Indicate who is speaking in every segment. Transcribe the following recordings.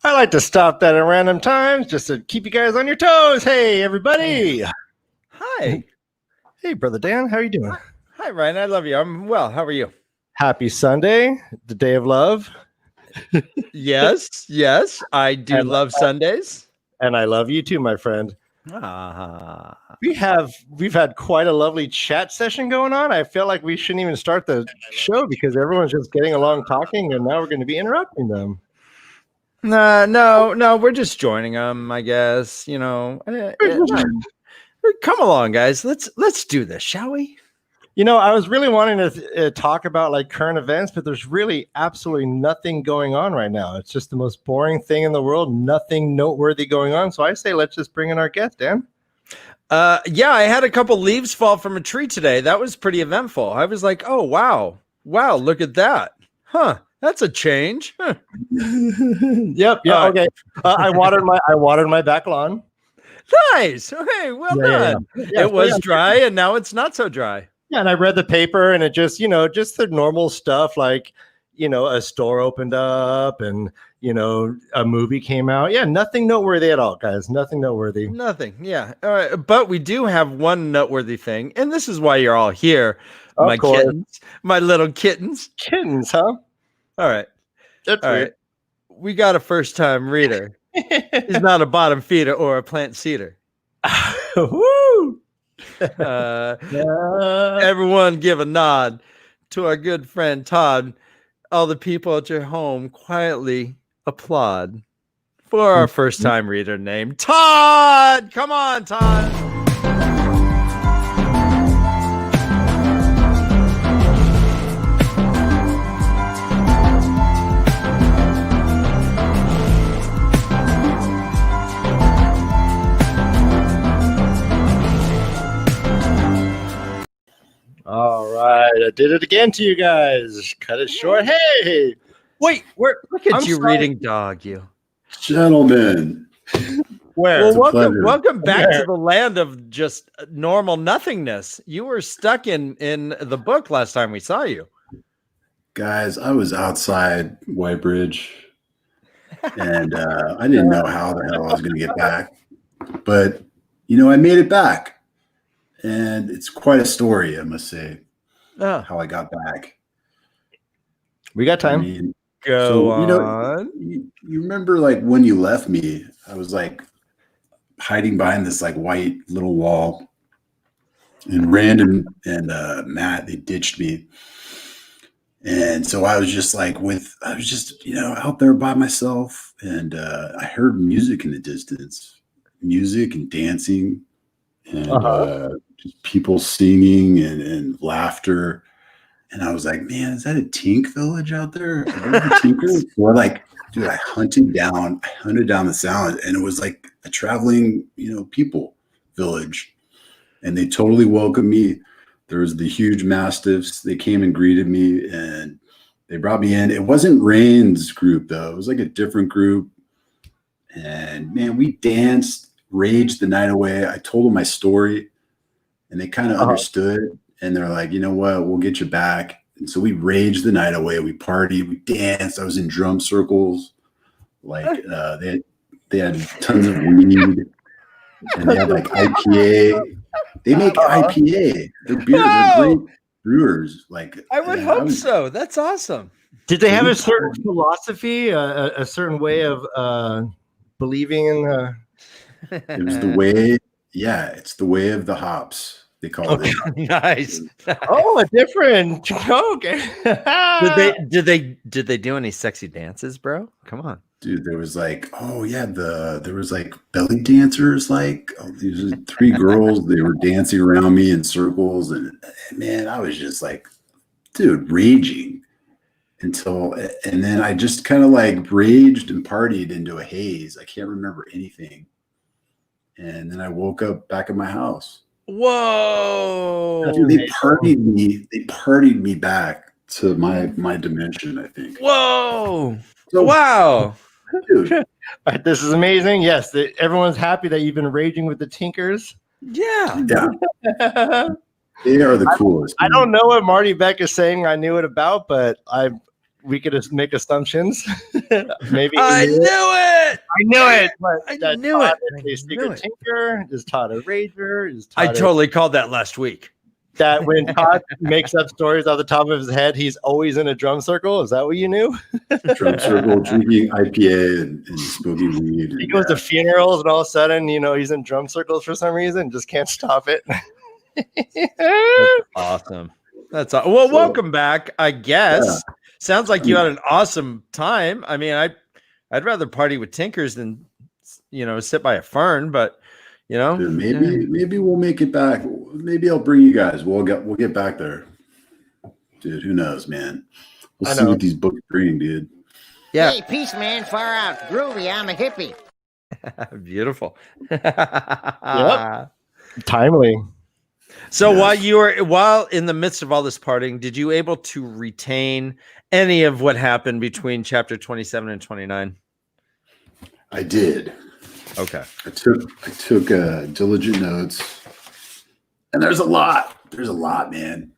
Speaker 1: I like to stop that at random times just to keep you guys on your toes. Hey, everybody.
Speaker 2: Hi.
Speaker 1: Hey, Brother Dan. How are you doing?
Speaker 2: Hi, Ryan. I love you. I'm well. How are you?
Speaker 1: Happy Sunday, the day of love.
Speaker 2: Yes. I do love Sundays.
Speaker 1: And I love you too, my friend. We've had quite a lovely chat session going on. I feel like we shouldn't even start the show because everyone's just getting along talking, and now we're going to be interrupting them.
Speaker 2: No. We're just joining them, I guess. You know, come along, guys. Let's do this, shall we?
Speaker 1: You know, I was really wanting to talk about like current events, but there's really absolutely nothing going on right now. It's just the most boring thing in the world. Nothing noteworthy going on. So I say let's just bring in our guest, Dan.
Speaker 2: Yeah, I had a couple leaves fall from a tree today. That was pretty eventful. I was like, oh, wow, look at that. Huh, that's a change. Huh.
Speaker 1: Yep. Okay. I watered my back lawn.
Speaker 2: Nice. Hey, well done. Yeah. It was dry and now it's not so dry.
Speaker 1: Yeah, and I read the paper and it just, just the normal stuff like, a store opened up and, a movie came out. Yeah, nothing noteworthy at all, guys. Nothing noteworthy.
Speaker 2: Nothing. Yeah. All right. But we do have one noteworthy thing, and this is why you're all here. My kittens, my little kittens.
Speaker 1: Kittens, huh?
Speaker 2: All right.
Speaker 1: That's all weird.
Speaker 2: Right. We got a first-time reader. He's not a bottom feeder or a plant seeder.
Speaker 1: Woo!
Speaker 2: Everyone give a nod to our good friend Todd. All the people at your home quietly applaud for our first-time reader named Todd. Come on, Todd.
Speaker 1: All right, I did it again to you guys. Cut it short. Hey,
Speaker 2: wait, look at you reading dog, you
Speaker 3: gentlemen.
Speaker 2: Where? Well, welcome back to the land of just normal nothingness. You were stuck in the book last time we saw you.
Speaker 3: Guys, I was outside White Bridge, and I didn't know how the hell I was going to get back. But, I made it back. And it's quite a story, I must say, how I got back.
Speaker 1: We got time.
Speaker 3: I mean,
Speaker 2: Go on.
Speaker 3: You remember, like, when you left me, I was, like, hiding behind this, like, white little wall. And Rand and Matt, they ditched me. And so I was just, like, out there by myself. And I heard music in the distance. Music and dancing. And just people singing and laughter. And I was like, man, is that a Tink village out there? Or like, dude, I hunted down the sound, and it was like a traveling, people village. And they totally welcomed me. There was the huge mastiffs. They came and greeted me, and they brought me in. It wasn't Rain's group, though. It was like a different group. And man, we danced, raged the night away. I told them my story, and they kind of understood. And they're like, you know what? We'll get you back. And so we raged the night away. We partied. We danced. I was in drum circles. Like they had tons of weed, and they had like IPA. They make IPA. Their beer. They're great brewers. Like
Speaker 2: I would hope so. That's awesome.
Speaker 1: Did they have a certain philosophy, a certain way of believing in?
Speaker 3: It was the way. Yeah, it's the way of the hops. They called it.
Speaker 2: Nice.
Speaker 1: Oh, a different. Okay.
Speaker 3: Did
Speaker 2: they do any sexy dances, bro? Come on,
Speaker 3: dude. There was like, there was like belly dancers. Like these 3 girls. They were dancing around me in circles, and man, I was just like, dude, raging and then I just kind of like raged and partied into a haze. I can't remember anything, and then I woke up back at my house.
Speaker 2: Whoa!
Speaker 3: Dude, they partied me back to my dimension, I think.
Speaker 2: Whoa! So, wow,
Speaker 3: dude,
Speaker 1: this is amazing. Yes, everyone's happy that you've been raging with the Tinkers.
Speaker 2: Yeah.
Speaker 3: They are the coolest.
Speaker 1: I don't know what Marty Beck is saying. I knew it about, but we could just make assumptions. Maybe
Speaker 2: I knew it.
Speaker 1: I knew it. But
Speaker 2: I knew
Speaker 1: Todd
Speaker 2: it.
Speaker 1: is a secret tinker. Is Todd a rager? Is
Speaker 2: I
Speaker 1: Todd
Speaker 2: totally called that last week.
Speaker 1: that when Todd makes up stories off the top of his head, he's always in a drum circle? Is that what you knew?
Speaker 3: Drum circle, drinking IPA and smoking weed.
Speaker 1: He goes to funerals and all of a sudden, he's in drum circles for some reason, just can't stop it.
Speaker 2: That's awesome. That's well, welcome back, I guess.
Speaker 3: Yeah.
Speaker 2: Sounds like you had an awesome time. I mean, I'd rather party with tinkers than sit by a fern, but
Speaker 3: Dude, maybe we'll make it back. Maybe I'll bring you guys. We'll get back there. Dude, who knows, man? We'll see what these books bring, dude.
Speaker 2: Yeah.
Speaker 4: Hey, peace, man. Far out. Groovy. I'm a hippie.
Speaker 2: Beautiful.
Speaker 1: Yep. Timely.
Speaker 2: So while in the midst of all this partying, did you able to retain any of what happened between chapter 27 and 29?
Speaker 3: I did.
Speaker 2: Okay.
Speaker 3: I took diligent notes, and there's a lot. There's a lot, man.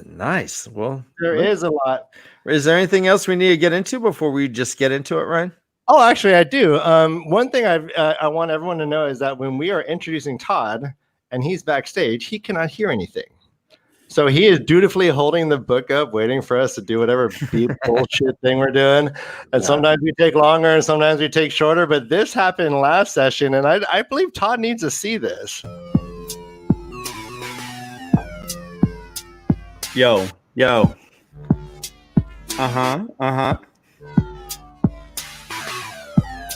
Speaker 2: Nice. Well,
Speaker 1: There is a lot.
Speaker 2: Is there anything else we need to get into before we just get into it, Ryan?
Speaker 1: Oh, actually, I do. One thing I want everyone to know is that when we are introducing Todd and he's backstage, he cannot hear anything. So he is dutifully holding the book up, waiting for us to do whatever beep bullshit thing we're doing. And sometimes we take longer and sometimes we take shorter. But this happened last session, and I believe Todd needs to see this.
Speaker 2: Yo. Uh-huh.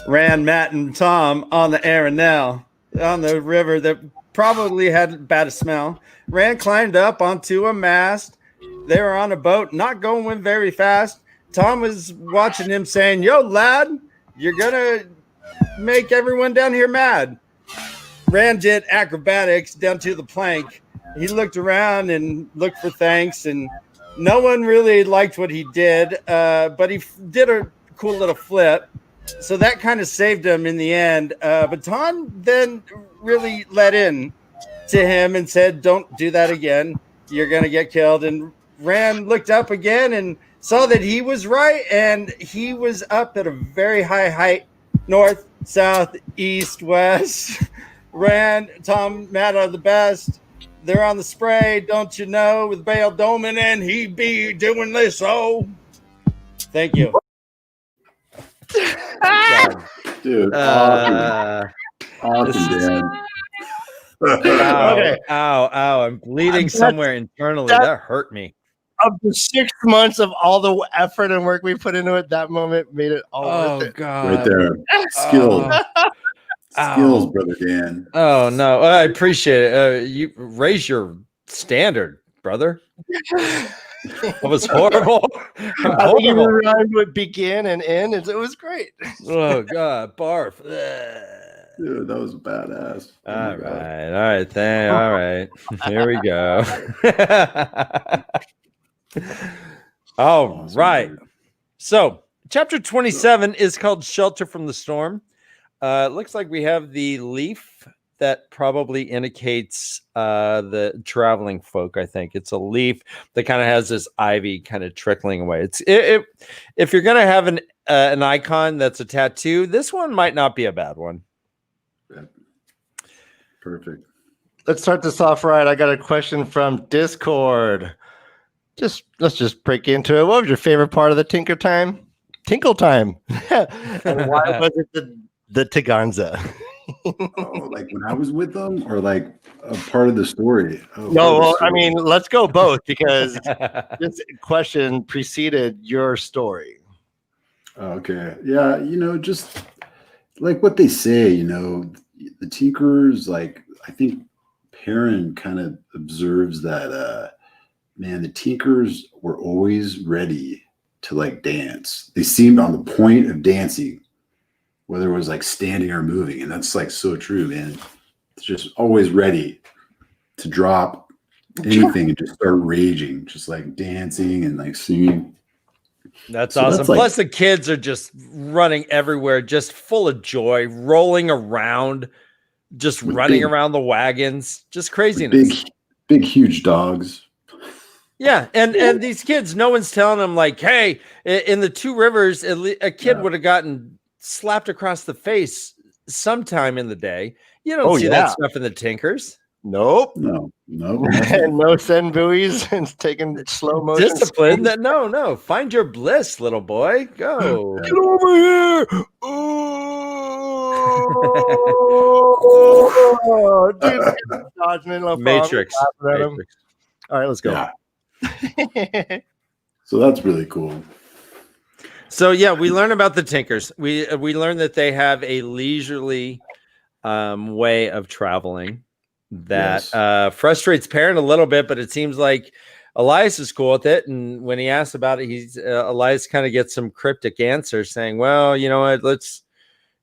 Speaker 2: Rand, Matt, and Tom on the Arenal on the river that probably had bad smell. Rand climbed up onto a mast. They were on a boat, not going very fast. Tom was watching him saying, "Yo, lad, you're going to make everyone down here mad." Rand did acrobatics down to the plank. He looked around and looked for thanks, and no one really liked what he did, but he did a cool little flip. So that kind of saved him in the end. But Tom then really let in to him and said, "Don't do that again. You're going to get killed." And Rand looked up again and saw that he was right. And he was up at a very high height, north, south, east, west. Rand, Tom, Matt are the best. They're on the spray, don't you know, with Bail Doman, and he be doing this. Oh, thank you.
Speaker 3: Dude, awesome, Dan.
Speaker 2: Okay. Ow. I'm bleeding somewhere internally. That hurt me.
Speaker 1: Of the 6 months of all the effort and work we put into it, that moment made it all worth it.
Speaker 2: God.
Speaker 3: Right there. Skills, brother Dan.
Speaker 2: Oh, no. I appreciate it. You raise your standard, brother. That was horrible.
Speaker 1: I think even rhymed with begin and end. It was great.
Speaker 2: Oh, God. Barf.
Speaker 3: Dude, that was badass.
Speaker 2: All right. All right. Here we go. All right. So, chapter 27 is called Shelter from the Storm. It looks like we have the leaf that probably indicates the traveling folk. I think it's a leaf that kind of has this ivy kind of trickling away. If you're gonna have an icon that's a tattoo, this one might not be a bad one.
Speaker 3: Perfect.
Speaker 1: Let's start this off right. I got a question from Discord. Let's just break into it. What was your favorite part of the Tinkle time? And why was it the Taganza?
Speaker 3: Like when I was with them, or like a part of the story?
Speaker 1: I mean, let's go both because this question preceded your story.
Speaker 3: Okay. Yeah, just like what they say, the Tinkers, like I think Perrin kind of observes that man, the Tinkers were always ready to like dance. They seemed on the point of dancing, whether it was like standing or moving. And that's like so true, man. It's just always ready to drop anything and just start raging, just like dancing and like singing.
Speaker 2: That's awesome. Plus the kids are just running everywhere, just full of joy, rolling around, just running around the wagons, just craziness.
Speaker 3: Big, huge dogs.
Speaker 2: Yeah, and these kids, no one's telling them like, hey, in the Two Rivers, a kid would have gotten slapped across the face sometime in the day. You don't see that stuff in the Tinkers.
Speaker 1: Nope.
Speaker 3: No.
Speaker 1: And no send buoys and taking slow motion.
Speaker 2: Discipline. That no. Find your bliss, little boy. Go.
Speaker 1: Get over here. Oh, dude. Dodging in
Speaker 2: Matrix.
Speaker 1: All right, let's go.
Speaker 3: Yeah. So that's really cool.
Speaker 2: So yeah, we learn about the Tinkers. We learn that they have a leisurely way of traveling that frustrates Perrin a little bit, but it seems like Elias is cool with it. And when he asks about it, Elias kind of gets some cryptic answers saying, well, you know what,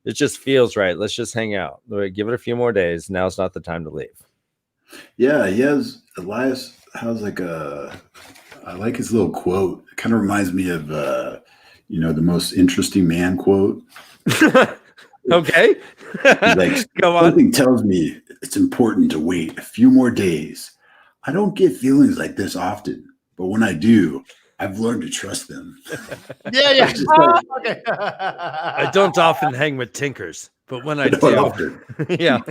Speaker 2: it just feels right. Let's just hang out. Give it a few more days. Now's not the time to leave.
Speaker 3: Yeah, Elias has like I like his little quote. It kind of reminds me of the most interesting man quote.
Speaker 2: Okay.
Speaker 3: Like,
Speaker 2: go on.
Speaker 3: Something tells me it's important to wait a few more days. I don't get feelings like this often, but when I do, I've learned to trust them.
Speaker 1: Yeah.
Speaker 3: Okay.
Speaker 2: I don't often hang with Tinkers, but when I do, yeah.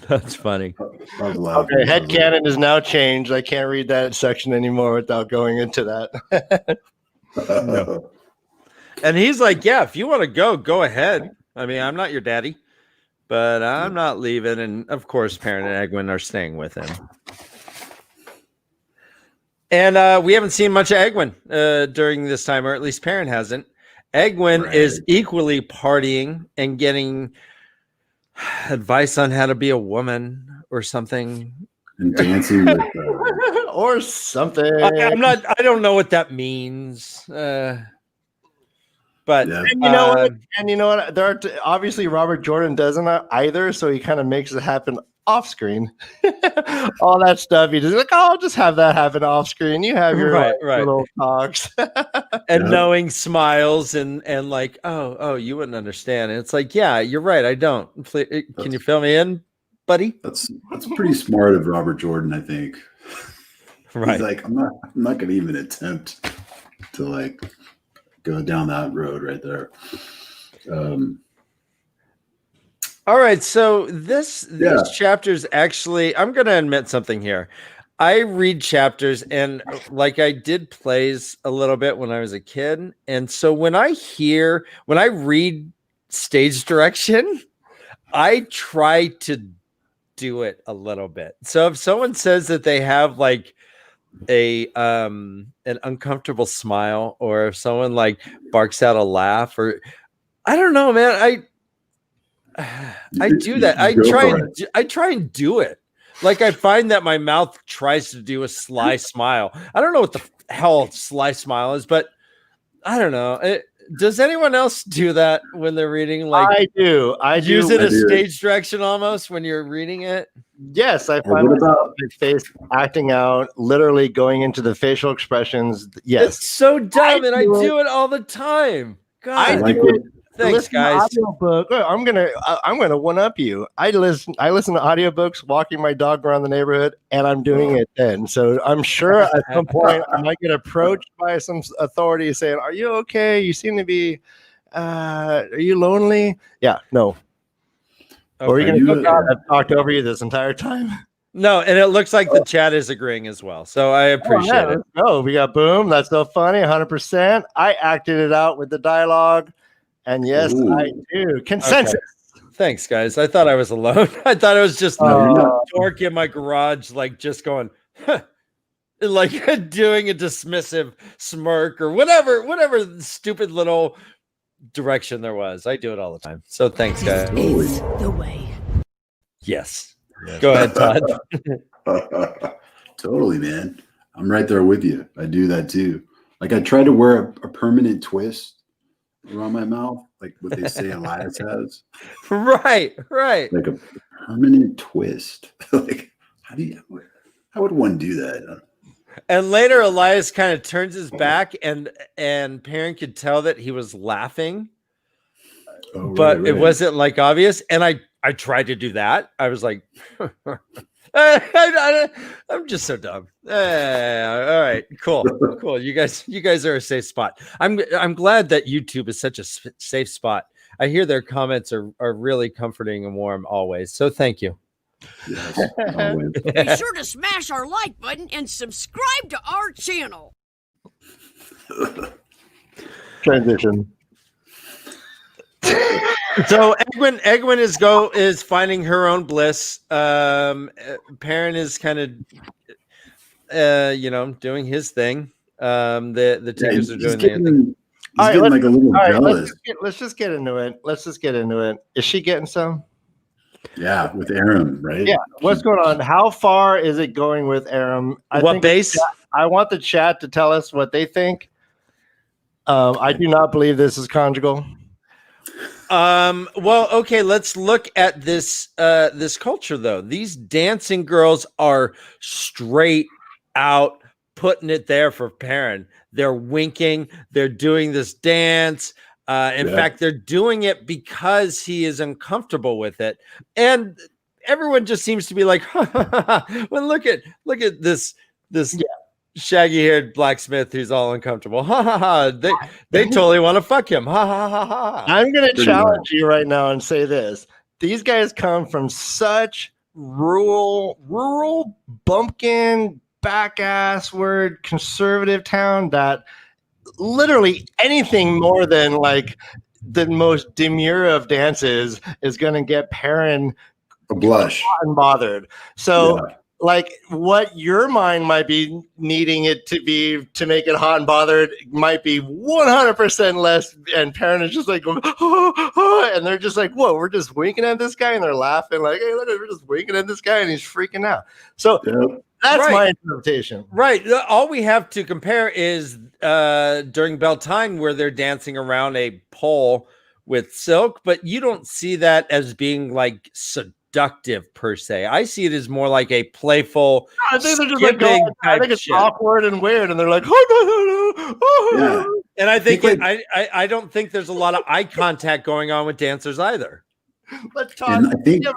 Speaker 2: That's funny.
Speaker 1: Okay, headcanon is now changed. I can't read that section anymore without going into that.
Speaker 2: No. And he's like, yeah, if you want to go ahead. I mean, I'm not your daddy, but I'm not leaving. And of course, Perrin and Egwin are staying with him. And we haven't seen much of Egwin during this time, or at least Perrin hasn't. Egwin is equally partying and getting advice on how to be a woman or something.
Speaker 3: And dancing with
Speaker 1: or something.
Speaker 2: I don't know what that means. But
Speaker 1: and you know what? There are obviously Robert Jordan doesn't either, so he kind of makes it happen off screen. All that stuff. He just like, I'll just have that happen off screen. You have your little talks.
Speaker 2: And knowing smiles and like, oh, you wouldn't understand. And it's like, yeah, you're right. I don't. Can you fill me in, buddy?
Speaker 3: That's pretty smart of Robert Jordan, I think.
Speaker 2: Right.
Speaker 3: He's like, I'm not gonna even attempt to like go down that road right there.
Speaker 2: All right, so these chapters actually, I'm going to admit something here. I read chapters and like I did plays a little bit when I was a kid. And so when I read stage direction, I try to do it a little bit. So if someone says that they have like an uncomfortable smile, or if someone like barks out a laugh, or I don't know, man, I do that. I try and do it. Like I find that my mouth tries to do a sly smile. I don't know what the hell a sly smile is, but I don't know. Does anyone else do that when they're reading? Like
Speaker 1: I do.
Speaker 2: Use it as stage direction almost when you're reading it.
Speaker 1: Yes, I find myself my face acting out, literally going into the facial expressions. Yes,
Speaker 2: it's so dumb, and I do it all the time. God, thanks, guys.
Speaker 1: Audiobook. I'm gonna one up you. I listen to audiobooks walking my dog around the neighborhood, and I'm doing it then. So I'm sure at some point I might get approached by some authority saying, "Are you okay? You seem to be. Are you lonely?" Yeah, no. Okay. Or are you gonna go? I've talked over you this entire time.
Speaker 2: No, and it looks like the chat is agreeing as well. So I appreciate it.
Speaker 1: Oh, we got boom. That's so funny. 100%. I acted it out with the dialogue. And yes, I do. Consensus.
Speaker 2: Okay. Thanks, guys. I thought I was alone. I thought it was just a dork in my garage, like just going, huh, like doing a dismissive smirk or whatever stupid little direction there was. I do it all the time. So thanks, guys.
Speaker 5: This is the way.
Speaker 2: Yes. Go ahead, Todd.
Speaker 3: Totally, man. I'm right there with you. I do that too. Like I try to wear a permanent twist around my mouth, like what they say Elias has.
Speaker 2: Right.
Speaker 3: Like a permanent twist. Like how would one do that?
Speaker 2: And later Elias kind of turns his back and Perrin could tell that he was laughing. But it wasn't like obvious. And I tried to do that. I was like, I'm just so dumb. All right, cool. You guys are a safe spot. I'm glad that YouTube is such a safe spot. I hear their comments are really comforting and warm always. So thank you.
Speaker 3: Yes, always.
Speaker 5: Be sure to smash our like button and subscribe to our channel.
Speaker 1: Transition.
Speaker 2: So Egwin is finding her own bliss. Perrin is kind of doing his thing. The Tinkers are doing their thing.
Speaker 3: He's getting like a little jealous.
Speaker 1: Let's just get into it. Is she getting some?
Speaker 3: Yeah, with Aram, right?
Speaker 1: Yeah. What's going on? How far is it going with Aram?
Speaker 2: What base?
Speaker 1: I want the chat to tell us what they think. I do not believe this is conjugal.
Speaker 2: Well, okay, let's look at this culture though. These dancing girls are straight out putting it there for Perrin. They're winking, they're doing this dance. In fact, they're doing it because he is uncomfortable with it. And everyone just seems to be like, well, look at this shaggy-haired blacksmith who's all uncomfortable. They totally want to fuck him.
Speaker 1: I'm going to challenge you right now and say this. These guys come from such rural bumpkin, back-ass word, conservative town that literally anything more than like the most demure of dances is going to get Perrin
Speaker 3: a blush
Speaker 1: and bothered. So like what your mind might be needing it to be to make it hot and bothered might be 100% less. And Perrin is just like going, and they're just like, whoa, we're just winking at this guy. And they're laughing like, hey, look, we're just winking at this guy and he's freaking out. So that's my interpretation.
Speaker 2: Right. All we have to compare is during Beltane where they're dancing around a pole with silk, but you don't see that as being like seductive per se. I see it as more like a playful.
Speaker 1: I think they're just like, I think it's awkward and weird, and they're like, oh.
Speaker 2: And I think I don't think there's a lot of eye contact going on with dancers either.
Speaker 1: But Todd,
Speaker 3: and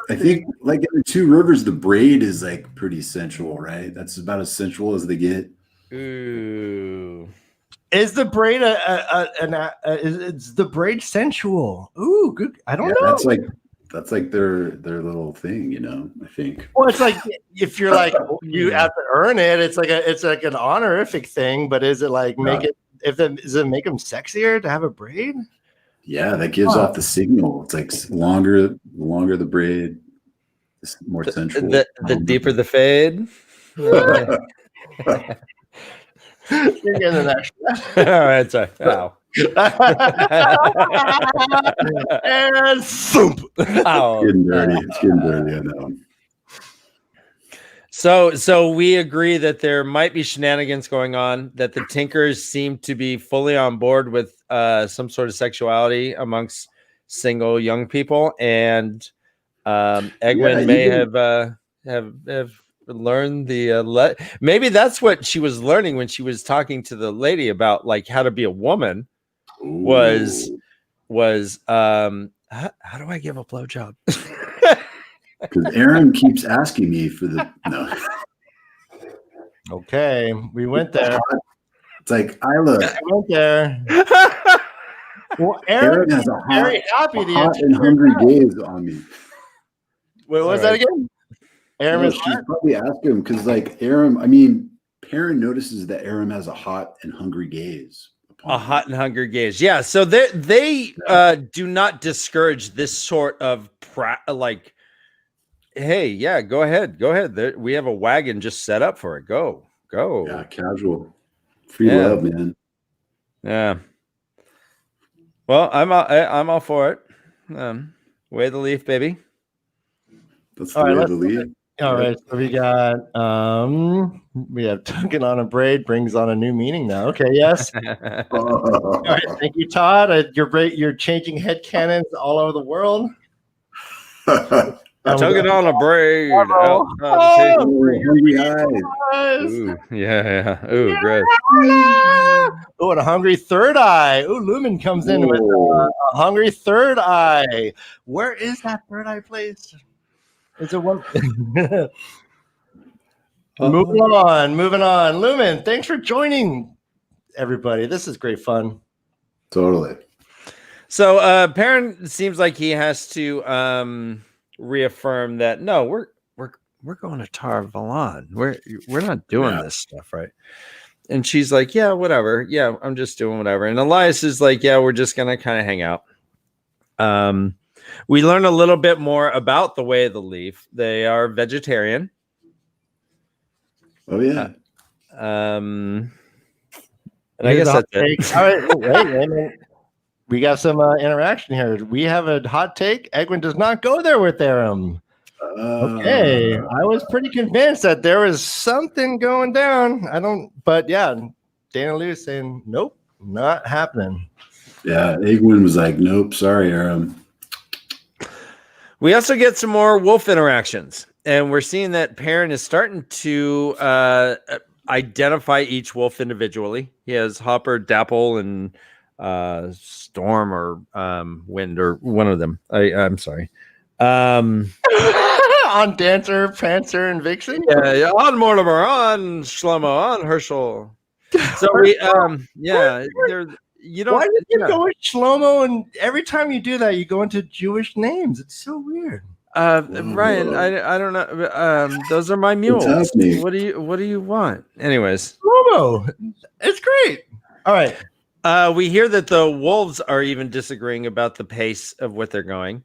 Speaker 3: I think like in the Two Rivers, the braid is like pretty sensual, right? That's about as sensual as they get.
Speaker 2: Ooh,
Speaker 1: is the braid is the braid sensual? Ooh, good. I don't know.
Speaker 3: That's like their little thing, you know. I think.
Speaker 1: Well, it's like if you're like you have to earn it. It's like an honorific thing. But is it like does it make them sexier to have a braid?
Speaker 3: Yeah, that gives off the signal. It's like longer the braid, it's more sensual.
Speaker 2: The deeper the fade.
Speaker 1: You're getting that.
Speaker 2: All right, sorry. Wow.
Speaker 1: And thump.
Speaker 3: It's getting dirty. It's getting dirty. I know.
Speaker 2: So we agree that there might be shenanigans going on, that the Tinkers seem to be fully on board with some sort of sexuality amongst single young people, and Egwin may have learned the maybe that's what she was learning when she was talking to the lady about like how to be a woman. Was how do I give a blowjob?
Speaker 3: Because Aaron keeps asking me for no.
Speaker 1: Okay, we went there.
Speaker 3: It's like I went
Speaker 1: there. Well,
Speaker 3: Aaron has a hot and hungry gaze on me.
Speaker 1: Wait, what was that again? Aaron,
Speaker 3: she's probably asking him because, like, Perrin notices that Aaron has a hot and hungry gaze.
Speaker 2: A hot and hungry gaze, yeah. So they do not discourage this sort of like. Hey, yeah, go ahead. We have a wagon just set up for it. Go.
Speaker 3: Yeah, casual, free love, man.
Speaker 2: Yeah. Well, I'm all for it. Way the leaf, baby.
Speaker 3: That's the way of the leaf.
Speaker 1: All right, so we got we have tugging on a braid brings on a new meaning now. Okay, yes. All right, thank you, Todd. You're changing head canons all over the world.
Speaker 2: Tugging on a braid.
Speaker 3: Hungry eyes.
Speaker 2: Ooh, yeah. Ooh, gross.
Speaker 1: Oh, and a hungry third eye. Ooh, Lumen comes in with a hungry third eye. Where is that third eye placed? Is it one? Moving on. Lumen, thanks for joining, everybody. This is great fun.
Speaker 3: Totally.
Speaker 2: So Perrin seems like he has to reaffirm that no, we're going to Tar Valon. We're not doing this stuff, right? And she's like, yeah, whatever. Yeah, I'm just doing whatever. And Elias is like, yeah, we're just gonna kind of hang out. We learn a little bit more about the Way of the Leaf. They are vegetarian.
Speaker 3: Oh yeah.
Speaker 2: And I guess that's it.
Speaker 1: All right, wait. We got some interaction here. We have a hot take. Egwin does not go there with Aram. Okay, I was pretty convinced that there was something going down. But yeah, Dana Lewis saying nope, not happening.
Speaker 3: Yeah, Egwin was like, nope, sorry, Aram.
Speaker 2: We also get some more wolf interactions, and we're seeing that Perrin is starting to identify each wolf individually. He has Hopper, Dapple, and Storm or Wind, or one of them. I'm sorry.
Speaker 1: On Dancer, Prancer, and Vixen.
Speaker 2: Yeah, on Mortimer, on Shlomo, on Herschel. So we, they're. You don't.
Speaker 1: Why did you go with Shlomo? And every time you do that, you go into Jewish names. It's so weird.
Speaker 2: Ryan, I don't know. Those are my mules. What do you want? Anyways,
Speaker 1: Shlomo, it's great. All right.
Speaker 2: We hear that the wolves are even disagreeing about the pace of what they're going.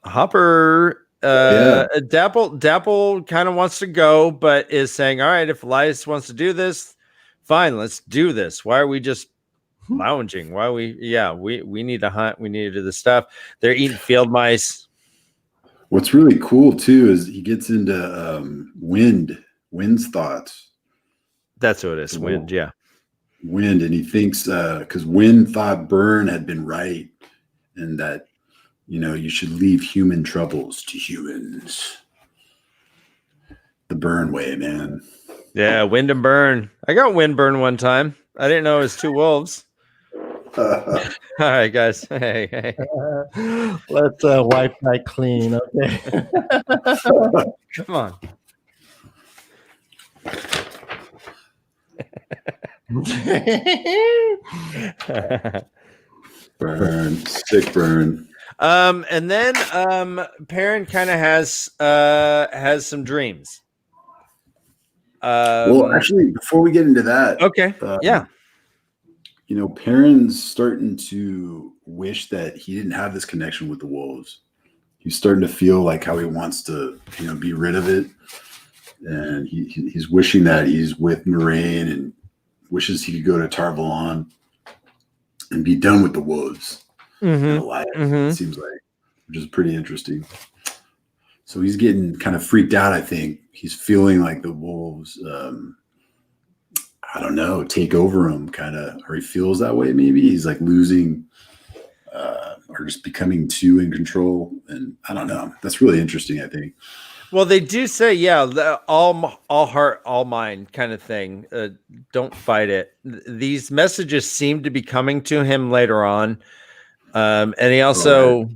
Speaker 2: Hopper, Dapple kind of wants to go, but is saying, all right, if Elias wants to do this, fine, let's do this. Why are we just lounging? We need to hunt. We need to do this stuff. They're eating field mice.
Speaker 3: What's really cool too is he gets into Wind's thoughts.
Speaker 2: That's what it is. Wind, yeah.
Speaker 3: Wind, and he thinks because Wind thought Burn had been right, and that you should leave human troubles to humans. The Burn way, man.
Speaker 2: Yeah, Wind and Burn. I got Wind Burn one time. I didn't know it was two wolves. All right, guys. Hey.
Speaker 1: Let's wipe that clean, okay?
Speaker 2: Come on.
Speaker 3: Burn, sick Burn.
Speaker 2: And then Perrin kind of has some dreams.
Speaker 3: Well, actually, before we get into that,
Speaker 2: okay,
Speaker 3: Perrin's starting to wish that he didn't have this connection with the wolves. He's starting to feel like how he wants to, be rid of it, and he's wishing that he's with Moraine and wishes he could go to Tar Valon and be done with the wolves. It seems like, which is pretty interesting. So he's getting kind of freaked out. I think he's feeling like the wolves, take over him, kind of, or he feels that way. Maybe he's like losing, or just becoming too in control. And I don't know. That's really interesting, I think.
Speaker 2: Well, they do say, all heart, all mind kind of thing. Don't fight it. These messages seem to be coming to him later on. And he also,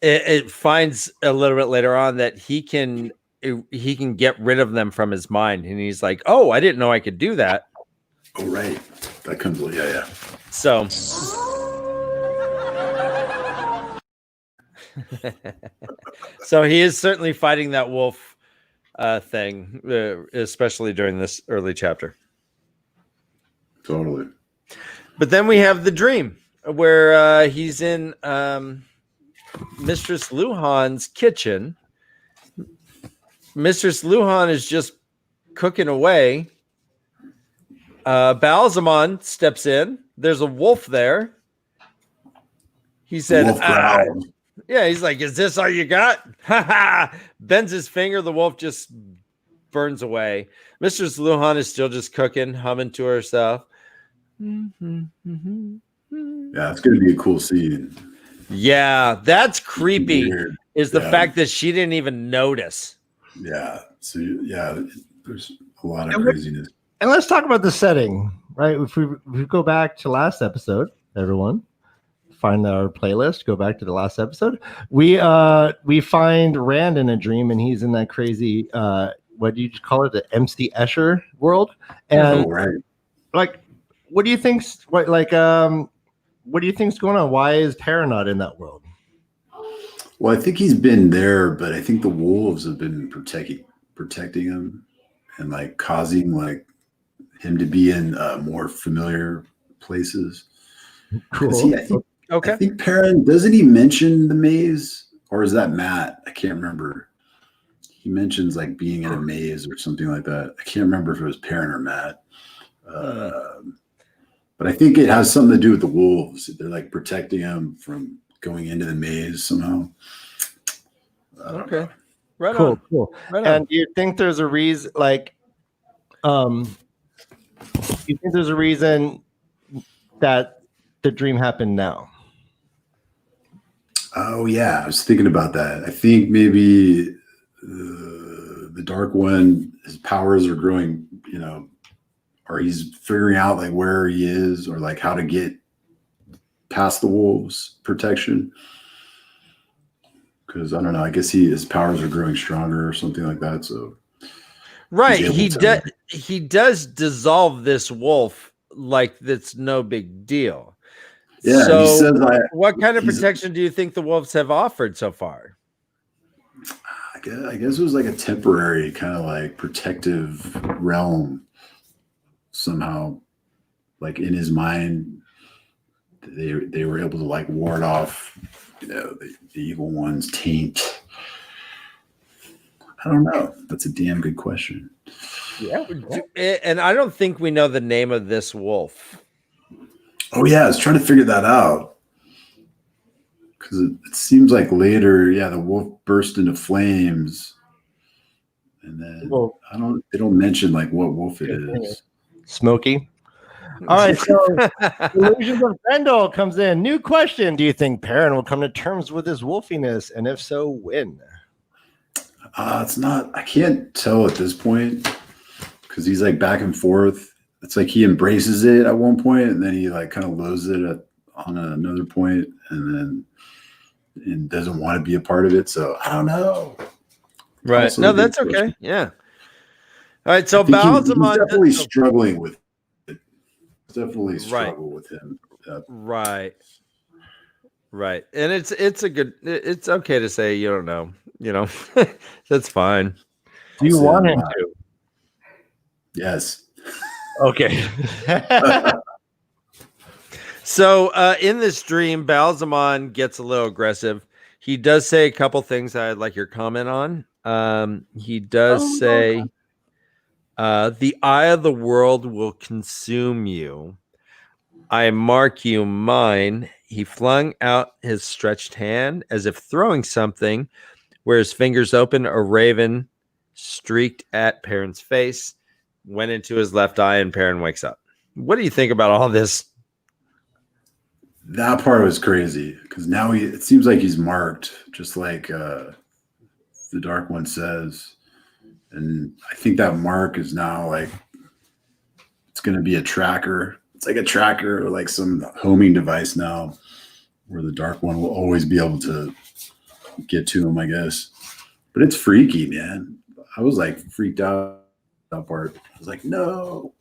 Speaker 2: it finds a little bit later on that he can get rid of them from his mind. And he's like, oh, I didn't know I could do that.
Speaker 3: Oh, right. That comes, yeah.
Speaker 2: So, so he is certainly fighting that wolf thing, especially during this early chapter.
Speaker 3: Totally.
Speaker 2: But then we have the dream where he's in Mistress Luhan's kitchen. Mistress Luhan is just cooking away. Balsamon steps in. There's a wolf there. He said, he's like, is this all you got? Bends his finger. The wolf just burns away. Mistress Luhan is still just cooking, humming to herself.
Speaker 3: Yeah, it's going to be a cool scene.
Speaker 2: Yeah, that's creepy. Is the fact that she didn't even notice.
Speaker 3: Yeah. So there's a lot of craziness.
Speaker 1: And let's talk about the setting, right? If we go back to last episode, everyone, find our playlist, go back to the last episode. We find Rand in a dream, and he's in that crazy what do you call it, the MC Escher world. And like, what do you think's what do you think's going on? Why is Tara not in that world?
Speaker 3: Well, I think he's been there, but I think the wolves have been protecting him and like causing like him to be in more familiar places.
Speaker 1: Cool.
Speaker 3: I think Perrin, doesn't he mention the maze, or is that Matt? I can't remember. He mentions like being in a maze or something like that. I can't remember if it was Perrin or Matt. But I think it has something to do with the wolves. They're like protecting him from going into the maze somehow.
Speaker 2: Okay. Right
Speaker 1: cool,
Speaker 2: on.
Speaker 1: Cool.
Speaker 2: Right
Speaker 1: and
Speaker 2: on.
Speaker 1: do you think there's a reason, like, you think there's a reason that the dream happened now?
Speaker 3: Oh yeah, I was thinking about that. I think maybe the Dark One, his powers are growing, you know, or he's figuring out like where he is or like how to get past the wolves' protection. Because I don't know, I guess his powers are growing stronger or something like that. So
Speaker 2: right, he does dissolve this wolf like that's no big deal.
Speaker 3: Yeah.
Speaker 2: So
Speaker 3: he says
Speaker 2: what kind of protection do you think the wolves have offered so far?
Speaker 3: I guess it was like a temporary kind of like protective realm somehow. Like in his mind, they were able to like ward off, you know, the evil one's taint. I don't know. That's a damn good question.
Speaker 2: Yeah, and I don't think we know the name of this wolf.
Speaker 3: Oh yeah, I was trying to figure that out because it seems like later, yeah, the wolf burst into flames, and then they don't mention like what wolf it is.
Speaker 1: Smokey. All right, so Illusions of Grendel comes in. New question: do you think Perrin will come to terms with his wolfiness, and if so, when?
Speaker 3: It's not. I can't tell at this point because he's like back and forth. It's like he embraces it at one point, and then he like kind of loathes it on another point, and doesn't want to be a part of it. So I don't know.
Speaker 2: Right?
Speaker 3: Also
Speaker 2: no, that's okay.
Speaker 3: question.
Speaker 2: Yeah. All right. So
Speaker 3: he's
Speaker 2: Balsamon
Speaker 3: definitely struggling with it. Definitely struggle with him.
Speaker 2: Right. Right. And it's okay to say you don't know. You know, that's fine.
Speaker 1: Do you want him to?
Speaker 3: Yes.
Speaker 1: Okay.
Speaker 2: So in this dream, Balsamon gets a little aggressive. He does say a couple things I'd like your comment on. He does say, the eye of the world will consume you. I mark you mine. He flung out his stretched hand as if throwing something, where his fingers opened, a raven streaked at Perrin's face, went into his left eye, and Perrin wakes up. What do you think about all this?
Speaker 3: That part was crazy because now it seems like he's marked, just like the Dark One says. And I think that mark is now like, it's going to be a tracker. It's like a tracker or like some homing device now where the Dark One will always be able to get to him, I guess. But it's freaky, man. I was like freaked out that part. I was like, no.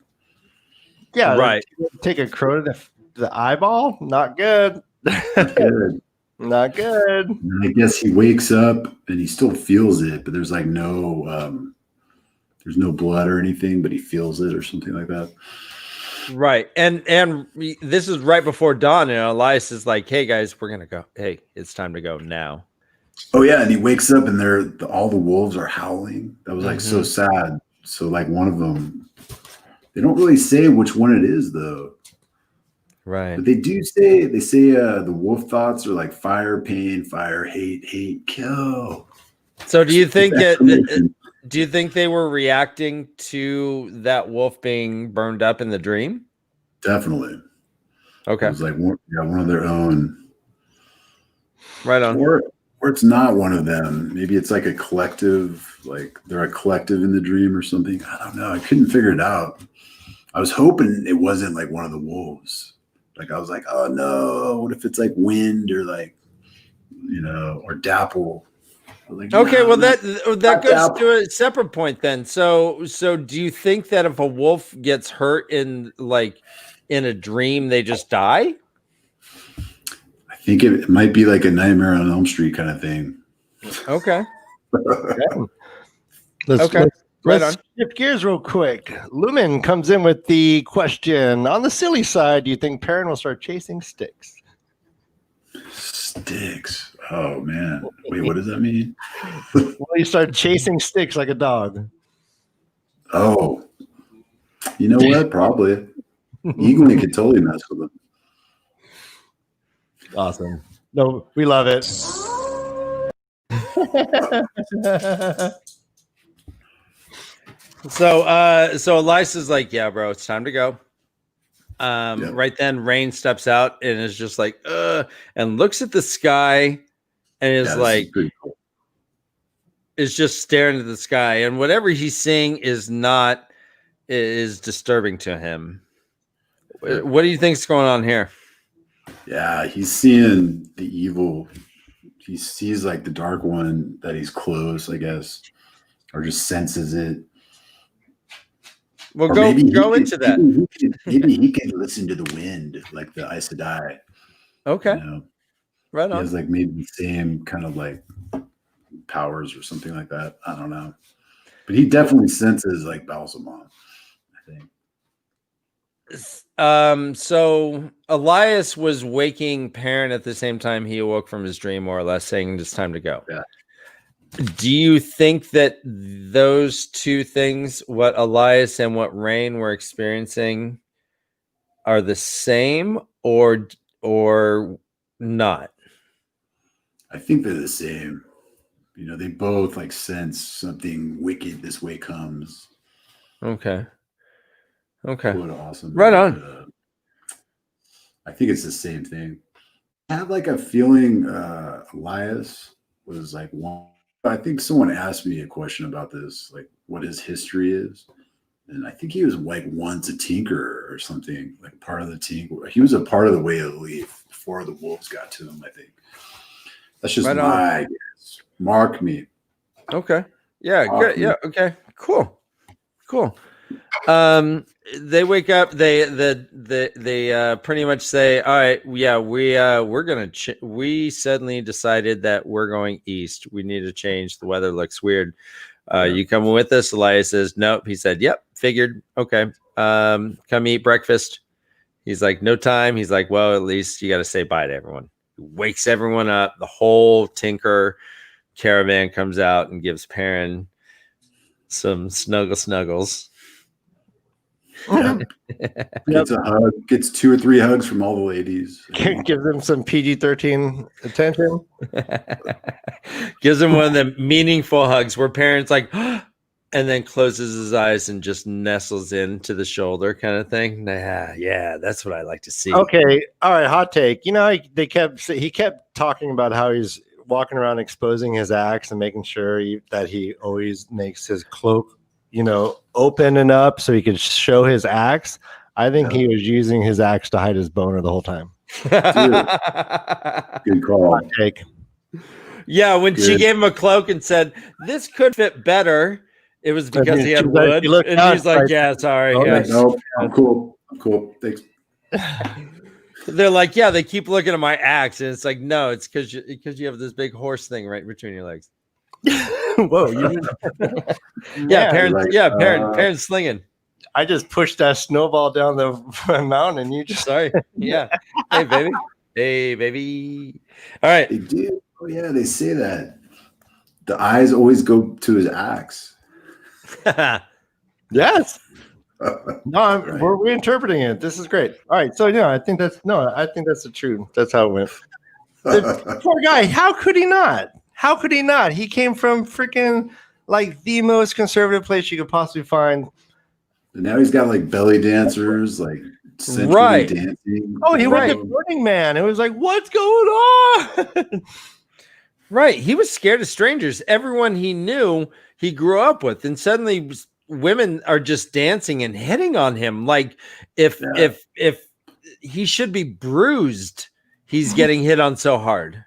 Speaker 1: Yeah,
Speaker 2: right.
Speaker 1: Take a crow to the eyeball. Not good.
Speaker 3: Not good.
Speaker 1: Not good.
Speaker 3: And I guess he wakes up and he still feels it, but there's like there's no blood or anything, but he feels it or something like that.
Speaker 2: Right. And this is right before dawn, and Elias is like, hey guys, we're gonna go. Hey, it's time to go now.
Speaker 3: Oh yeah, and he wakes up and all the wolves are howling. That was like so sad. So like one of them, they don't really say which one it is though.
Speaker 2: Right.
Speaker 3: But they say the wolf thoughts are like fire, pain, fire, hate, kill.
Speaker 2: So do you think do you think they were reacting to that wolf being burned up in the dream?
Speaker 3: Definitely.
Speaker 2: Okay.
Speaker 3: It was like one of their own.
Speaker 2: Right on.
Speaker 3: Or it's not one of them. Maybe it's like a collective, like they're a collective in the dream or something. I don't know. I couldn't figure it out. I was hoping it wasn't like one of the wolves. Like I was like, oh no, what if it's like wind or like, or dapple? Like,
Speaker 2: okay,
Speaker 3: no,
Speaker 2: well
Speaker 3: not
Speaker 2: that goes
Speaker 3: dapple.
Speaker 2: to a separate point then. So do you think that if a wolf gets hurt in a dream, they just die?
Speaker 3: I think it might be like a Nightmare on Elm Street kind of thing.
Speaker 2: Okay.
Speaker 1: Let's
Speaker 2: on.
Speaker 1: shift gears real quick. Lumen comes in with the question: on the silly side, do you think Perrin will start chasing sticks?
Speaker 3: Sticks. Oh man. Wait, what does that mean?
Speaker 1: Will he start chasing sticks like a dog?
Speaker 3: Oh, you know what? Probably. Eagling could totally mess with them.
Speaker 1: Awesome. No, we love it.
Speaker 2: So Elisa's like, yeah, bro, it's time to go. Right then Rain steps out and is just like, and looks at the sky and is like,
Speaker 3: cool.
Speaker 2: is just staring at the sky, and whatever he's seeing is disturbing to him. What do you think's going on here?
Speaker 3: Yeah, he's seeing the evil. He sees like the dark one that he's close, I guess, or just senses it.
Speaker 2: Well, go into that.
Speaker 3: Maybe he can listen to the wind, like the Aes Sedai.
Speaker 2: Okay. Right on.
Speaker 3: He has like maybe the same kind of like powers or something like that. I don't know. But he definitely senses like Balsamon, I think.
Speaker 2: So Elias was waking Perrin at the same time he awoke from his dream, more or less, saying it's time to go.
Speaker 3: Yeah.
Speaker 2: Do you think that those two things, what Elias and what Rain were experiencing, are the same or not?
Speaker 3: I think they're the same. They both like sense something wicked this way comes.
Speaker 2: Okay.
Speaker 3: What awesome.
Speaker 2: Right on.
Speaker 3: I think it's the same thing. I have like a feeling Elias was like one. I think someone asked me a question about this, like what his history is. And I think he was like once a tinker or something, like part of the tinker. He was a part of the Way of the Leaf before the wolves got to him, I think. That's just my guess. Mark me.
Speaker 2: Okay. Yeah, good. Yeah, okay. Cool. They wake up, they pretty much say, all right, yeah, we're gonna we suddenly decided that we're going east. We need to change. The weather looks weird. You coming with us? Elias says nope. He said, yep, figured. Okay. Come eat breakfast. He's like, no time. He's like, well, at least you got to say bye to everyone. He wakes everyone up. The whole Tinker caravan comes out and gives Perrin some snuggles.
Speaker 3: Yeah. Gets a hug, gets 2 or 3 hugs from all the ladies.
Speaker 1: Gives them some PG-13 attention.
Speaker 2: Gives them one of the meaningful hugs where Perrin's like, and then closes his eyes and just nestles into the shoulder kind of thing. Yeah, that's what I like to see.
Speaker 1: Okay, all right, hot take. He kept talking about how he's walking around exposing his axe and making sure that he always makes his cloak open and up so he could show his axe. I think he was using his axe to hide his boner the whole time.
Speaker 3: Good call.
Speaker 1: Hot take.
Speaker 2: Yeah, when she gave him a cloak and said, this could fit better, it was because he had wood. And he's like, yeah, sorry.
Speaker 3: Oh,
Speaker 2: yeah.
Speaker 3: No, I'm cool. Thanks.
Speaker 2: They're like, yeah, they keep looking at my axe. And it's like, no, it's because you have this big horse thing right between your legs.
Speaker 1: Whoa!
Speaker 2: Perrin's slinging.
Speaker 1: I just pushed that snowball down the mountain, and you just
Speaker 2: sorry. Yeah. Hey, baby. All right.
Speaker 3: They do. Oh yeah, they say that. The eyes always go to his axe.
Speaker 1: Yes. No, right. We're reinterpreting it. This is great. All right, so I think that's the truth. That's how it went. The poor guy. How could he not? He came from freaking like the most conservative place you could possibly find.
Speaker 3: And now he's got like belly dancers, like
Speaker 2: right
Speaker 3: dancing.
Speaker 1: Oh, he was a Burning Man. It was like, what's going on?
Speaker 2: Right. He was scared of strangers. Everyone he knew, he grew up with, and suddenly women are just dancing and hitting on him. Like if he should be bruised. He's getting hit on so hard.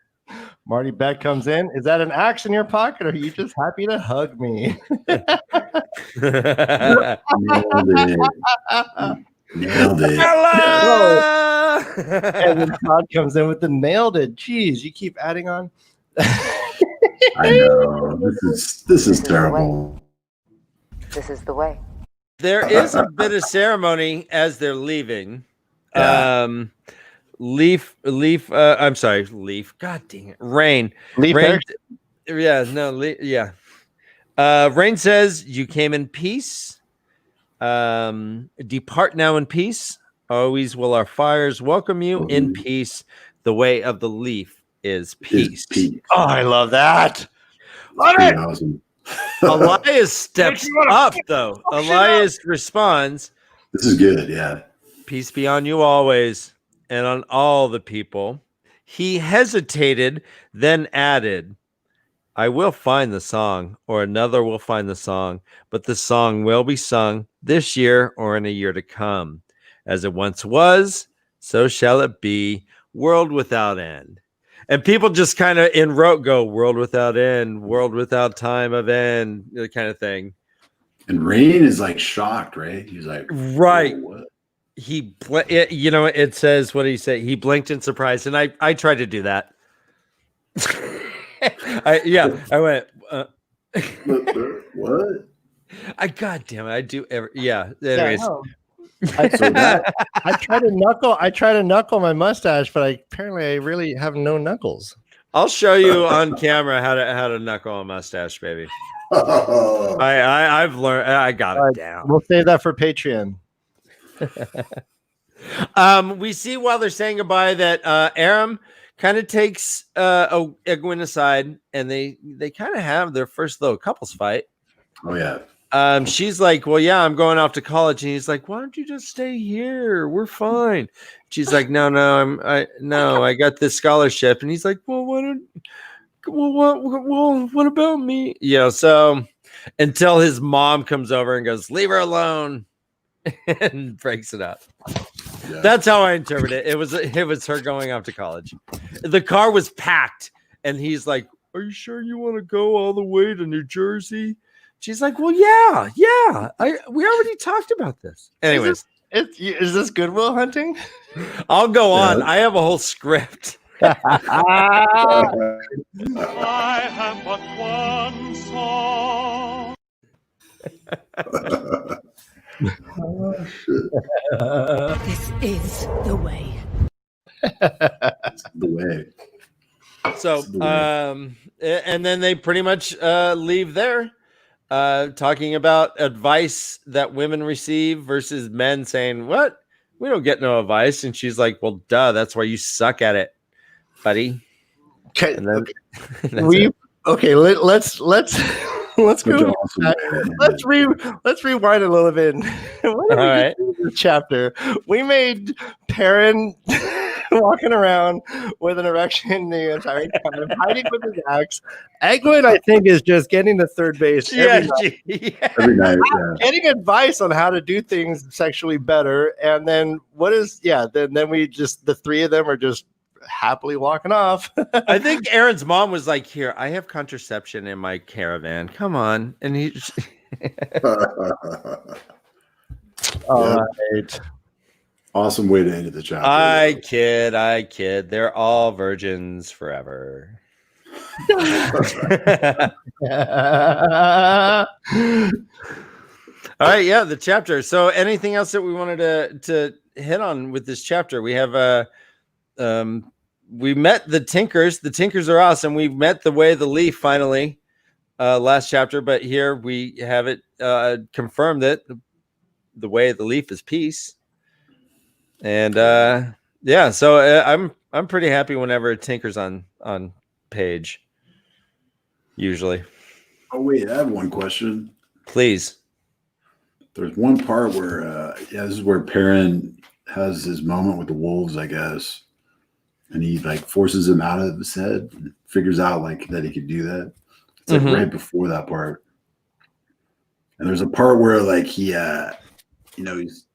Speaker 1: Marty Beck comes in. Is that an axe in your pocket, or are you just happy to hug me?
Speaker 3: Nailed it.
Speaker 1: And then Todd comes in with the nailed it. Jeez, you keep adding on.
Speaker 3: I know. This is terrible.
Speaker 6: This is the way.
Speaker 2: There is a bit of ceremony as they're leaving.
Speaker 3: Yeah.
Speaker 2: Leaf. I'm sorry, Leaf. God dang it, Rain.
Speaker 1: Rain.
Speaker 2: Yeah, no, yeah. Rain says, "You came in peace. Depart now in peace. Always will our fires welcome you in peace. The way of the leaf is peace."
Speaker 1: Oh, I love that. Love it.
Speaker 3: Awesome.
Speaker 2: Elias steps up, though. Elias responds,
Speaker 3: This is good. Yeah.
Speaker 2: "Peace be on you always and on all the people." He hesitated, then added, "I will find the song, or another will find the song, but the song will be sung this year or in a year to come. As it once was, so shall it be, world without end." And people just kind of in rote go, "World without end, world without time of end," kind of thing.
Speaker 3: And Rain is like shocked, right? He's like,
Speaker 2: right.
Speaker 3: What?
Speaker 2: It says, what did he say? He blinked in surprise. And I tried to do that. I went,
Speaker 3: What?
Speaker 2: God damn it. I do anyways.
Speaker 1: I try to knuckle my mustache, but apparently I really have no knuckles.
Speaker 2: I'll show you on camera how to knuckle a mustache, baby. I've learned. I got it down.
Speaker 1: We'll save that for Patreon.
Speaker 2: We see while they're saying goodbye that Aram kind of takes Egwene aside, and they kind of have their first little couples fight.
Speaker 3: Oh yeah.
Speaker 2: She's like, "Well, yeah, I'm going off to college," and he's like, "Why don't you just stay here? We're fine." She's like, "No, I got this scholarship," and he's like, what about me? So until his mom comes over and goes, "Leave her alone," and breaks it up. Yeah. That's how I interpret it. It was her going off to college. The car was packed, and he's like, "Are you sure you want to go all the way to New Jersey?" She's like, "Well, yeah. We already talked about this." Anyways,
Speaker 1: is this Goodwill Hunting?
Speaker 2: I'll go on. I have a whole script.
Speaker 7: I have but one song.
Speaker 5: This is the way.
Speaker 3: The way.
Speaker 2: So, and then they pretty much leave there. Talking about advice that women receive versus men saying, "What? We don't get no advice." And she's like, "Well, duh, that's why you suck at it, buddy."
Speaker 1: Okay.
Speaker 2: And then,
Speaker 1: let's go. Let's rewind a little bit. All right. This chapter, we made Perrin walking around with an erection the entire time, hiding with his axe. Egwene, I think, is just getting to third base every night. Getting advice on how to do things sexually better. And then then we just, the three of them are just happily walking off.
Speaker 2: I think Aaron's mom was like, "Here, I have contraception in my caravan. Come on." And he
Speaker 1: all right.
Speaker 3: Awesome way to end the chapter.
Speaker 2: I kid. They're all virgins forever. All right, the chapter. So anything else that we wanted to hit on with this chapter? We have we met the Tinkers. The Tinkers are awesome. We've met the Way of the Leaf finally last chapter, but here we have it confirmed that the Way of the Leaf is peace. And so I'm pretty happy whenever Tinker's on page. Usually.
Speaker 3: Oh wait, I have one question.
Speaker 2: Please.
Speaker 3: There's one part where this is where Perrin has his moment with the wolves, I guess, and he like forces him out of his head and figures out like that he could do that. It's like right before that part. And there's a part where like he he's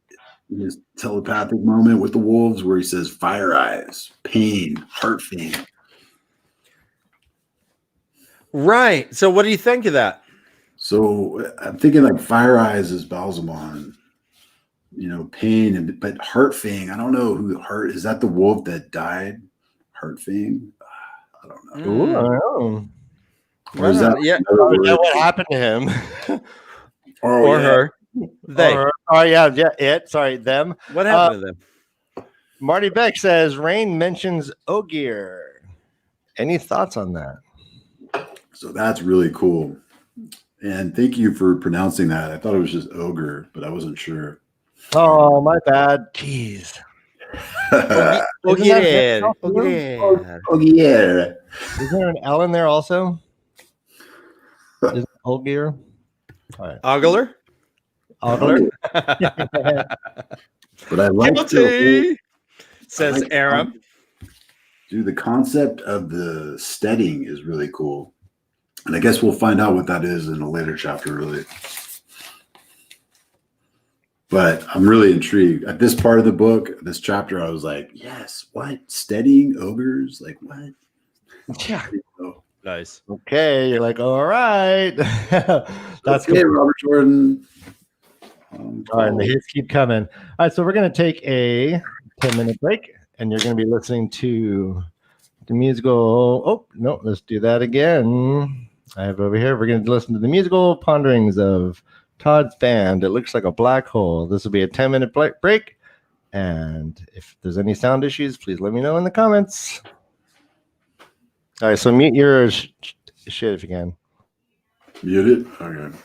Speaker 3: his telepathic moment with the wolves where he says fire eyes, pain, heart fiend.
Speaker 2: Right. So what do you think of that?
Speaker 3: So I'm thinking like fire eyes is Balsamon, pain, but heart fang. I don't know who heart is. That the wolf that died? Heart fang? I don't know.
Speaker 1: Ooh, I know.
Speaker 3: Or is that
Speaker 2: Yeah.
Speaker 3: another
Speaker 1: Is that
Speaker 3: word?
Speaker 1: what happened to him?
Speaker 3: Oh,
Speaker 2: Or
Speaker 3: yeah.
Speaker 2: her. They.
Speaker 1: Or her. Oh yeah, it. Sorry, them.
Speaker 2: What happened to them?
Speaker 1: Marty Beck says Rain mentions Ogier. Any thoughts on that?
Speaker 3: So that's really cool. And thank you for pronouncing that. I thought it was just ogre, but I wasn't sure.
Speaker 1: Oh, my bad. Jeez.
Speaker 2: Ogier.
Speaker 3: Oh, yeah.
Speaker 1: Is there an L in there also? Is it Ogier? All right.
Speaker 2: Ogler.
Speaker 1: Ogler.
Speaker 3: But I like
Speaker 2: Guilty, says Aram.
Speaker 3: Dude, the concept of the steading is really cool. And I guess we'll find out what that is in a later chapter, really. But I'm really intrigued. At this part of the book, this chapter, I was like, yes, what? Steadying ogres? Like, what?
Speaker 1: Yeah.
Speaker 2: Nice.
Speaker 1: Okay. You're like, all right. That's
Speaker 3: okay,
Speaker 1: cool.
Speaker 3: Robert Jordan.
Speaker 1: All right. And the hits keep coming. All right. So we're going to take a 10-minute break and you're going to be listening to the musical. Oh, no. Let's do that again. I have it over here. We're going to listen to the musical ponderings of Todd's band. It looks like a black hole. This will be a 10-minute break. And if there's any sound issues, please let me know in the comments. All right, so mute your shit if you can.
Speaker 3: Mute it? Okay.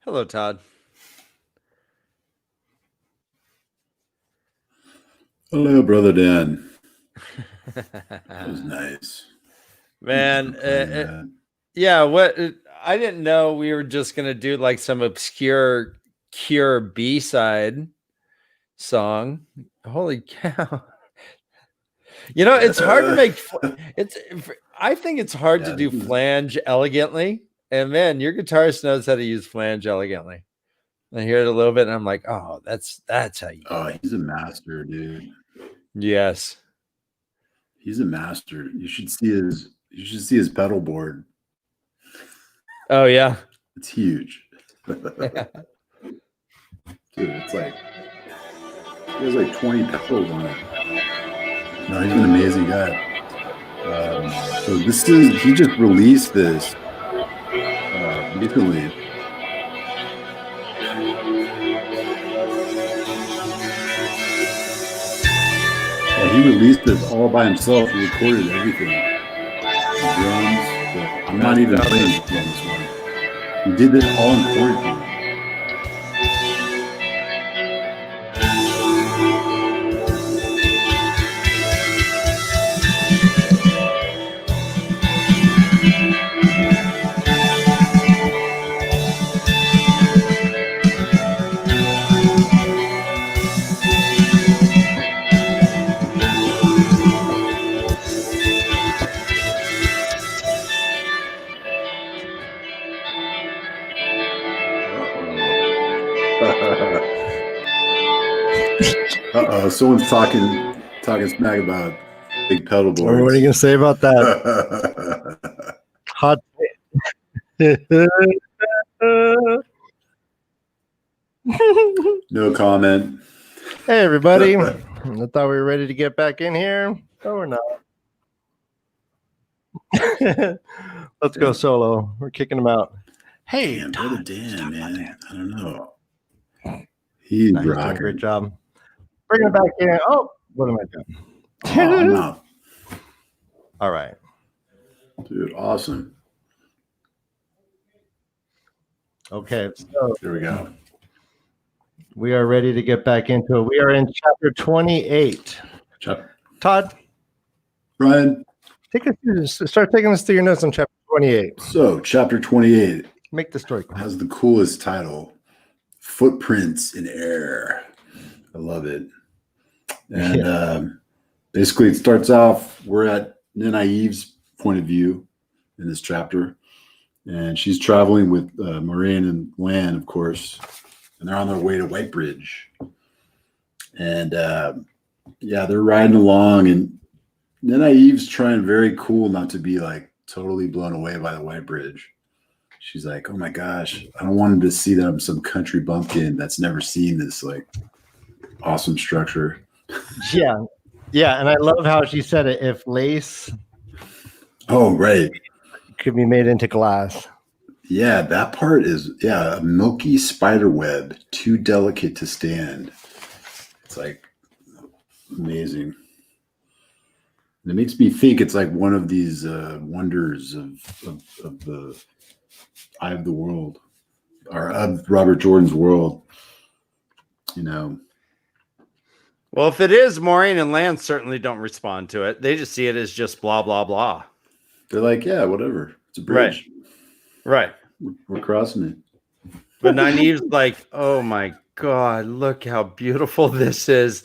Speaker 2: Hello, Todd.
Speaker 3: Hello, brother Dan. That was nice.
Speaker 2: Man, yeah, what I didn't know we were just gonna do like some obscure Cure B-side song. Holy cow. You know, it's hard to make I think it's hard to do flange elegantly. And man, your guitarist knows how to use flange elegantly. I hear it a little bit and I'm like, oh, that's how you
Speaker 3: he's a master, dude.
Speaker 2: Yes.
Speaker 3: He's a master. You should see his pedal board.
Speaker 2: Oh yeah.
Speaker 3: It's huge. Dude, it's like he has like 20 pedals on it. No, he's an amazing guy. So he just released this recently. Yeah, he released this all by himself. He recorded everything. The drums. I'm not even playing on this one. He did this all in quarantine. Someone's talking smack about big pedal boards.
Speaker 1: What are you gonna say about that? Hot.
Speaker 3: No comment.
Speaker 1: Hey everybody! I thought we were ready to get back in here. Oh, we're not. Let's go solo. We're kicking them out. Hey,
Speaker 3: damn, brother Dan, man. I don't know. He's
Speaker 1: doing a great job. Bring it back in. Oh, what am I doing?
Speaker 3: I'm out.
Speaker 1: All right.
Speaker 3: Dude, awesome.
Speaker 1: Okay, so
Speaker 3: here we go.
Speaker 1: We are ready to get back into it. We are in chapter 28. Todd,
Speaker 3: Brian,
Speaker 1: start taking us through your notes on chapter 28.
Speaker 3: So, chapter 28
Speaker 1: make the story
Speaker 3: has the coolest title, Footprints in Air. I love it. And basically, it starts off, we're at Nenaïve's point of view in this chapter. And she's traveling with Moraine and Lan, of course. And they're on their way to White Bridge. And they're riding along. And Nenaïve's trying very cool not to be like totally blown away by the White Bridge. She's like, oh my gosh, I don't want him to see that I'm some country bumpkin that's never seen this like awesome structure.
Speaker 1: Yeah. Yeah. And I love how she said it. If lace could be made into glass.
Speaker 3: Yeah, that part is a milky spider web, too delicate to stand. It's like amazing. And it makes me think it's like one of these wonders of the eye of the world, or of Robert Jordan's world. You know.
Speaker 2: Well, if it is, Maureen and Lance certainly don't respond to it. They just see it as just blah, blah, blah.
Speaker 3: They're like, yeah, whatever. It's a bridge.
Speaker 2: Right.
Speaker 3: We're crossing it.
Speaker 2: But Nynaeve's like, oh my God, look how beautiful this is.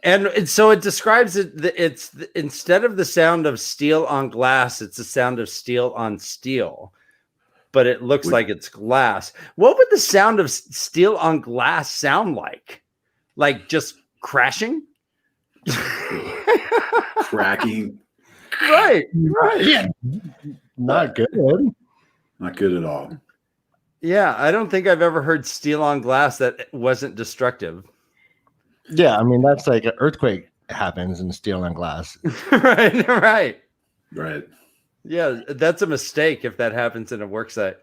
Speaker 2: And so it describes it. It's instead of the sound of steel on glass, it's the sound of steel on steel. But it looks like it's glass. What would the sound of steel on glass sound like? Like just crashing?
Speaker 3: Cracking.
Speaker 2: Right.
Speaker 1: Yeah. Not good.
Speaker 3: Not good at all.
Speaker 2: Yeah, I don't think I've ever heard steel on glass that wasn't destructive.
Speaker 1: Yeah, I mean, that's like an earthquake happens in steel and glass.
Speaker 2: Right.
Speaker 3: Yeah,
Speaker 2: that's a mistake if that happens in a work site.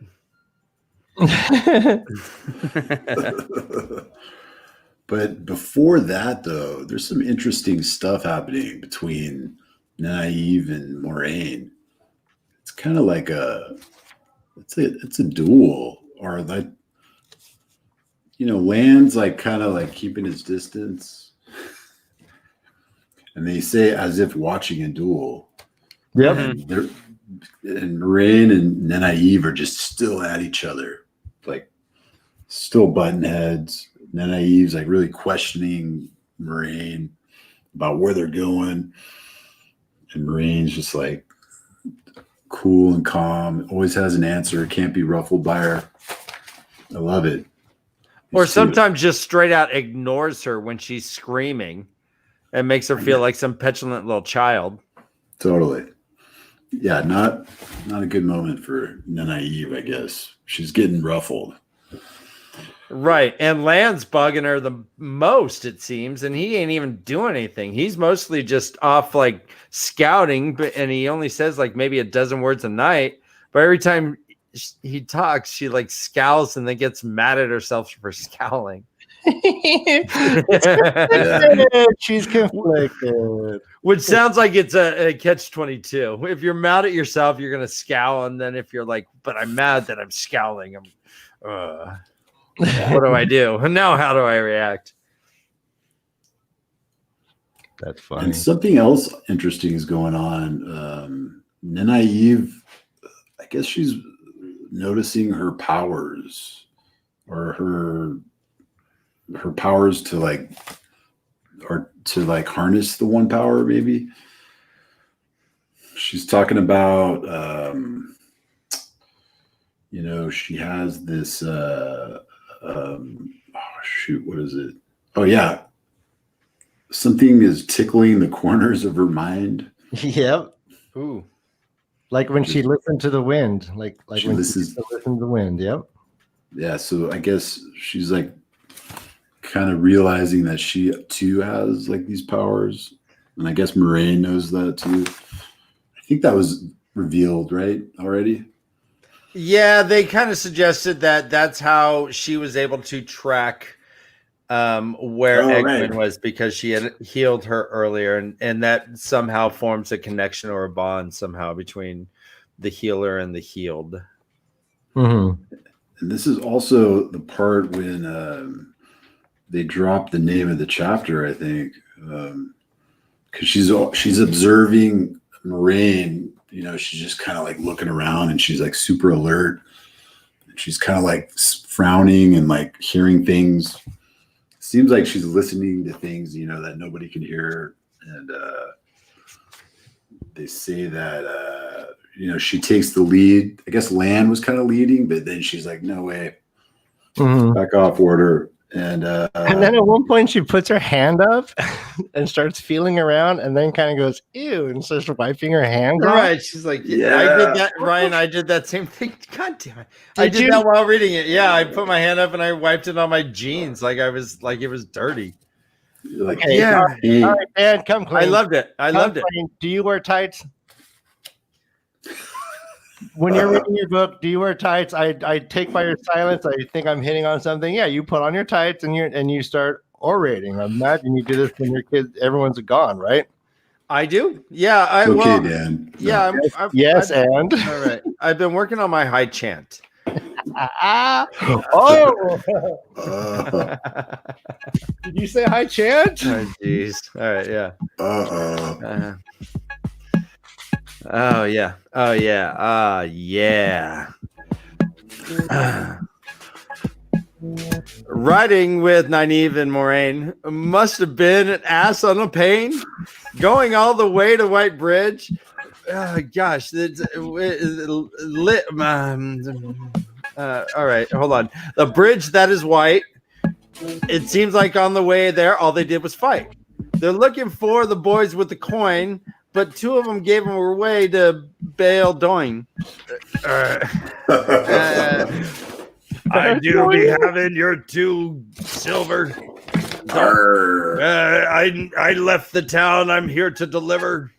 Speaker 3: But before that, though, there's some interesting stuff happening between Nynaeve and Moraine. It's kind of like it's a duel, or like Land's like kind of like keeping his distance. And they say as if watching a duel.
Speaker 1: Yep.
Speaker 3: And Moraine and Nenaive are just still at each other, like still button heads. Nenaive's like really questioning Moraine about where they're going. And Moraine's just like cool and calm, always has an answer, can't be ruffled by her. I love it.
Speaker 2: Or sometimes just straight out ignores her when she's screaming and makes her feel like some petulant little child.
Speaker 3: Totally. Yeah, not a good moment for Nenaive, I guess. She's getting ruffled.
Speaker 2: Right. And Land's bugging her the most, it seems, and he ain't even doing anything. He's mostly just off like scouting, and he only says like maybe a dozen words a night. But every time he talks, she like scowls and then gets mad at herself for scowling.
Speaker 1: She's conflicted.
Speaker 2: Which sounds like it's a catch-22. If you're mad at yourself, you're gonna scowl, and then if you're like, "But I'm mad that I'm scowling," what do I do? Now, how do I react?
Speaker 1: That's funny.
Speaker 3: And something else interesting is going on. Nenaive, I guess she's noticing her powers, or her powers to harness the one power. Maybe she's talking about she has this what is it? Oh yeah, something is tickling the corners of her mind.
Speaker 1: Yep.
Speaker 2: Ooh.
Speaker 1: Like when she listened to the wind, like
Speaker 3: She
Speaker 1: when
Speaker 3: listens-
Speaker 1: she listened to the wind. Yep.
Speaker 3: Yeah, so I guess she's like kind of realizing that she too has like these powers, and I guess Moraine knows that too. I think that was revealed, right, already?
Speaker 2: Yeah, they kind of suggested that that's how she was able to track where Eggman was, because she had healed her earlier, and that somehow forms a connection or a bond somehow between the healer and the healed.
Speaker 1: Mm-hmm.
Speaker 3: And this is also the part when they drop the name of the chapter, I think, because she's observing Moraine. She's just kind of like looking around, and she's like super alert. She's kind of like frowning and like hearing things. Seems like she's listening to things, that nobody can hear. And they say that, she takes the lead. I guess Land was kind of leading, but then she's like, no way, back off order. And
Speaker 1: then at one point she puts her hand up and starts feeling around, and then kind of goes ew and starts wiping her hands off.
Speaker 2: Right. She's like, yeah, I did that, Ryan. I did that same thing. God damn it. I did that while reading it. Yeah, I put my hand up and I wiped it on my jeans like it was dirty.
Speaker 3: Like,
Speaker 1: Okay,
Speaker 2: yeah.
Speaker 1: all right, man, come clean.
Speaker 2: I loved it. I loved it.
Speaker 1: Do you wear tights? When you're reading your book, do you wear tights? I take by your silence. I think I'm hitting on something. Yeah, you put on your tights and you start orating. I imagine you do this when your kids, everyone's gone, right?
Speaker 2: I do. Yeah.
Speaker 3: Dan.
Speaker 2: Yeah.
Speaker 1: Yes, and
Speaker 2: all right. I've been working on my high chant.
Speaker 1: Oh, did you say high chant?
Speaker 2: Oh, jeez. All right. Yeah. Oh yeah. Oh yeah. Yeah. Riding with Nynaeve and Moraine must have been an ass on a pain. Going all the way to White Bridge. Gosh, it's lit. All right, hold on. The bridge that is white. It seems like on the way there, all they did was fight. They're looking for the boys with the coin, but two of them gave them away to Baal Doing. I do be having your 2 silver. I left the town. I'm here to deliver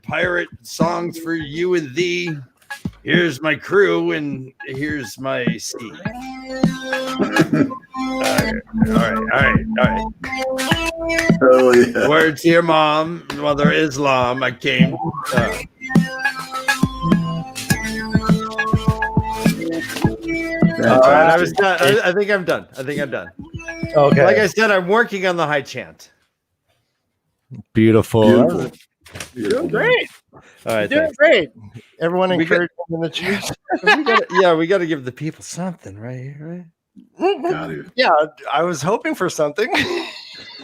Speaker 2: pirate songs for you and thee. Here's my crew and here's my steed. All right.
Speaker 3: Oh, yeah.
Speaker 2: Word to your mom, Mother Islam. I came. I was done. I think I'm done.
Speaker 1: Okay.
Speaker 2: Like I said, I'm working on the high chant.
Speaker 1: Beautiful.
Speaker 3: Beautiful.
Speaker 1: Doing great.
Speaker 2: All right,
Speaker 1: Doing
Speaker 2: thanks.
Speaker 1: great. Everyone
Speaker 2: We
Speaker 1: encourage them in the chat.
Speaker 2: We got to give the people something, right?
Speaker 3: Got to.
Speaker 1: Yeah, I was hoping for something.
Speaker 2: All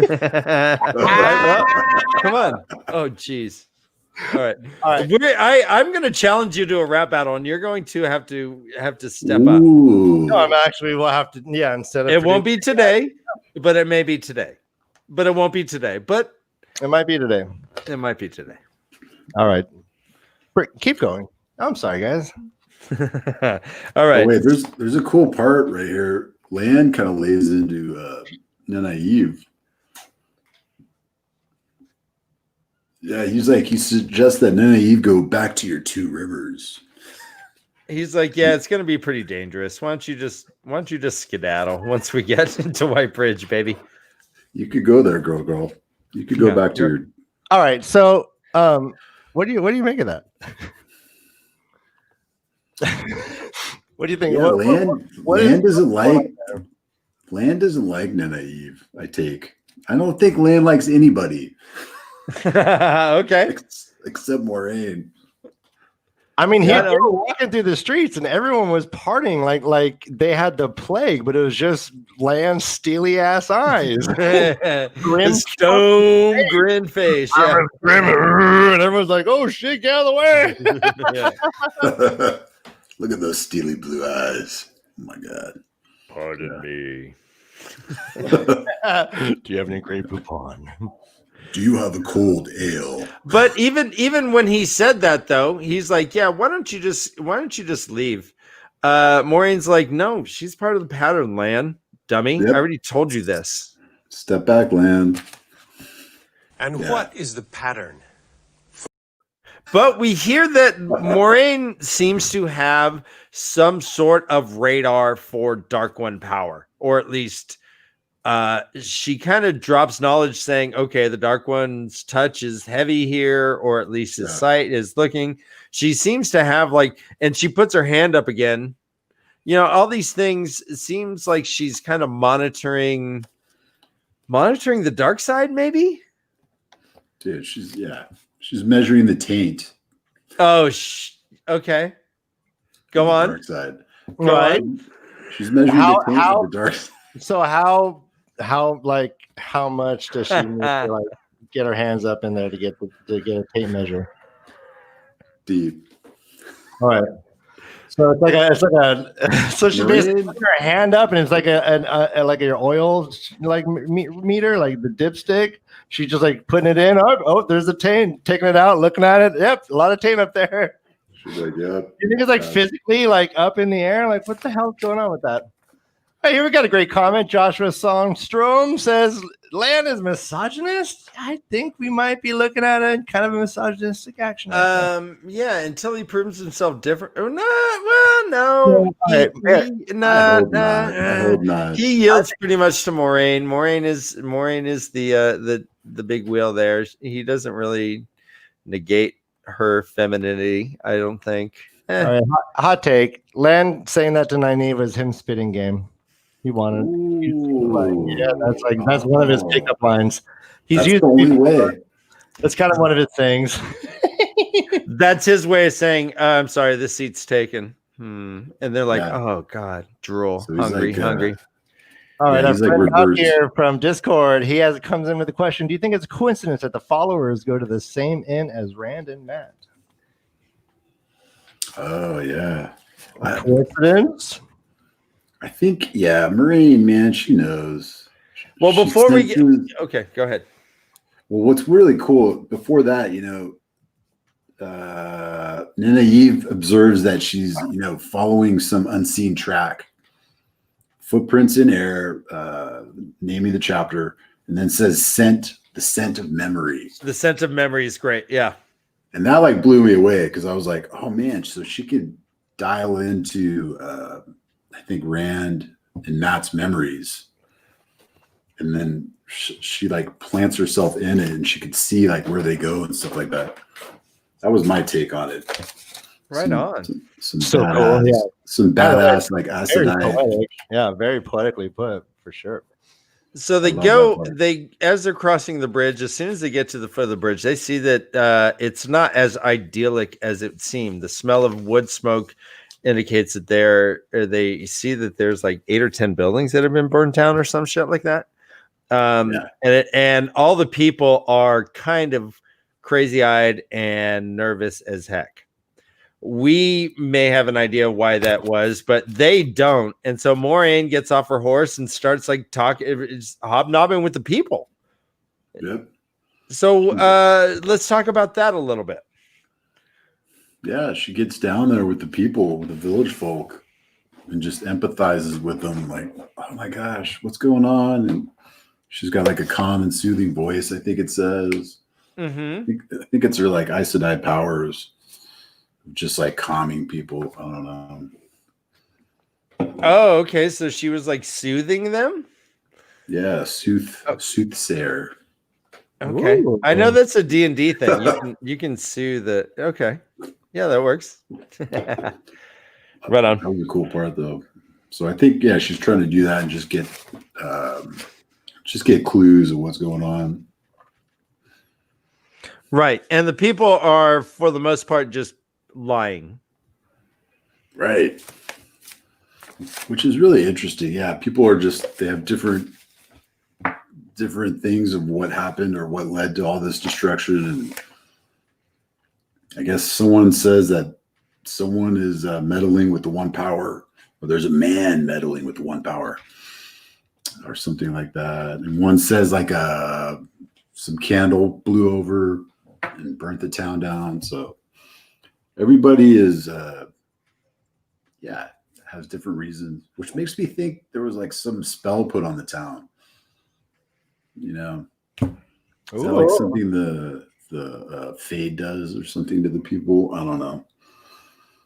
Speaker 2: right, well, come on. Oh, geez. All right. I'm going to challenge you to a rap battle, and you're going to have to step up.
Speaker 1: No, I'm actually will have to. Yeah, instead of
Speaker 2: it won't be today, but it may be today. But it won't be today. But
Speaker 1: it might be today.
Speaker 2: It might be today.
Speaker 1: All right. Keep going. I'm sorry, guys.
Speaker 2: All right.
Speaker 3: Oh, wait, there's a cool part right here. Lan kind of lays into Naive. Yeah, he suggests that Naive go back to your two rivers.
Speaker 2: He's like, yeah, it's gonna be pretty dangerous. Why don't you just skedaddle once we get into White Bridge, baby?
Speaker 3: You could go there, girl. You could go back to your.
Speaker 1: All right. So, what do you make of that? What do you think?
Speaker 3: Yeah, Lan doesn't like Naive. I don't think Lan likes anybody.
Speaker 2: Okay.
Speaker 3: Except Moraine.
Speaker 1: I mean, they were walking through the streets and everyone was partying like they had the plague, but it was just Lan's steely ass eyes.
Speaker 2: Grim stone grin face. Yeah.
Speaker 1: And everyone's like, oh shit, get out of the
Speaker 3: way. Look at those steely blue eyes. Oh my god.
Speaker 2: Pardon me.
Speaker 1: Do you have any Grey Poupon?
Speaker 3: Do you have a cold ale?
Speaker 2: But even when he said that, though, he's like, yeah, why don't you just leave? Maureen's like, no, she's part of the pattern, Lan. Dummy.
Speaker 3: Yep.
Speaker 2: I already told you this.
Speaker 3: Step back, Lan.
Speaker 8: And what is the pattern?
Speaker 2: But we hear that Moraine seems to have some sort of radar for Dark One power, or at least she kind of drops knowledge saying, okay, the Dark One's touch is heavy here, or at least his sight is looking. She seems to have and she puts her hand up again. You know, all these things, it seems like she's kind of monitoring the dark side, maybe?
Speaker 3: Dude, she's measuring the taint.
Speaker 2: Oh, okay. Go on.
Speaker 3: Dark side.
Speaker 1: Right.
Speaker 3: She's measuring the taint of the dark side.
Speaker 1: So how much does she need to get her hands up in there to get a tape measure?
Speaker 3: Deep.
Speaker 1: All right. So so she basically put her hand up and it's like your oil meter, like the dipstick. She's just putting it in. Oh, there's the taint. Taking it out, looking at it. Yep, a lot of taint up there.
Speaker 3: She's like, yep.
Speaker 1: You think it's physically up in the air? Like, what the hell's going on with that? Hey, here we got a great comment. Joshua Songstrom says, Lan is misogynist? I think we might be looking at a kind of a misogynistic action.
Speaker 2: Yeah, until he proves himself different. Or not. Well, no.
Speaker 3: I hope not.
Speaker 2: He yields pretty much to Moraine. Moraine is the big wheel there. He doesn't really negate her femininity, I don't think.
Speaker 1: All right, hot take. Lan saying that to Nynaeve was him spitting game. He wanted. Yeah, that's one of his pickup lines. He's used the only way. That's kind of one of his things.
Speaker 2: That's his way of saying, I'm sorry, this seat's taken. And they're like, oh God, drool, so hungry.
Speaker 1: All right, our friend out here from Discord, comes in with a question. Do you think it's a coincidence that the followers go to the same inn as Rand and Matt?
Speaker 3: Oh yeah.
Speaker 1: Coincidence?
Speaker 3: I think, Moraine, man, she knows.
Speaker 2: Well, before we get okay, go ahead.
Speaker 3: Well, what's really cool before that, Nynaeve observes that she's, following some unseen track. Footprints in air, naming the chapter, and then says the scent of memory.
Speaker 2: The scent of memory is great, yeah.
Speaker 3: And that blew me away because I was like, oh man, so she could dial into I think Rand and Matt's memories, and then she plants herself in it, and she could see where they go and stuff like that. That was my take on it.
Speaker 2: Right on.
Speaker 3: Some
Speaker 1: So
Speaker 3: badass,
Speaker 1: cool, yeah.
Speaker 3: some badass like
Speaker 1: Very
Speaker 3: acid.
Speaker 1: poetic. Yeah, very poetically put for sure.
Speaker 2: So they
Speaker 3: love
Speaker 2: go,
Speaker 3: that part.
Speaker 2: they as they're crossing the bridge, as soon as they get to the foot of the bridge, they see that it's not as idyllic as it seemed. The smell of wood smoke indicates that they see that there's like 8 or 10 buildings that have been burned down or some shit like that. And all the people are kind of crazy-eyed and nervous as heck. We may have an idea why that was, but they don't. And so Moraine gets off her horse and starts like hobnobbing with the people.
Speaker 3: Yep.
Speaker 2: So let's talk about that a little bit.
Speaker 3: Yeah, she gets down there with the people, with the village folk, and just empathizes with them. Like, oh my gosh, what's going on? And she's got like a calm and soothing voice, I think it says.
Speaker 2: Mm-hmm.
Speaker 3: I think it's her like Aes Sedai powers, just like calming people. I don't know.
Speaker 2: Oh, okay. So she was like soothing them.
Speaker 3: Yeah, soothsayer.
Speaker 2: Okay,
Speaker 1: Ooh.
Speaker 2: I know that's a D&D thing. You can sue the. Okay, yeah, that works. Right on.
Speaker 3: That was a cool part though. So I think she's trying to do that and just get clues of what's going on.
Speaker 2: Right, and the people are for the most part just lying.
Speaker 3: Right. Which is really interesting. Yeah, people are they have different things of what happened or what led to all this destruction. And I guess someone says that someone is meddling with the one power, or there's a man meddling with the one power, or something like that. And one says like some candle blew over and burnt the town down. So everybody is has different reasons, which makes me think there was like some spell put on the town. You know, is that like something the Fade does or something to the people? I don't know.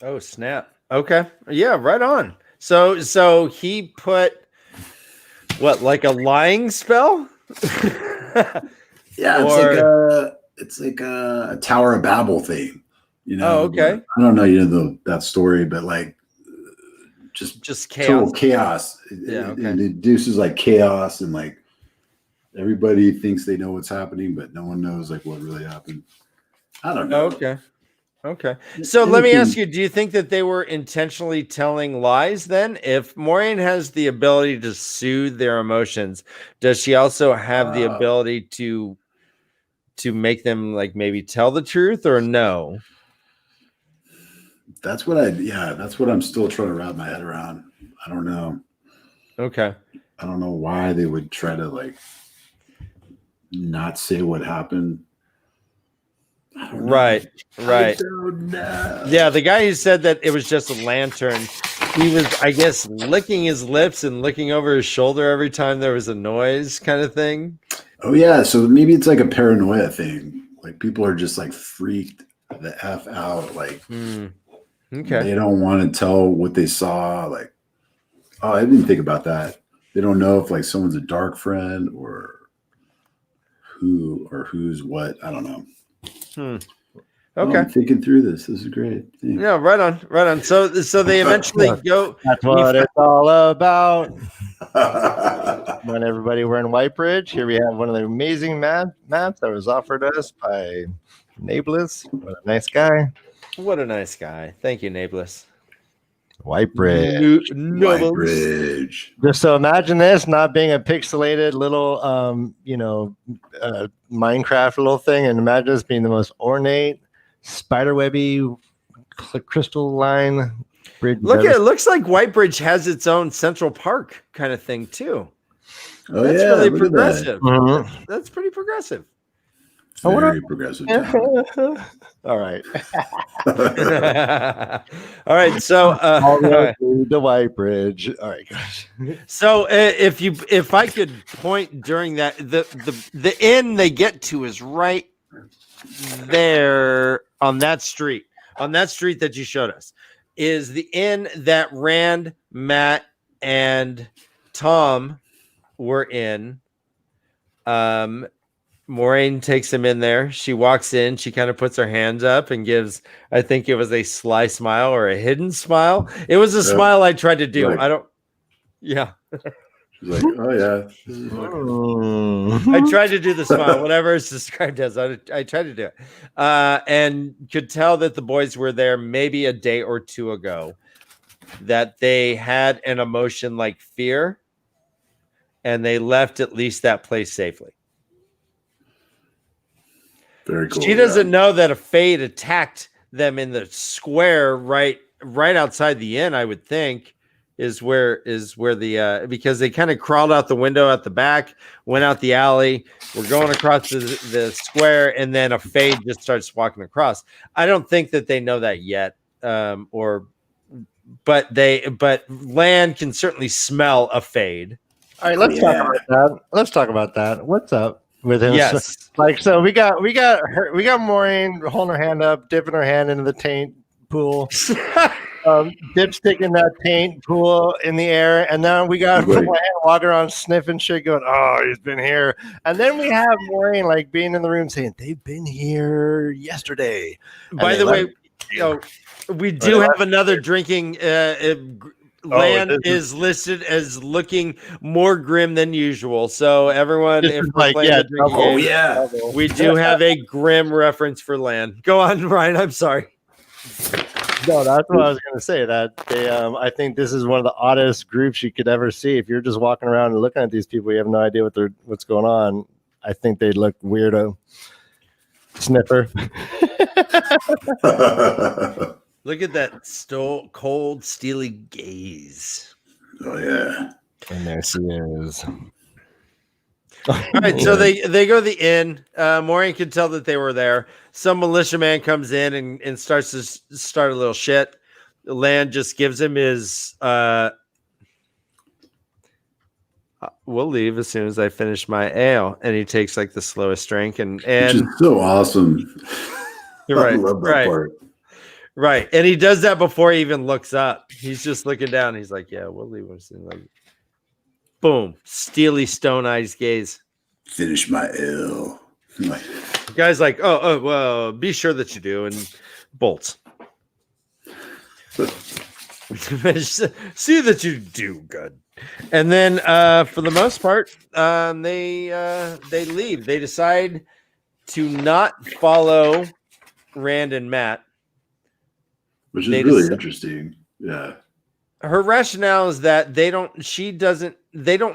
Speaker 2: Oh snap! Okay, yeah, right on. So he put what, like a lying spell?
Speaker 3: Yeah, it's like a Tower of Babel thing. You know?
Speaker 2: Oh, okay.
Speaker 3: I don't know. You know that story, but like
Speaker 2: just chaos.
Speaker 3: Total chaos.
Speaker 2: Yeah, okay.
Speaker 3: It induces like chaos and like. Everybody thinks they know what's happening, but no one knows like what really happened. I don't know.
Speaker 2: Okay. So let me ask you, do you think that they were intentionally telling lies then? If Moraine has the ability to soothe their emotions, does she also have the ability to make them like maybe tell the truth or no?
Speaker 3: That's what I'm still trying to wrap my head around. I don't know.
Speaker 2: Okay.
Speaker 3: I don't know why they would try to like not say what happened.
Speaker 2: Right.
Speaker 3: I don't know.
Speaker 2: Yeah, the guy who said that it was just a lantern, he was, I guess, licking his lips and looking over his shoulder every time there was a noise, kind of thing.
Speaker 3: Oh yeah, so maybe it's like a paranoia thing. Like people are just like freaked the F out. Like
Speaker 2: Okay.
Speaker 3: They don't want to tell what they saw. Like, oh, I didn't think about that. They don't know if like someone's a dark friend or who's what. I don't know.
Speaker 2: Okay.
Speaker 3: Oh, I'm thinking through this. This is great. Thanks.
Speaker 2: Yeah, right on. So they eventually go.
Speaker 1: That's what it's all about. When everybody we're in Whitebridge, here we have one of the amazing maps that was offered us by Nablus. What a nice guy.
Speaker 2: What a nice guy. Thank you, Nablus.
Speaker 1: Whitebridge.
Speaker 3: Whitebridge.
Speaker 1: Just so imagine this not being a pixelated little, Minecraft little thing, and imagine this being the most ornate, spiderwebby, crystalline bridge.
Speaker 2: Look, it looks like Whitebridge has its own Central Park kind of thing too.
Speaker 3: Oh,
Speaker 2: that's
Speaker 3: yeah,
Speaker 2: really
Speaker 3: look at
Speaker 2: progressive.
Speaker 3: that.
Speaker 1: Mhm.
Speaker 2: That's pretty progressive.
Speaker 3: Very progressive.
Speaker 1: All right.
Speaker 2: All right. So
Speaker 1: The Whitebridge. All right, guys.
Speaker 2: So if I could point during that, the inn they get to is right there on that street that you showed us is the inn that Rand, Matt, and Tom were in Moraine takes him in there. She walks in. She kind of puts her hands up and gives, I think it was a sly smile or a hidden smile. It was a smile I tried to do.
Speaker 3: Like,
Speaker 2: I don't. Yeah.
Speaker 3: She's like, oh yeah.
Speaker 2: I tried to do the smile, whatever it's described as. I tried to do it, and could tell that the boys were there maybe a day or two ago. That they had an emotion like fear, and they left at least that place safely.
Speaker 3: Very cool.
Speaker 2: She doesn't know that a fade attacked them in the square right outside the inn. I would think is where the because they kind of crawled out the window at the back, went out the alley. We're going across the square, and then a fade just starts walking across. I don't think that they know that yet, but Land can certainly smell a fade.
Speaker 1: All right, let's talk about that. Let's talk about that. What's up with him?
Speaker 2: Yes.
Speaker 1: So we got Maureen holding her hand up, dipping her hand into the taint pool. Dipstick in that taint pool in the air, and then we got Land walking around sniffing shit, going, "Oh, he's been here." And then we have Maureen like being in the room saying, "They've been here yesterday."
Speaker 2: By the way, we do have another drinking. Land is listed as looking more grim than usual. So everyone, if we're playing the drinking game, we do have a grim reference for Land. Go on, Ryan. I'm sorry.
Speaker 1: No, that's what I was going to say. That they, I think this is one of the oddest groups you could ever see. If you're just walking around and looking at these people, you have no idea what's going on. I think they'd look weirdo. Sniffer.
Speaker 2: Look at that cold, steely gaze.
Speaker 3: Oh yeah,
Speaker 1: and there she is.
Speaker 2: All right, so they go to the inn. Maureen could tell that they were there. Some militiaman comes in and starts to start a little shit. Land just gives him his we'll leave as soon as I finish my ale. And he takes like the slowest drink and
Speaker 3: which is so awesome.
Speaker 2: You're right.
Speaker 3: I love that part.
Speaker 2: Right. And he does that before he even looks up. He's just looking down. He's like, yeah, we'll leave as soon as boom. Steely stone eyes gaze.
Speaker 3: Finish my ale.
Speaker 2: The guy's like, oh, well, be sure that you do, and bolts. See that you do good. And then for the most part, they leave. They decide to not follow Rand and Matt.
Speaker 3: Which is really interesting. Yeah.
Speaker 2: Her rationale is that they don't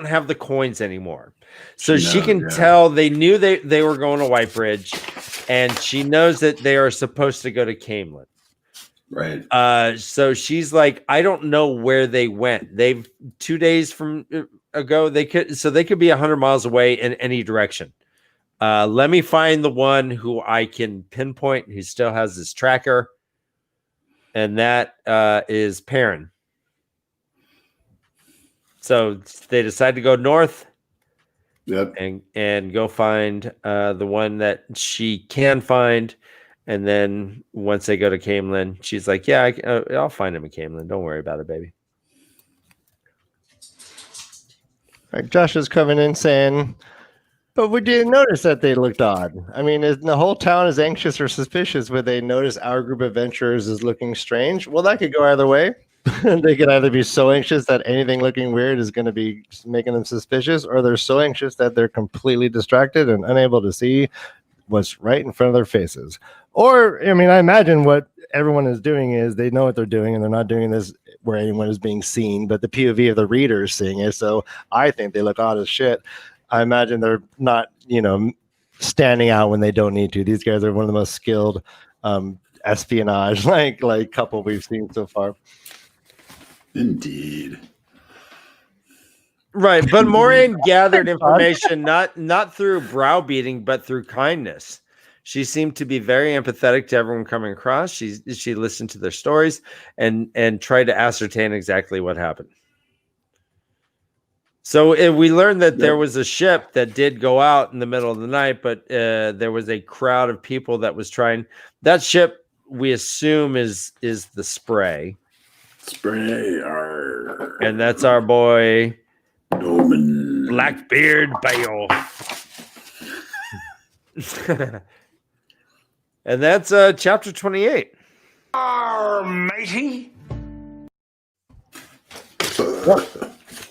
Speaker 2: have the coins anymore. So she can tell they knew they were going to Whitebridge, and she knows that they are supposed to go to Camelin.
Speaker 3: Right.
Speaker 2: So she's like, I don't know where they went. They've 2 days from ago. They could be 100 miles away in any direction. Let me find the one who I can pinpoint who still has his tracker. And that is Perrin. So they decide to go north.
Speaker 3: Yep.
Speaker 2: And go find the one that she can find. And then once they go to Camelin, she's like, yeah, I'll find him in Camelin. Don't worry about it, baby.
Speaker 1: Right, Josh is coming in saying, but we didn't notice that they looked odd. I mean, the whole town is anxious or suspicious where they notice our group of adventurers is looking strange. Well, that could go either way. They could either be so anxious that anything looking weird is going to be making them suspicious, or they're so anxious that they're completely distracted and unable to see what's right in front of their faces. Or, I mean, I imagine what everyone is doing is they know what they're doing, and they're not doing this where anyone is being seen, but the POV of the reader is seeing it. So I think they look odd as shit. I imagine they're not, standing out when they don't need to. These guys are one of the most skilled espionage like couple we've seen so far.
Speaker 3: Indeed.
Speaker 2: Right, but Maureen gathered information not through browbeating, but through kindness. She seemed to be very empathetic to everyone coming across. She listened to their stories and tried to ascertain exactly what happened. So we learned that there was a ship that did go out in the middle of the night, but there was a crowd of people that was trying. That ship, we assume, is the Spray.
Speaker 3: Spray.
Speaker 2: And that's our boy,
Speaker 3: Norman.
Speaker 2: Blackbeard Bale. And that's chapter 28.
Speaker 7: Matey.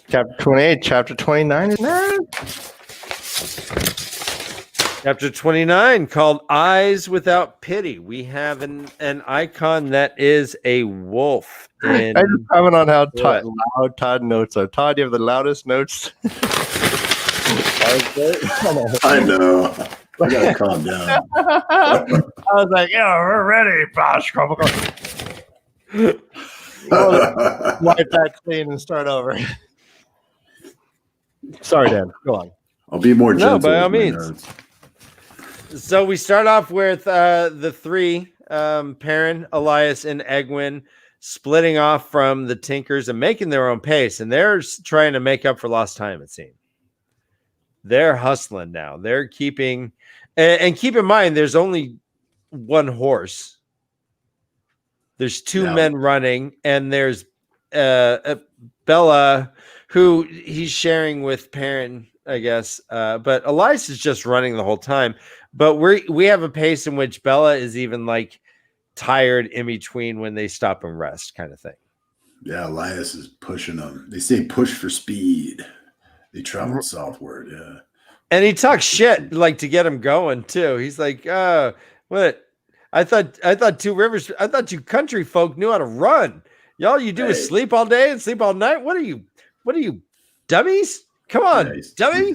Speaker 1: Chapter 28, chapter 29 is next.
Speaker 2: Chapter 29 called Eyes Without Pity. We have an icon that is a wolf.
Speaker 1: I just comment on how loud Todd notes are. Todd, you have the loudest notes.
Speaker 3: I know. I gotta calm down.
Speaker 1: I was like, yeah, we're ready, Bosh. Wipe that clean and start over. Sorry, Dan. Go on.
Speaker 3: I'll be more gentle.
Speaker 2: No, by all
Speaker 3: with my
Speaker 2: means.
Speaker 3: notes.
Speaker 2: So we start off with the three, Perrin, Elias, and Egwin, splitting off from the Tinkers and making their own pace. And they're trying to make up for lost time, it seems. They're hustling now. They're keeping... And keep in mind, there's only one horse. There's two men running, and there's Bella, who he's sharing with Perrin, I guess. But Elias is just running the whole time. But we have a pace in which Bella is even like tired in between when they stop and rest, kind of thing.
Speaker 3: Yeah, Elias is pushing them. They say push for speed. They travel southward. Yeah.
Speaker 2: And he talks shit like to get him going too. He's like, what? I thought Two Rivers, I thought you country folk knew how to run. Y'all you do is sleep all day and sleep all night. What are you dummies? Come on, dummy.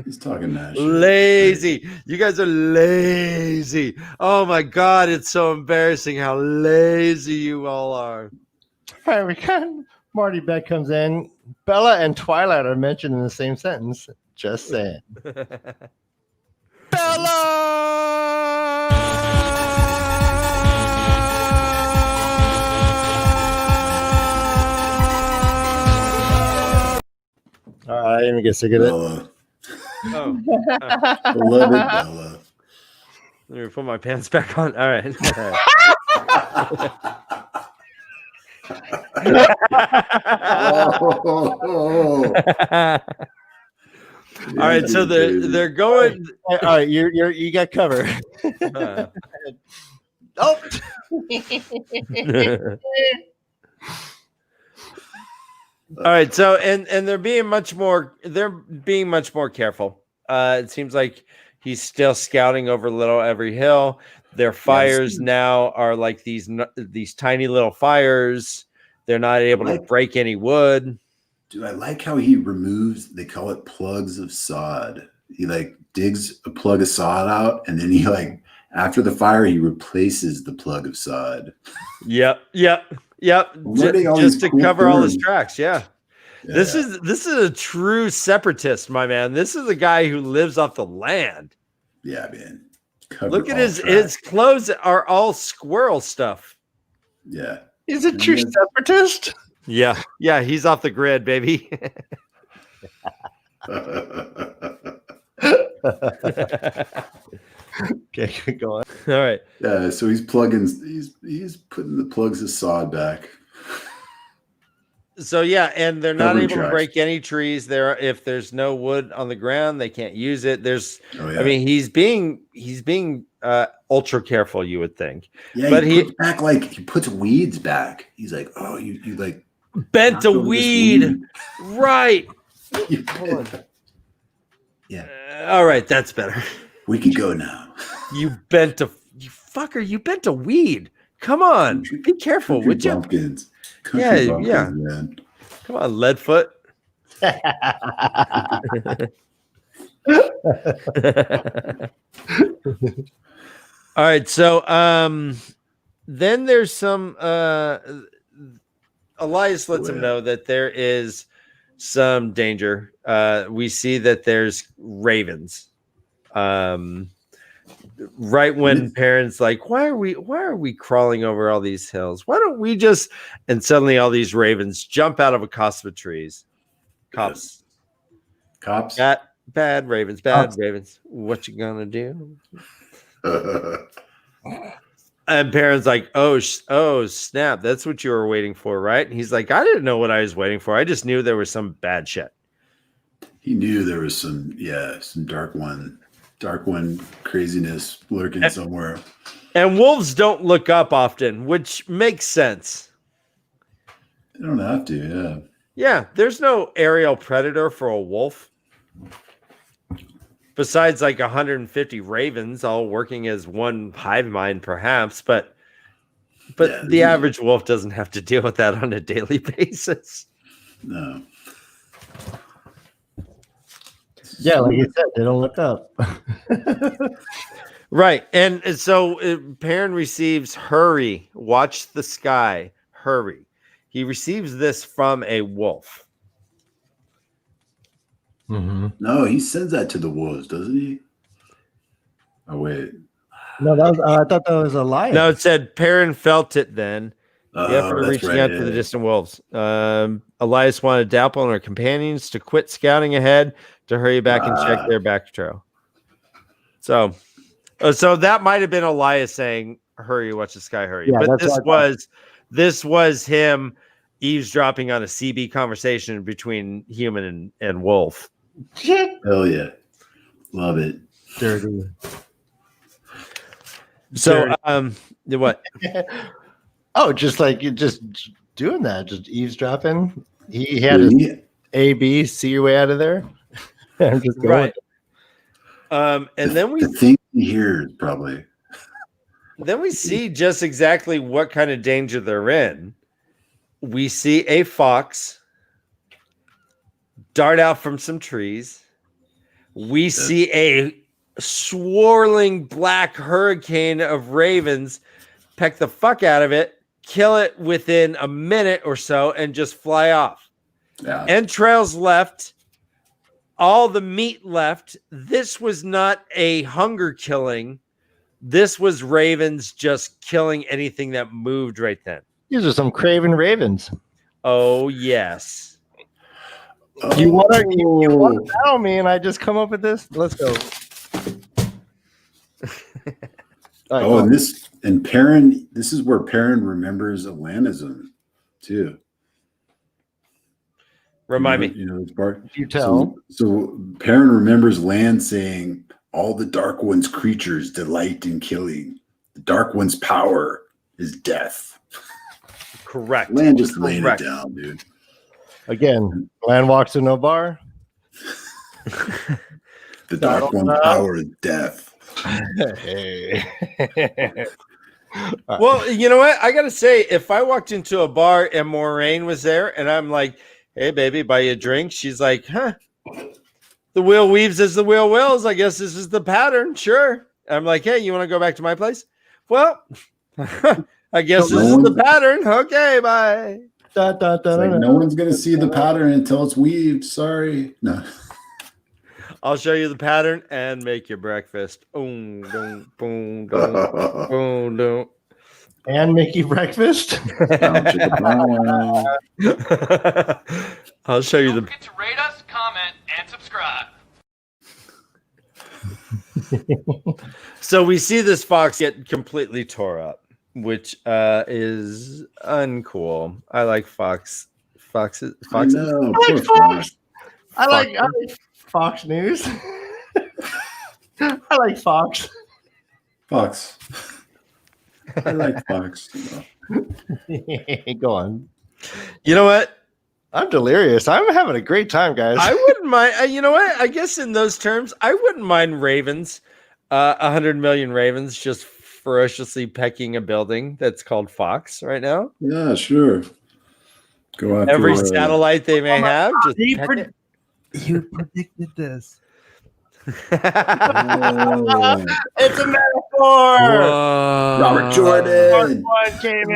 Speaker 3: He's talking that shit.
Speaker 2: Lazy. You guys are lazy. Oh my God. It's so embarrassing how lazy you all are.
Speaker 1: All right, we got Marty Beck comes in. Bella and Twilight are mentioned in the same sentence. Just saying.
Speaker 2: Bella!
Speaker 1: I didn't even get sick of it.
Speaker 3: Bella.
Speaker 2: Oh.
Speaker 3: Beloved Bella.
Speaker 2: Let me put my pants back on. All right. All right, so they're going.
Speaker 1: All right, you got cover.
Speaker 2: Oh. All right, so and they're being much more careful. It seems like he's still scouting over Little Every Hill. Their fires now are like these tiny little fires. They're not able to break any wood.
Speaker 3: Dude, I like how he removes, they call it plugs of sod. He like digs a plug of sod out, and then he like, after the fire, he replaces the plug of sod.
Speaker 2: Yep. Just to cover all his tracks. Yeah. This is a true separatist, my man. This is a guy who lives off the land.
Speaker 3: Yeah, man.
Speaker 2: Look at his clothes are all squirrel stuff.
Speaker 3: Yeah.
Speaker 1: He's a true separatist.
Speaker 2: Yeah, he's off the grid, baby.
Speaker 1: Okay, go on.
Speaker 2: All right.
Speaker 3: Yeah, so he's putting the plugs of sod back.
Speaker 2: So yeah, and they're not
Speaker 3: Covering
Speaker 2: able to
Speaker 3: tracks.
Speaker 2: break any trees. If there's no wood on the ground, they can't use it.
Speaker 3: I
Speaker 2: mean, he's being ultra careful, you would think.
Speaker 3: Yeah,
Speaker 2: but
Speaker 3: he puts weeds back. He's like, oh, you like
Speaker 2: bent a weed. Right.
Speaker 3: Yeah.
Speaker 2: All right, that's better.
Speaker 3: We can go now.
Speaker 2: You bent a weed. Come on, be careful, would you?
Speaker 3: Bumpkins.
Speaker 2: Yeah.
Speaker 3: Man.
Speaker 2: Come on, Leadfoot. All right, so then there's some Elias lets him know that there is some danger. We see that there's ravens. Right when Perrin's like, why are we crawling over all these hills? Why don't we just, and suddenly all these ravens jump out of a copse of trees. Cops. Bad ravens. Ravens. What you gonna do? And Perrin's like, oh snap, that's what you were waiting for, right? And he's like, I didn't know what I was waiting for. I just knew there was some bad shit.
Speaker 3: He knew there was some dark one. Dark One craziness lurking somewhere.
Speaker 2: And wolves don't look up often, which makes sense.
Speaker 3: They don't have to, yeah.
Speaker 2: Yeah, there's no aerial predator for a wolf. Besides like 150 ravens all working as one hive mind, perhaps, but
Speaker 3: Yeah,
Speaker 2: the average wolf doesn't have to deal with that on a daily basis.
Speaker 3: No.
Speaker 1: Yeah, like you said, they don't look up.
Speaker 2: Right. And so Perrin receives hurry, watch the sky, hurry. He receives this from a wolf.
Speaker 1: Mm-hmm.
Speaker 3: No, he sends that to the wolves, doesn't he? Oh, wait.
Speaker 1: No, that was, I thought that was a lion.
Speaker 2: No, it said Perrin felt it then. The effort of
Speaker 3: that's
Speaker 2: reaching
Speaker 3: right,
Speaker 2: out to the distant wolves. Elias wanted Dapple and her companions to quit scouting ahead to hurry back and check their back trail. So that might have been Elias saying, "Hurry, watch the sky, hurry."
Speaker 1: Yeah,
Speaker 2: but
Speaker 1: that's
Speaker 2: this was him eavesdropping on a CB conversation between human and wolf.
Speaker 3: Hell yeah. Love it.
Speaker 1: Dirty.
Speaker 2: So, what?
Speaker 1: Oh, just like you just doing that, just eavesdropping. He had his A, B, see your way out of there. I'm just going.
Speaker 2: Right. And then we
Speaker 3: think he hears probably.
Speaker 2: Then we see just exactly what kind of danger they're in. We see a fox dart out from some trees. We see a swirling black hurricane of ravens peck the fuck out of it, kill it within a minute or so, and just fly off.
Speaker 3: Yeah.
Speaker 2: Entrails left, all the meat left. This was not a hunger killing. This was ravens just killing anything that moved right then.
Speaker 1: These are some craven ravens.
Speaker 2: Oh, yes.
Speaker 1: You want to battle me, and I just come up with this? Let's go.
Speaker 3: Right, and Perrin, this is where Perrin remembers Atlantism too.
Speaker 2: Remind me.
Speaker 3: You know this part?
Speaker 1: You tell.
Speaker 3: So Perrin remembers Land saying, "All the Dark One's creatures delight in killing. The Dark One's power is death."
Speaker 2: Correct.
Speaker 3: Land just laying it down, dude.
Speaker 1: Again, Land walks to no bar.
Speaker 3: The Dark One's power is death.
Speaker 1: Hey.
Speaker 2: Well, you know what? I got to say, if I walked into a bar and Moraine was there and I'm like, "Hey, baby, buy you a drink." She's like, "Huh? The wheel weaves as the wheel wills. I guess this is the pattern." Sure. I'm like, "Hey, you want to go back to my place?" Well, I guess this is the pattern. Okay, bye.
Speaker 3: No one's going to see the pattern until it's weaved. Sorry. No.
Speaker 2: I'll show you the pattern and make your breakfast. Boom, boom, boom, boom, boom, boom.
Speaker 1: And make you breakfast?
Speaker 2: I'll show you
Speaker 9: Don't forget to rate us, comment, and subscribe.
Speaker 2: So we see this fox get completely tore up, which is uncool. I like foxes.
Speaker 3: I
Speaker 1: like Fox. I like Fox News. I like Fox.
Speaker 3: Fox. I like Fox.
Speaker 1: Go on.
Speaker 2: You know what?
Speaker 1: I'm delirious. I'm having a great time, guys.
Speaker 2: I wouldn't mind. You know what? I guess in those terms, I wouldn't mind ravens. 100 million ravens just ferociously pecking a building that's called Fox right now.
Speaker 3: Yeah, sure. Go after
Speaker 2: every satellite they may have. Just
Speaker 10: you predicted this.
Speaker 1: It's a metaphor.
Speaker 2: Whoa.
Speaker 3: Robert Jordan.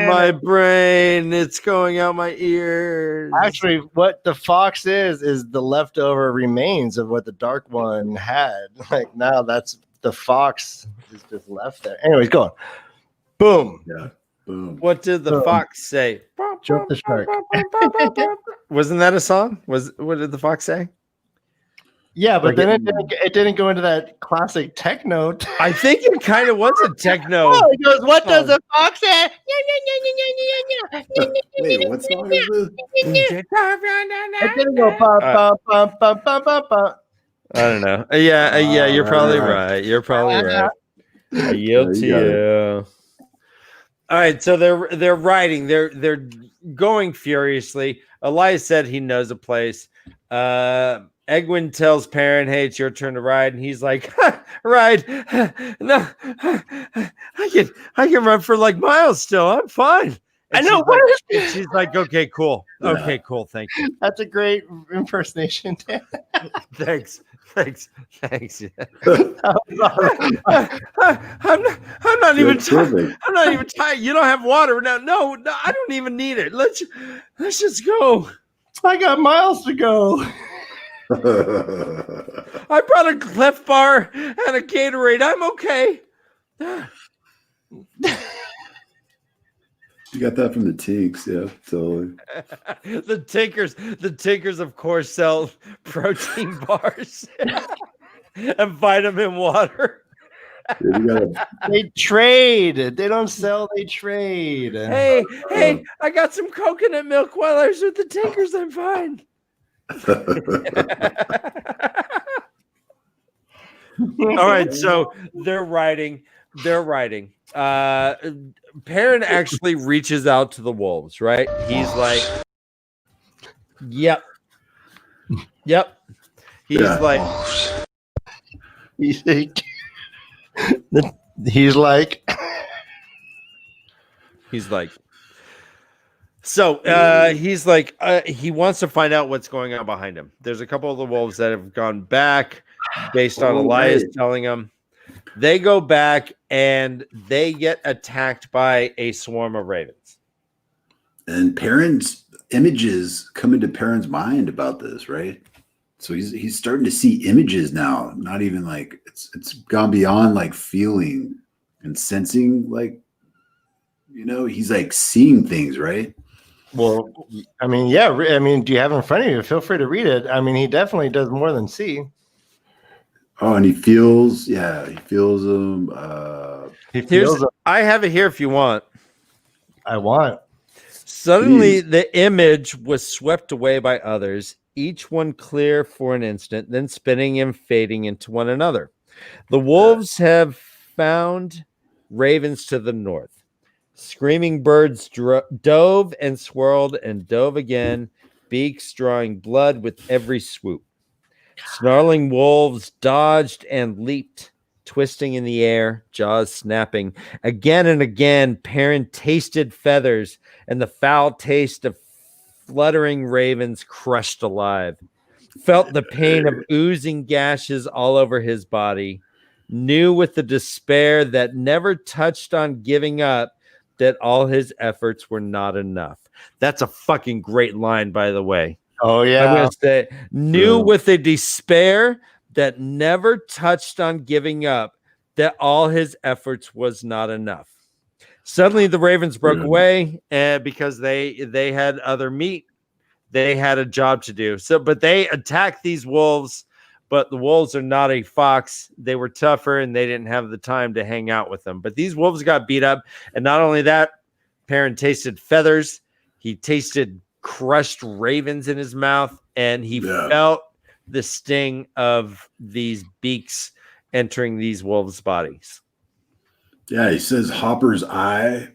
Speaker 2: My brain, it's going out my ears.
Speaker 1: Actually, what the fox is the leftover remains of what the Dark One had. Like now, that's the fox is just left there. Anyways, go on. Boom.
Speaker 3: Yeah. Boom.
Speaker 2: What did the fox say?
Speaker 1: Jump the shark.
Speaker 2: Wasn't that a song? What did the fox say?
Speaker 1: Yeah, but then it didn't go into that classic techno.
Speaker 2: I think it kind of was a techno.
Speaker 1: Oh, it goes, what does the fox say?
Speaker 3: Wait, what song is this?
Speaker 1: It didn't go bum, bum, bum, bum, bum, bum, bum.
Speaker 2: I don't know. Yeah, you're probably right. You're probably right. I yield to you. All right, so they're riding. They're going furiously. Elias said he knows a place. Egwin tells Perrin, "Hey, it's your turn to ride," and he's like, "Ride? No, I can run for like miles still. I'm fine." And
Speaker 1: I know.
Speaker 2: She's like, "Okay, cool. Okay, cool. Thank you."
Speaker 1: That's a great impersonation.
Speaker 2: Thanks. I'm not even tired. I'm not even tired. You don't have water now. No, I don't even need it. Let's just go.
Speaker 1: I got miles to go.
Speaker 2: I brought a Cliff Bar and a Gatorade. I'm okay.
Speaker 3: You got that from the Tinks, yeah, totally.
Speaker 2: The Tinkers, of course, sell protein bars and vitamin water.
Speaker 3: Yeah,
Speaker 1: they trade. They don't sell. They trade.
Speaker 2: Hey! I got some coconut milk while I was with the Tinkers. I'm fine. All right, so they're riding. Perrin actually reaches out to the wolves, right? He's like, yep. He's like so he wants to find out what's going on behind him. There's a couple of the wolves that have gone back based on Elias telling them. They go back and they get attacked by a swarm of ravens.
Speaker 3: And Perrin's images come into Perrin's mind about this, right? So he's starting to see images now, not even like it's gone beyond like feeling and sensing, like, you know, he's like seeing things, right?
Speaker 1: Well, I mean, yeah. I mean, do you have it in front of you? Feel free to read it. I mean, he definitely does more than see.
Speaker 3: Oh, and he feels them.
Speaker 1: He feels them.
Speaker 2: I have it here if you want.
Speaker 1: I want.
Speaker 2: Suddenly, the image was swept away by others, each one clear for an instant, then spinning and fading into one another. The wolves have found ravens to the north. Screaming birds dove and swirled and dove again, beaks drawing blood with every swoop. Snarling wolves dodged and leaped, twisting in the air, jaws snapping. Again and again, Perrin tasted feathers and the foul taste of fluttering ravens crushed alive. Felt the pain of oozing gashes all over his body. Knew with the despair that never touched on giving up that all his efforts were not enough. That's a fucking great line, by the way.
Speaker 1: Oh, yeah.
Speaker 2: I'm going to say, knew with a despair that never touched on giving up that all his efforts was not enough. Suddenly, the ravens broke away because they had other meat. They had a job to do. But they attacked these wolves, but the wolves are not a fox. They were tougher, and they didn't have the time to hang out with them. But these wolves got beat up, and not only that, Perrin tasted feathers. He tasted crushed ravens in his mouth, and he felt the sting of these beaks entering these wolves' bodies.
Speaker 3: Yeah, he says Hopper's eye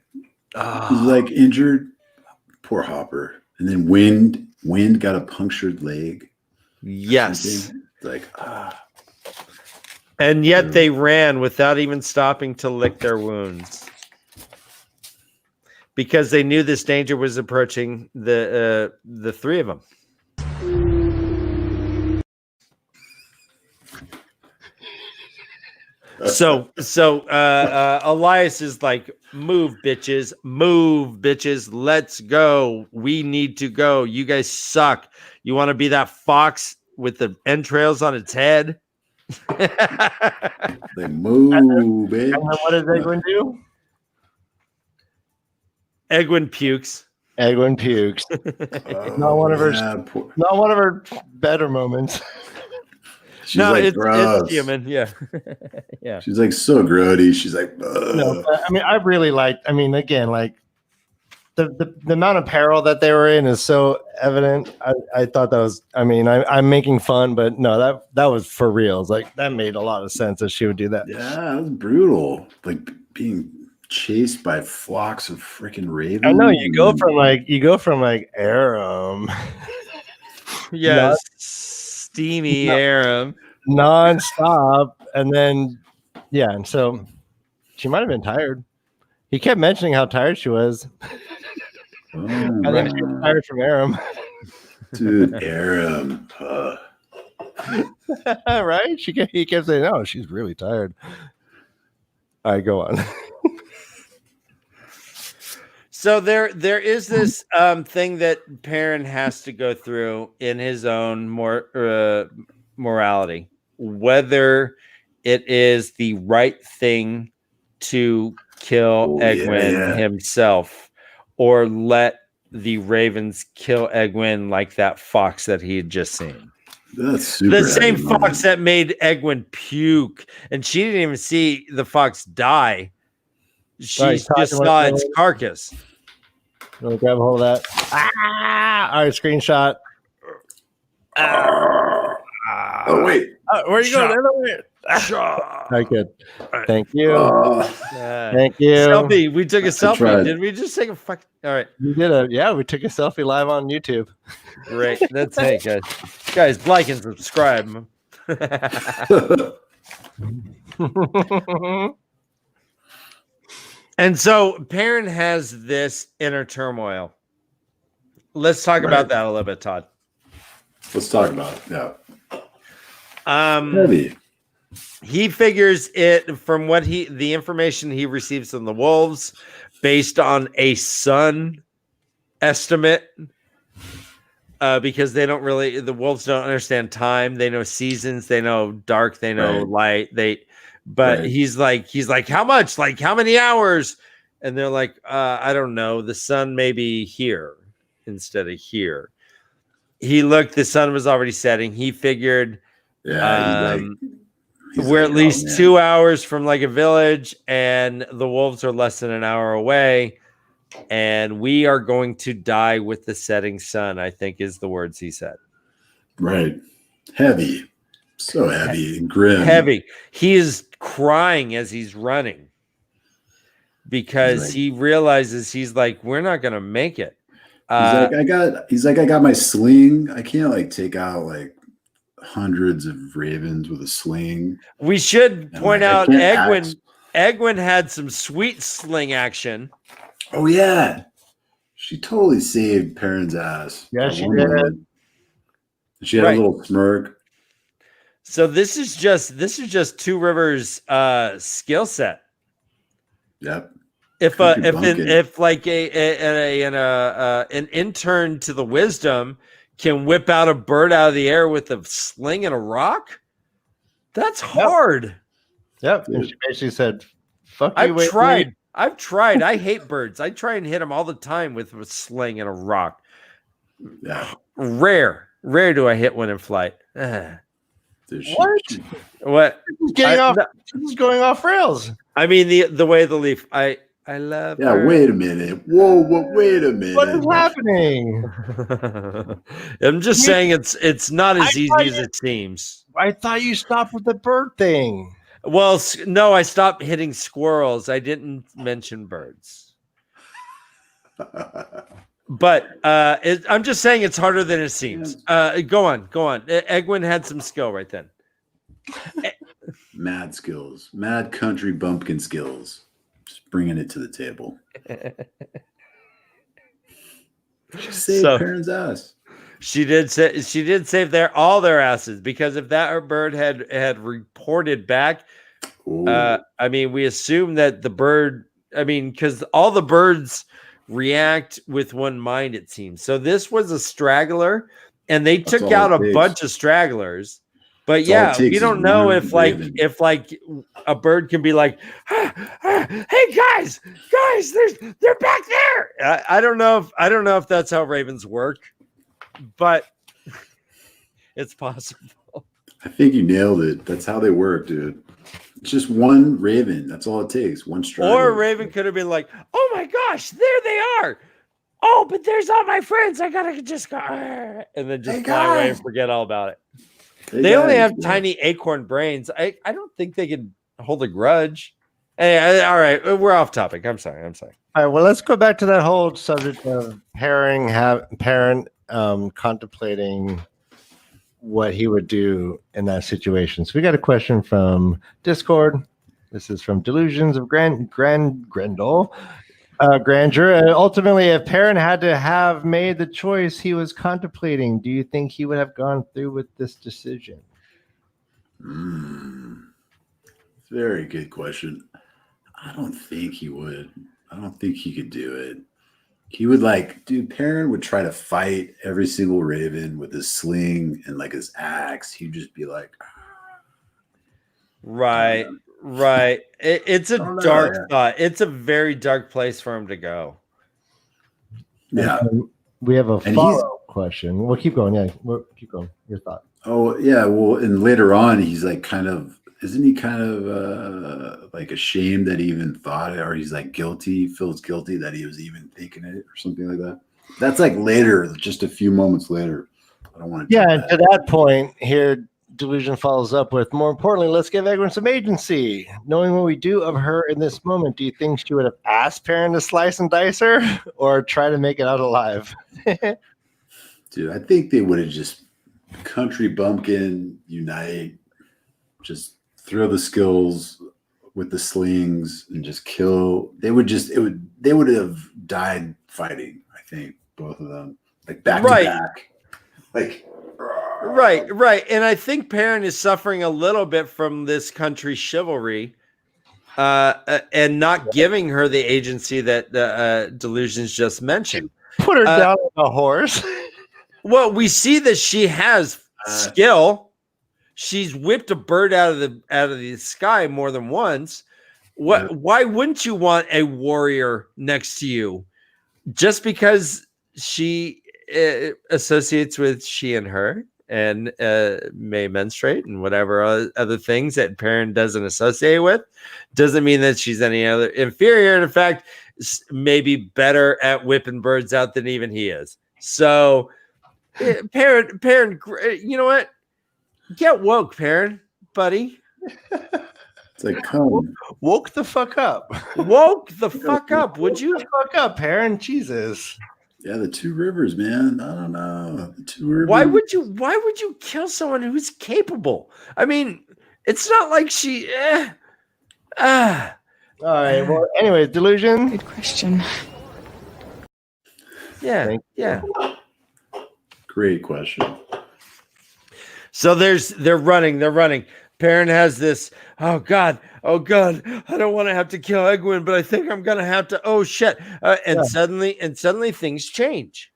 Speaker 3: is like injured. Poor Hopper. And then Wind got a punctured leg.
Speaker 2: Yes.
Speaker 3: Like,
Speaker 2: and yet they ran without even stopping to lick their wounds. Because they knew this danger was approaching the three of them. So Elias is like, move, bitches, let's go. We need to go. You guys suck. You want to be that fox with the entrails on its head?
Speaker 3: They move, bitch.
Speaker 1: And then what does Egwin do?
Speaker 2: Egwin pukes.
Speaker 1: Not one of her better moments.
Speaker 3: She's like,
Speaker 2: it's human. Yeah. Yeah.
Speaker 3: She's like so grody. She's like,
Speaker 1: no, I mean, I really liked, I mean, again, like the amount of peril that they were in is so evident. I thought that was. I mean, I'm making fun, but no, that was for real. It's like that made a lot of sense that she would do that.
Speaker 3: Yeah, that was brutal. Like being chased by flocks of freaking ravens.
Speaker 1: I know you go from Aram.
Speaker 2: Yes, steamy Aram.
Speaker 1: Non-stop, and then and so she might have been tired. He kept mentioning how tired she was.
Speaker 3: Oh,
Speaker 1: I think she was tired from Aram.
Speaker 3: Dude, Aram.
Speaker 1: Right? He kept saying, "No, she's really tired." All right, go on.
Speaker 2: So there is this thing that Perrin has to go through in his own morality, whether it is the right thing to kill Egwene himself or let the ravens kill Egwene like that fox that he had just seen.
Speaker 3: That's super
Speaker 2: the same fox that made Egwene puke, and she didn't even see the fox die. She just saw its carcass.
Speaker 1: You want to grab a hold of that? All right, screenshot.
Speaker 3: Oh, wait.
Speaker 1: Where are you going? All right, good. Thank you. Thank you.
Speaker 2: Selfie. We took a selfie. Did we just take a fuck? All right.
Speaker 1: We did we took a selfie live on YouTube.
Speaker 2: Great. That's hey, guys. Guys, like and subscribe. And so Perrin has this inner turmoil. Let's talk about that a little bit, Todd.
Speaker 3: Let's talk about it. Yeah.
Speaker 2: Heavy. He figures it from the information he receives from the wolves based on a sun estimate. Because they don't really, the wolves don't understand time. They know seasons, they know dark, they know light. He's like, how much? Like, how many hours? And they're like, I don't know. The sun may be here instead of here. He looked, the sun was already setting. He figured we're at least 2 hours from like a village, and the wolves are less than an hour away. And we are going to die with the setting sun, I think is the words he said.
Speaker 3: Right. Heavy. So heavy and grim.
Speaker 2: Heavy. He is crying as he's running because he realizes he's like, we're not going to make it.
Speaker 3: He's like, I got my sling. I can't like take out like hundreds of ravens with a sling.
Speaker 2: We should point out Egwene had some sweet sling action.
Speaker 3: Oh yeah. She totally saved Perrin's ass.
Speaker 1: Yeah, she did.
Speaker 3: She had a little smirk.
Speaker 2: So this is just Two Rivers skill set.
Speaker 3: Yep.
Speaker 2: If like an intern to the wisdom can whip out a bird out of the air with a sling and a rock, that's hard.
Speaker 1: Yep. And she basically said, "Fuck you."
Speaker 2: I've tried. I hate birds. I try and hit them all the time with a sling and a rock.
Speaker 3: Yeah.
Speaker 2: Rare do I hit one in flight.
Speaker 1: What?
Speaker 3: This
Speaker 1: is going off rails.
Speaker 2: I mean the way the leaf. I love.
Speaker 3: Yeah. Birds. Wait a minute. Whoa. Wait a minute.
Speaker 1: What is happening?
Speaker 2: I'm just saying it's not as easy as it seems.
Speaker 1: I thought you stopped with the bird thing.
Speaker 2: Well, no, I stopped hitting squirrels. I didn't mention birds. But I'm just saying it's harder than it seems. Go on. Egwene had some skill right then.
Speaker 3: Mad skills. Mad country bumpkin skills. Just bringing it to the table. She saved Perrin's ass.
Speaker 2: She did save all their asses, because if that bird had reported back, I mean, we assume that the bird, because all the birds react with one mind, it seems. So this was a straggler, and they took out a bunch of stragglers. But we don't know if a bird can be like, hey guys, they're back there. I don't know if that's how ravens work. But it's possible.
Speaker 3: I think you nailed it. That's how they work, dude. It's just one raven. That's all it takes. One straggler.
Speaker 2: Or a raven could have been like, oh my gosh, there they are. oh, but there's all my friends. I gotta just go, and then just fly away and forget all about it. They only have tiny acorn brains. I don't think they can hold a grudge. Hey, all right, we're off topic. I'm sorry.
Speaker 1: All right, well, let's go back to that whole subject of parent contemplating what he would do in that situation. So we got a question from Discord. This is from Delusions of Grendel. Grandeur. Ultimately, if Perrin had to have made the choice he was contemplating, do you think he would have gone through with this decision?
Speaker 3: Very good question. I don't think he would. I don't think he could do it. He would Perrin would try to fight every single raven with his sling and like his axe. He'd just be like,
Speaker 2: right. It's a dark thought. It's a very dark place for him to go.
Speaker 3: Yeah.
Speaker 1: We have a follow-up question. We'll keep going. Yeah, keep going. Your thought.
Speaker 3: Oh, yeah. Well, and later on, he's like isn't he kind of like ashamed that he even thought it, or he's like guilty, feels guilty that he was even thinking it or something like that? That's like later, just a few moments later. I don't want to.
Speaker 1: Yeah, and to that point here, Delusion follows up with, more importantly, let's give Egwene some agency. Knowing what we do of her in this moment, do you think she would have asked Perrin to slice and dice her or try to make it out alive?
Speaker 3: Dude, I think they would have just country bumpkin, unite, just throw the skills with the slings and just kill. They would have died fighting, I think, both of them. Like back to back. Like
Speaker 2: Right. And I think Perrin is suffering a little bit from this country chivalry and not giving her the agency that Delusions just mentioned.
Speaker 1: Put her down on a horse.
Speaker 2: Well, we see that she has skill. She's whipped a bird out of the sky more than once. Why wouldn't you want a warrior next to you? Just because she associates with she and her and may menstruate and whatever other things that Perrin doesn't associate with doesn't mean that she's any other inferior. And in fact, maybe better at whipping birds out than even he is. So Perrin, you know what? Get woke, Perrin, buddy.
Speaker 3: It's like, come.
Speaker 1: Woke the fuck up.
Speaker 2: Woke the fuck up, would you?
Speaker 1: Woke the fuck up, Perrin. Jesus.
Speaker 3: Yeah, the two rivers, man. I don't know. The two rivers.
Speaker 2: Why would you kill someone who's capable? I mean, it's not like she.
Speaker 1: All right. Well, anyway, Delusion.
Speaker 11: Good question.
Speaker 2: Yeah.
Speaker 3: Great question.
Speaker 2: So they're running. Perrin has this. Oh God, I don't want to have to kill Egwene, but I think I'm gonna have to. Oh shit! Suddenly things change.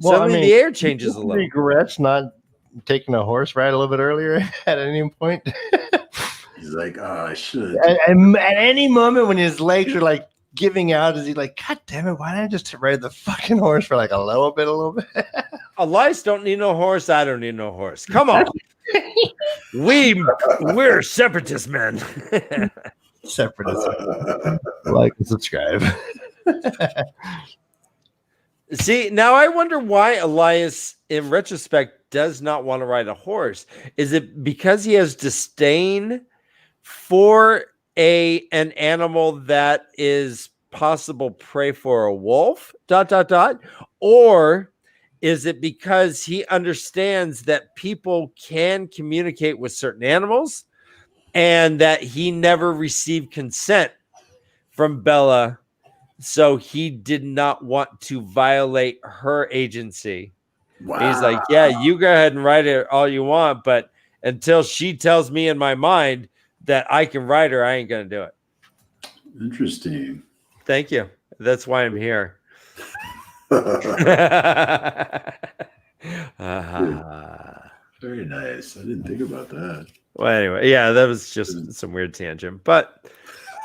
Speaker 2: Well, suddenly the air changes a little.
Speaker 1: Regrets not taking a horse ride a little bit earlier at any point.
Speaker 3: He's like, oh, I should.
Speaker 1: And at any moment when his legs are like giving out, is he like, God damn it, why didn't I just ride the fucking horse for like a little bit?
Speaker 2: Elias don't need no horse. I don't need no horse. Come on. We're separatist men.
Speaker 1: Separatist. Like and subscribe.
Speaker 2: See, now I wonder why Elias, in retrospect, does not want to ride a horse. Is it because he has disdain for an animal that is possible prey for a wolf? ... Or is it because he understands that people can communicate with certain animals and that he never received consent from Bella, so he did not want to violate her agency? Wow. He's like, yeah, you go ahead and write it all you want, but until she tells me in my mind that I can write her, I ain't going to do it.
Speaker 3: Interesting.
Speaker 2: Thank you. That's why I'm here.
Speaker 3: Very nice. I didn't think about that.
Speaker 2: Well, anyway, yeah, that was just some weird tangent, but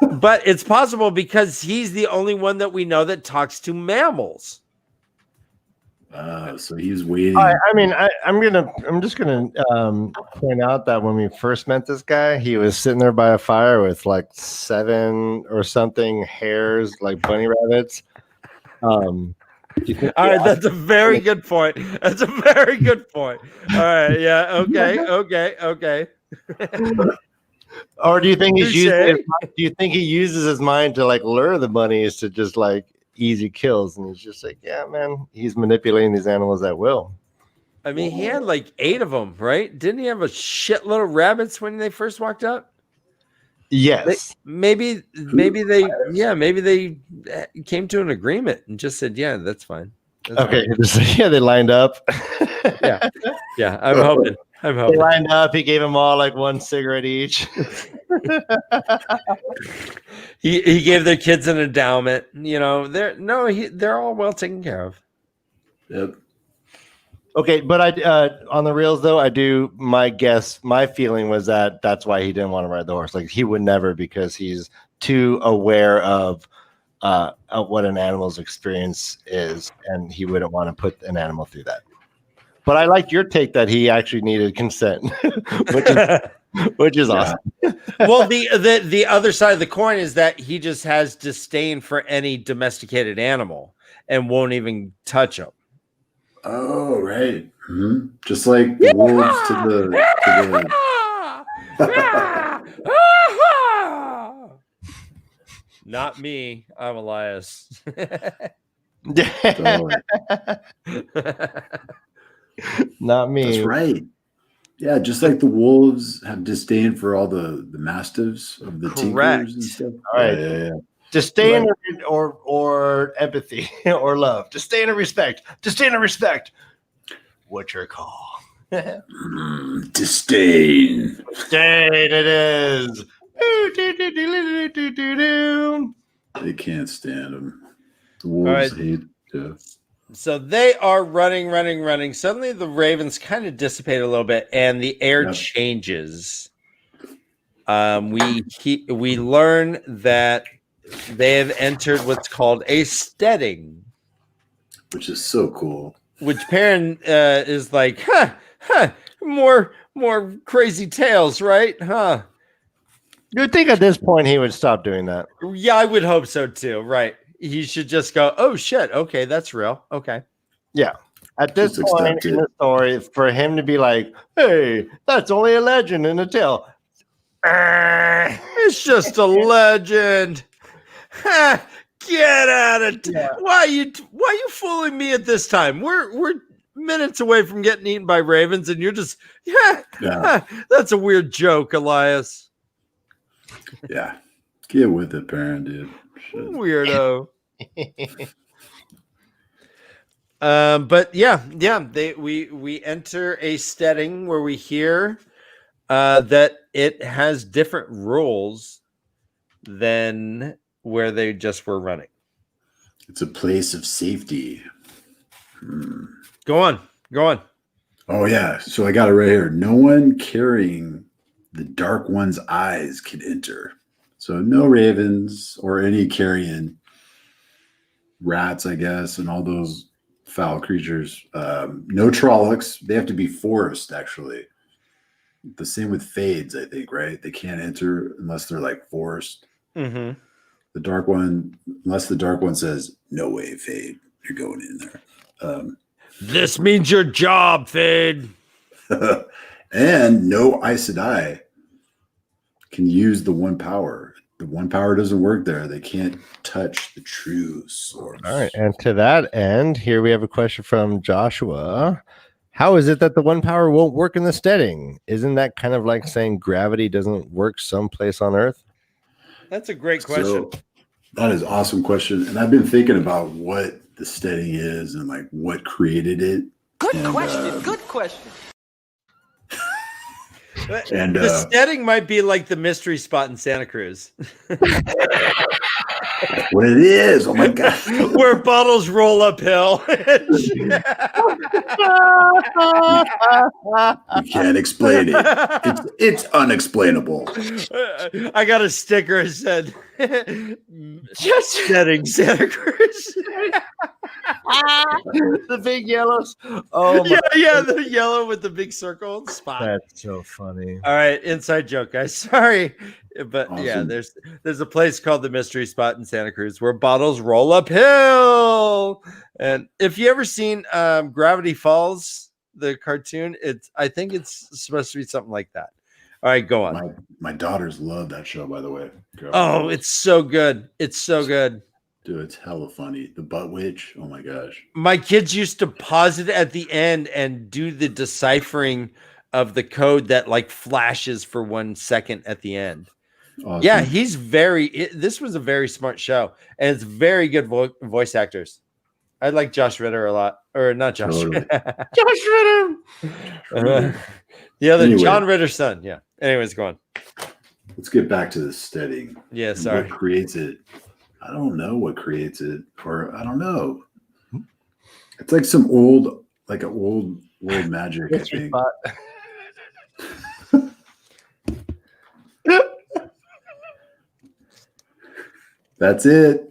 Speaker 2: it's possible because he's the only one that we know that talks to mammals.
Speaker 3: So he's waiting.
Speaker 1: I'm just gonna point out that when we first met this guy, he was sitting there by a fire with like 7 or something hares, like bunny rabbits.
Speaker 2: All right, that's a very good point. That's a very good point. All right, yeah, okay.
Speaker 1: Or do you think he's
Speaker 2: Touche.
Speaker 1: do you think he uses his mind to like lure the bunnies to just like easy kills, and he's just like, yeah, man, he's manipulating these animals at will.
Speaker 2: I mean, he had like 8 of them, right? Didn't he have a shitload of rabbits when they first walked up?
Speaker 1: Yes.
Speaker 2: Maybe they came to an agreement and just said, yeah, that's fine. That's
Speaker 1: Okay.
Speaker 2: fine.
Speaker 1: Yeah, they lined up.
Speaker 2: Yeah. I'm hoping.
Speaker 1: They lined up. He gave them all like 1 cigarette each.
Speaker 2: He gave their kids an endowment. You know, they're all well taken care of.
Speaker 3: Yep.
Speaker 1: Okay, but I on the reels though, my feeling was that that's why he didn't want to ride the horse. Like he would never, because he's too aware of what an animal's experience is, and he wouldn't want to put an animal through that. But I like your take that he actually needed consent, which is awesome.
Speaker 2: Well, the other side of the coin is that he just has disdain for any domesticated animal and won't even touch them.
Speaker 3: Oh, right. Mm-hmm. Just like the wolves to
Speaker 2: the Not me. I'm Elias.
Speaker 1: Not me.
Speaker 3: That's right. Yeah, just like the wolves have disdain for all the mastiffs of the tinkers and stuff.
Speaker 1: All right.
Speaker 3: Yeah.
Speaker 1: Disdain or empathy or love. Disdain or respect. Disdain or respect. What's your call?
Speaker 3: Disdain.
Speaker 1: Disdain it is.
Speaker 3: They can't stand them. The wolves hate. Yeah.
Speaker 2: So they are running. Suddenly the ravens kind of dissipate a little bit and the air changes. We learn that they have entered what's called a steading,
Speaker 3: which is so cool.
Speaker 2: Which Perrin is like, more crazy tales, right? Huh?
Speaker 1: You'd think at this point he would stop doing that.
Speaker 2: Yeah, I would hope so too. Right? He should just go, oh shit, okay, that's real. Okay.
Speaker 1: Yeah. At this point in the story, for him to be like, hey, that's only a legend and a tale.
Speaker 2: It's just a legend. Get out of Why are you fooling me at this time? We're minutes away from getting eaten by ravens, and you're just that's a weird joke, Elias.
Speaker 3: Yeah, get with it, Perrin, dude. Shit.
Speaker 2: Weirdo. But we enter a steading where we hear that it has different rules than where they just were running.
Speaker 3: It's a place of safety.
Speaker 2: Go on.
Speaker 3: Oh yeah, so I got it right here. No one carrying the Dark One's eyes can enter. So no ravens or any carrion rats, I guess, and all those foul creatures. No Trollocs. They have to be forest, actually. The same with Fades, I think, right? They can't enter unless they're like forest.
Speaker 2: Mm-hmm.
Speaker 3: The Dark One, unless the Dark One says, no way, Fade, you're going in there.
Speaker 2: This means your job, Fade.
Speaker 3: And no Aes Sedai can use the one power. The one power doesn't work there. They can't touch the true source.
Speaker 1: All right. And to that end, here we have a question from Joshua. How is it that the one power won't work in the steading? Isn't that kind of like saying gravity doesn't work someplace on Earth?
Speaker 2: That's a great question.
Speaker 3: So, that is an awesome question. And I've been thinking about what the steading is and like what created it.
Speaker 9: Good question.
Speaker 3: And
Speaker 2: the steading might be like the mystery spot in Santa Cruz.
Speaker 3: What it is. Oh my God.
Speaker 2: Where bottles roll uphill.
Speaker 3: You can't explain it. It's unexplainable.
Speaker 2: I got a sticker that said, just steading Santa Cruz.
Speaker 1: The big yellows. Oh my
Speaker 2: yeah, the yellow with the big circle spot.
Speaker 1: That's so funny.
Speaker 2: All right, inside joke, guys. Sorry, but yeah,
Speaker 3: Awesome.
Speaker 2: there's a place called the Mystery Spot in Santa Cruz where bottles roll uphill. And if you ever seen Gravity Falls, the cartoon, I think it's supposed to be something like that. All right, go on.
Speaker 3: My daughters love that show, by the way.
Speaker 2: Oh, it's so good. It's so good.
Speaker 3: Dude, it's hella funny. The Butt Witch. Oh my gosh.
Speaker 2: My kids used to pause it at the end and do the deciphering of the code that like flashes for 1 second at the end.
Speaker 3: Awesome.
Speaker 2: Yeah, this was a very smart show, and it's very good voice actors. I like Josh Ritter a lot, or not Josh.
Speaker 3: Totally.
Speaker 2: Josh Ritter. The other
Speaker 3: Anyway.
Speaker 2: John Ritter's son. Yeah. Anyways, go on.
Speaker 3: Let's get back to the steading.
Speaker 2: Yeah,
Speaker 3: And
Speaker 2: sorry.
Speaker 3: What creates it? I don't know what creates it, or I don't know. It's like some old world magic. I
Speaker 1: Mystery
Speaker 3: think.
Speaker 1: spot.
Speaker 3: That's it.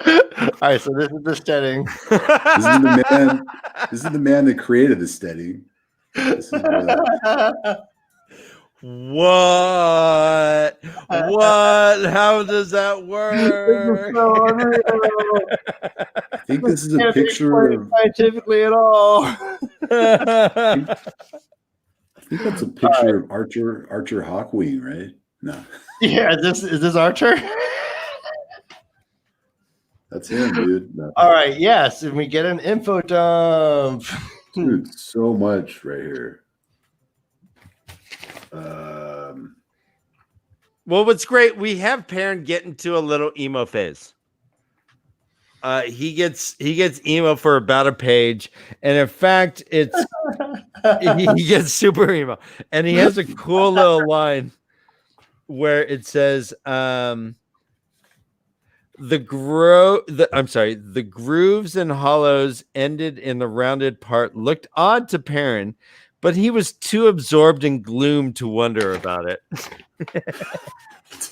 Speaker 1: All right, so this is the steading.
Speaker 3: This is the man that created the steading. This is
Speaker 2: What? How does that work?
Speaker 3: I think this is a picture of.
Speaker 1: Scientifically at all.
Speaker 3: I think that's a picture of Archer Hawkwing, right? No,
Speaker 1: Yeah, is this Archer?
Speaker 3: that's him, dude. No.
Speaker 1: All right, yes, and we get an info dump.
Speaker 3: Dude, so much right here.
Speaker 2: Well, what's great, we have Perrin get into a little emo phase. He gets emo for about a page, and in fact, he gets super emo, and he has a cool little line where it says, "The grooves and hollows ended in the rounded part looked odd to Perrin, but he was too absorbed in gloom to wonder about it."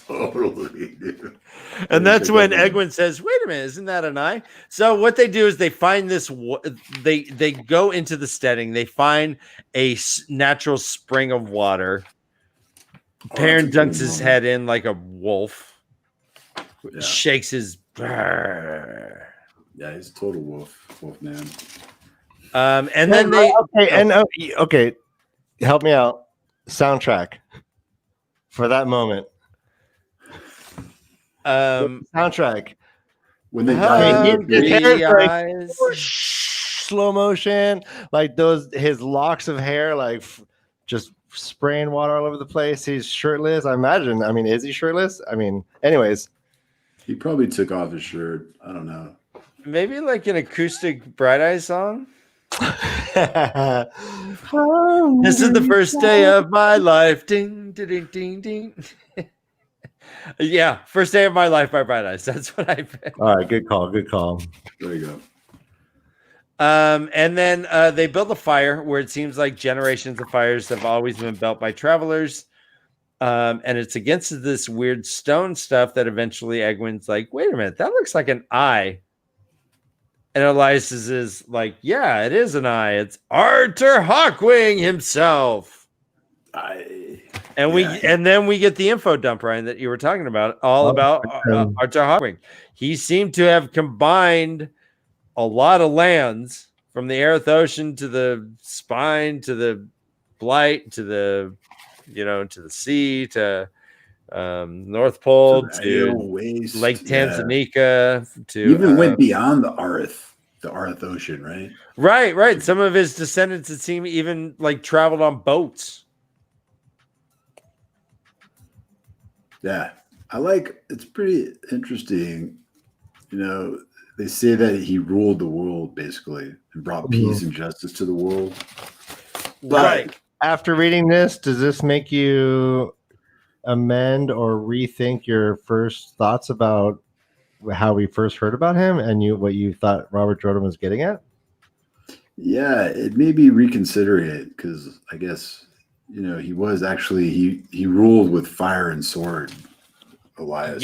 Speaker 3: Totally, dude.
Speaker 2: And that's when Egwin says, "Wait a minute, isn't that an eye?" So what they do is they find this. They go into the steading. They find a natural spring of water. Perrin dunks his head in like a wolf.
Speaker 3: Yeah.
Speaker 2: Shakes his.
Speaker 3: Yeah, he's a total wolf man.
Speaker 2: And then they
Speaker 1: okay, help me out. Soundtrack for that moment. Soundtrack
Speaker 3: When they
Speaker 1: slow motion, like his locks of hair, like just spraying water all over the place. He's shirtless. I imagine. I mean, is he shirtless? I mean, anyways,
Speaker 3: he probably took off his shirt. I don't know.
Speaker 2: Maybe like an acoustic Bright Eyes song. This is the first day of my life. Ding, ding, ding, ding, ding. Yeah, first day of my life by Bright Eyes. That's what I picked.
Speaker 1: All right, good call. Good call.
Speaker 3: There you go.
Speaker 2: And then they build a fire where it seems like generations of fires have always been built by travelers. And it's against this weird stone stuff that eventually Egwin's like, wait a minute, that looks like an eye. And Elias is like, yeah, it is an eye. It's Archer Hawkwing himself. And then we get the info dump, Ryan, that you were talking about, about Archer Hawkwing. He seemed to have combined a lot of lands from the Aerith Ocean to the Spine to the Blight to the to the sea to North Pole to Lake Tanganyika to
Speaker 3: even went beyond the Arth Ocean, right?
Speaker 2: Right. Some of his descendants, it seemed, even like traveled on boats.
Speaker 3: Yeah, it's pretty interesting. They say that he ruled the world basically and brought peace and justice to the world.
Speaker 1: But after reading this, does this make you amend or rethink your first thoughts about how we first heard about him and what you thought Robert Jordan was getting at?
Speaker 3: Yeah, it made me reconsider it because I guess he was actually he ruled with fire and sword, Elias.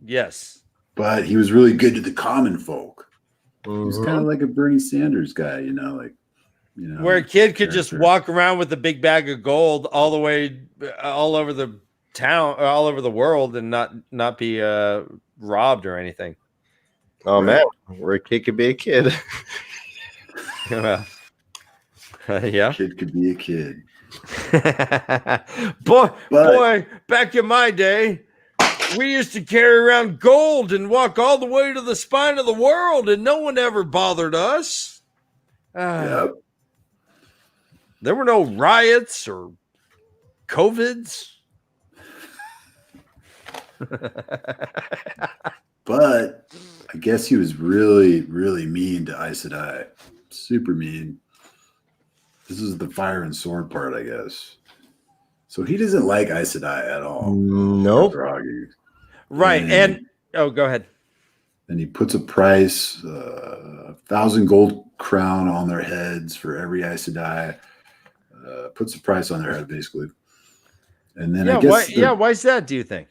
Speaker 2: Yes.
Speaker 3: But he was really good to the common folk. He's kind of like a Bernie Sanders guy,
Speaker 2: where a kid could just walk around with a big bag of gold all the way, all over the town, or all over the world, and not be robbed or anything.
Speaker 1: Oh man, where a kid could be a kid.
Speaker 2: Yeah.
Speaker 3: Kid could be a kid.
Speaker 2: boy, back in my day, we used to carry around gold and walk all the way to the spine of the world, and no one ever bothered us. There were no riots or COVIDs.
Speaker 3: But I guess he was really, really mean to Aes Sedai. Super mean. This is the fire and sword part, I guess. So he doesn't like Aes Sedai at all.
Speaker 1: Nope.
Speaker 2: Right. And go ahead.
Speaker 3: And he puts a price, 1,000 gold crown on their heads for every Aes Sedai. Puts a price on their head, basically. And then I guess
Speaker 2: why is that, do you think?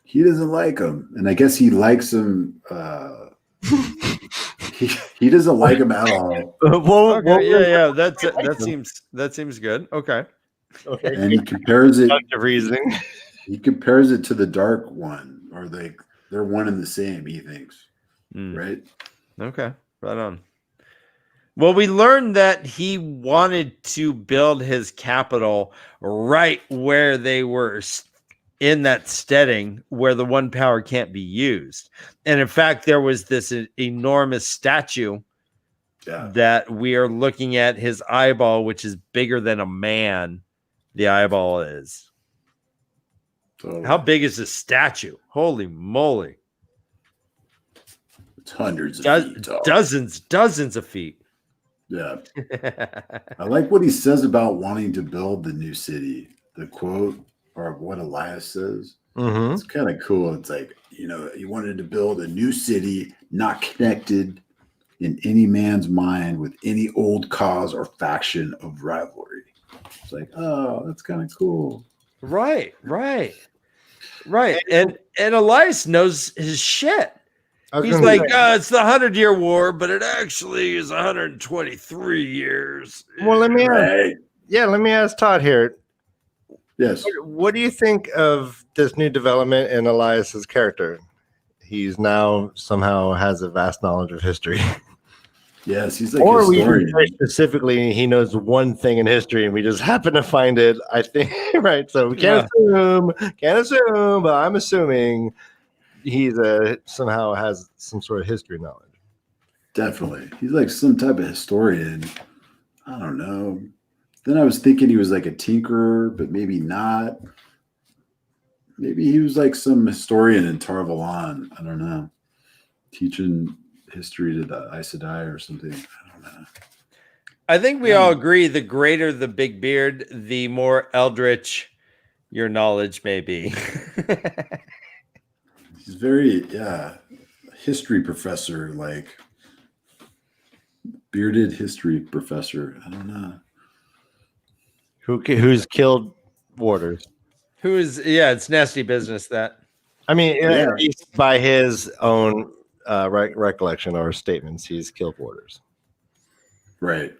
Speaker 3: He doesn't like him. And I guess he likes him. He doesn't like him at all.
Speaker 2: That seems good. Okay.
Speaker 3: And he compares it.
Speaker 1: Reasoning.
Speaker 3: He compares it to the Dark One, or they're one and the same. He thinks, right?
Speaker 2: Okay, right on. Well, we learned that he wanted to build his capital right where they were in that steading where the one power can't be used. And in fact, there was this enormous statue that we are looking at, his eyeball, which is bigger than a man. The eyeball is.
Speaker 3: So,
Speaker 2: how big is this statue? Holy moly.
Speaker 3: It's hundreds of feet tall.
Speaker 2: Dozens of feet.
Speaker 3: Yeah. I like what he says about wanting to build the new city. The quote, or what Elias says. It's kind of cool. It's like, he wanted to build a new city not connected in any man's mind with any old cause or faction of rivalry. It's like, oh, that's kind of cool.
Speaker 2: Right. And Elias knows his shit. He's like, it's the 100-year war, but it actually is 123 years.
Speaker 1: Well, let me ask Todd here.
Speaker 3: Yes.
Speaker 1: What do you think of this new development in Elias's character? He's now somehow has a vast knowledge of history.
Speaker 3: Yes, he's like
Speaker 1: or we
Speaker 3: historian.
Speaker 1: very specifically, he knows one thing in history, and we just happen to find it. I think right. So we can't assume, but I'm assuming he's somehow has some sort of history knowledge.
Speaker 3: Definitely, he's like some type of historian. I don't know. Then I was thinking he was like a tinkerer, but maybe not. Maybe he was like some historian in Tar Valon. I don't know, teaching history to the Aes Sedai or something. I don't know.
Speaker 2: I think we all agree the greater the big beard, the more eldritch your knowledge may be.
Speaker 3: He's very, history professor, like bearded history professor. I don't know.
Speaker 1: Who's killed warders?
Speaker 2: It's nasty business that.
Speaker 1: I mean, at least by his own recollection or statements, he's killed warders.
Speaker 3: Right.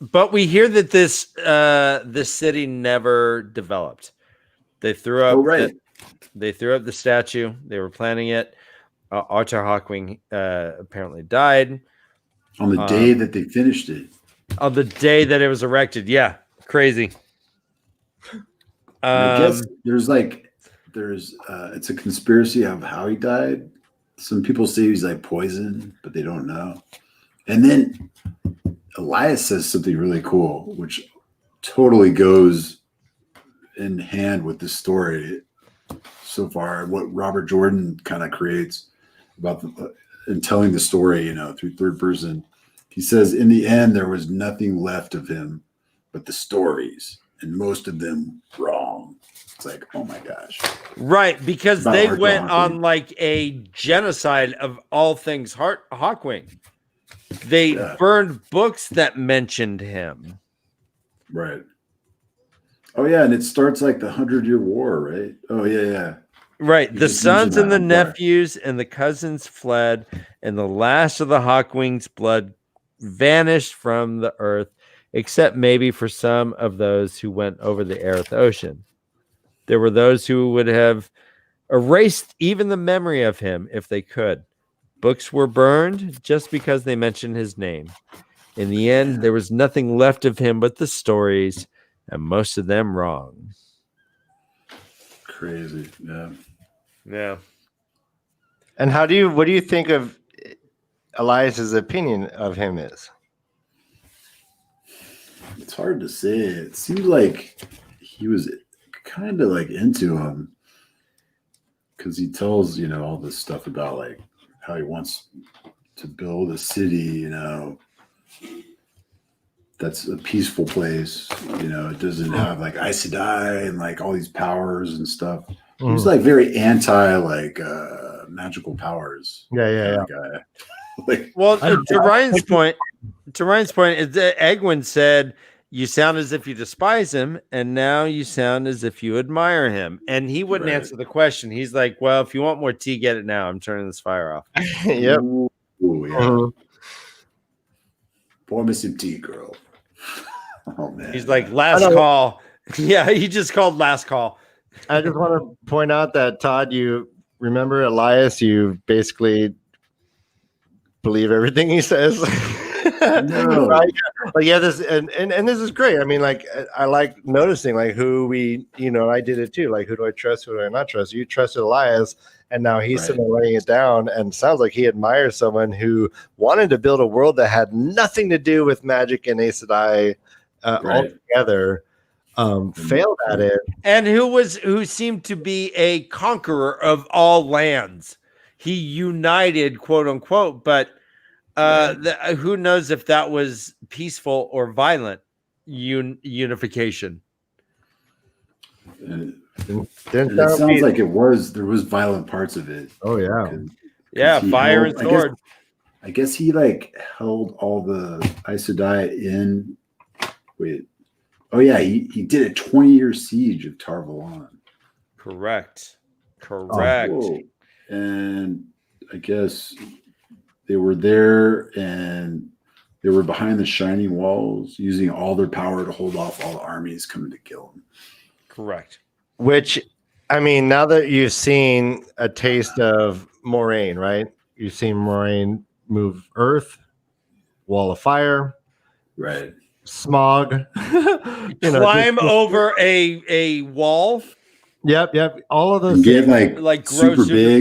Speaker 2: But we hear that this city never developed. They threw up. They threw up the statue. They were planning it. Arthur Hawkwing apparently died
Speaker 3: on the day that they finished it.
Speaker 2: On the day that it was erected. Yeah, crazy.
Speaker 3: I guess it's a conspiracy of how he died. Some people say he's like poisoned, but they don't know. And then Elias says something really cool, which totally goes in hand with the story so far. What Robert Jordan kind of creates about in telling the story, through third person. He says, in the end, there was nothing left of him but the stories, and most of them wrong. It's like, oh my gosh.
Speaker 2: Right, because they went on like a genocide of all things Hawkwing. They burned books that mentioned him.
Speaker 3: Right. Oh, yeah, and it starts like the 100-Year War, right? Oh, yeah.
Speaker 2: Right.
Speaker 3: You
Speaker 2: The
Speaker 3: just mentioned
Speaker 2: sons and
Speaker 3: that,
Speaker 2: the
Speaker 3: I'm sorry.
Speaker 2: nephews and the cousins fled, and the last of the Hawkwing's blood vanished from the earth, except maybe for some of those who went over the Aerith Ocean. There were those who would have erased even the memory of him if they could. Books were burned just because they mentioned his name. In the end, there was nothing left of him but the stories, and most of them wrong.
Speaker 3: Crazy. Yeah.
Speaker 2: Yeah.
Speaker 1: And what do you think of Elias's opinion of him is?
Speaker 3: It's hard to say. It seems like he was kind of like into him because he tells, all this stuff about like how he wants to build a city, that's a peaceful place. It doesn't have like Aes Sedai and like all these powers and stuff. He was like very anti like magical powers.
Speaker 1: Yeah.
Speaker 3: Guy. Like,
Speaker 2: well, to Ryan's point, Egwin said, "You sound as if you despise him, and now you sound as if you admire him." And he wouldn't answer the question. He's like, "Well, if you want more tea, get it now. I'm turning this fire off."
Speaker 1: Yep.
Speaker 3: Ooh, yeah. Pour me some tea, girl. Oh man.
Speaker 2: He's like, last call. Yeah, he just called last call.
Speaker 1: I just want to point out that Todd, you remember Elias, you basically believe everything he says.
Speaker 3: No.
Speaker 1: Like, yeah, this and this is great. I mean, like, I like noticing like who we, I did it too. Like, who do I trust? Who do I not trust? You trusted Elias, and now he's sitting there laying it down, and sounds like he admires someone who wanted to build a world that had nothing to do with magic and Aes Sedai altogether. Failed at it,
Speaker 2: and who seemed to be a conqueror of all lands. He united, quote unquote, but who knows if that was peaceful or violent unification.
Speaker 3: And it sounds like there was violent parts of it.
Speaker 1: Oh yeah.
Speaker 2: Cause fire and sword.
Speaker 3: I guess he like held all the Aes Sedai in. Wait. Oh yeah, he did a 20-year siege of Tar Valon.
Speaker 2: Correct.
Speaker 3: And I guess they were there and they were behind the shining walls, using all their power to hold off all the armies coming to kill him.
Speaker 2: Correct.
Speaker 1: Which, I mean, now that you've seen a taste of Moraine, right? You've seen Moraine move Earth, Wall of Fire,
Speaker 3: right?
Speaker 1: Smog,
Speaker 2: climb over a wall.
Speaker 1: Yep. All of those
Speaker 3: get
Speaker 1: things,
Speaker 3: like super big.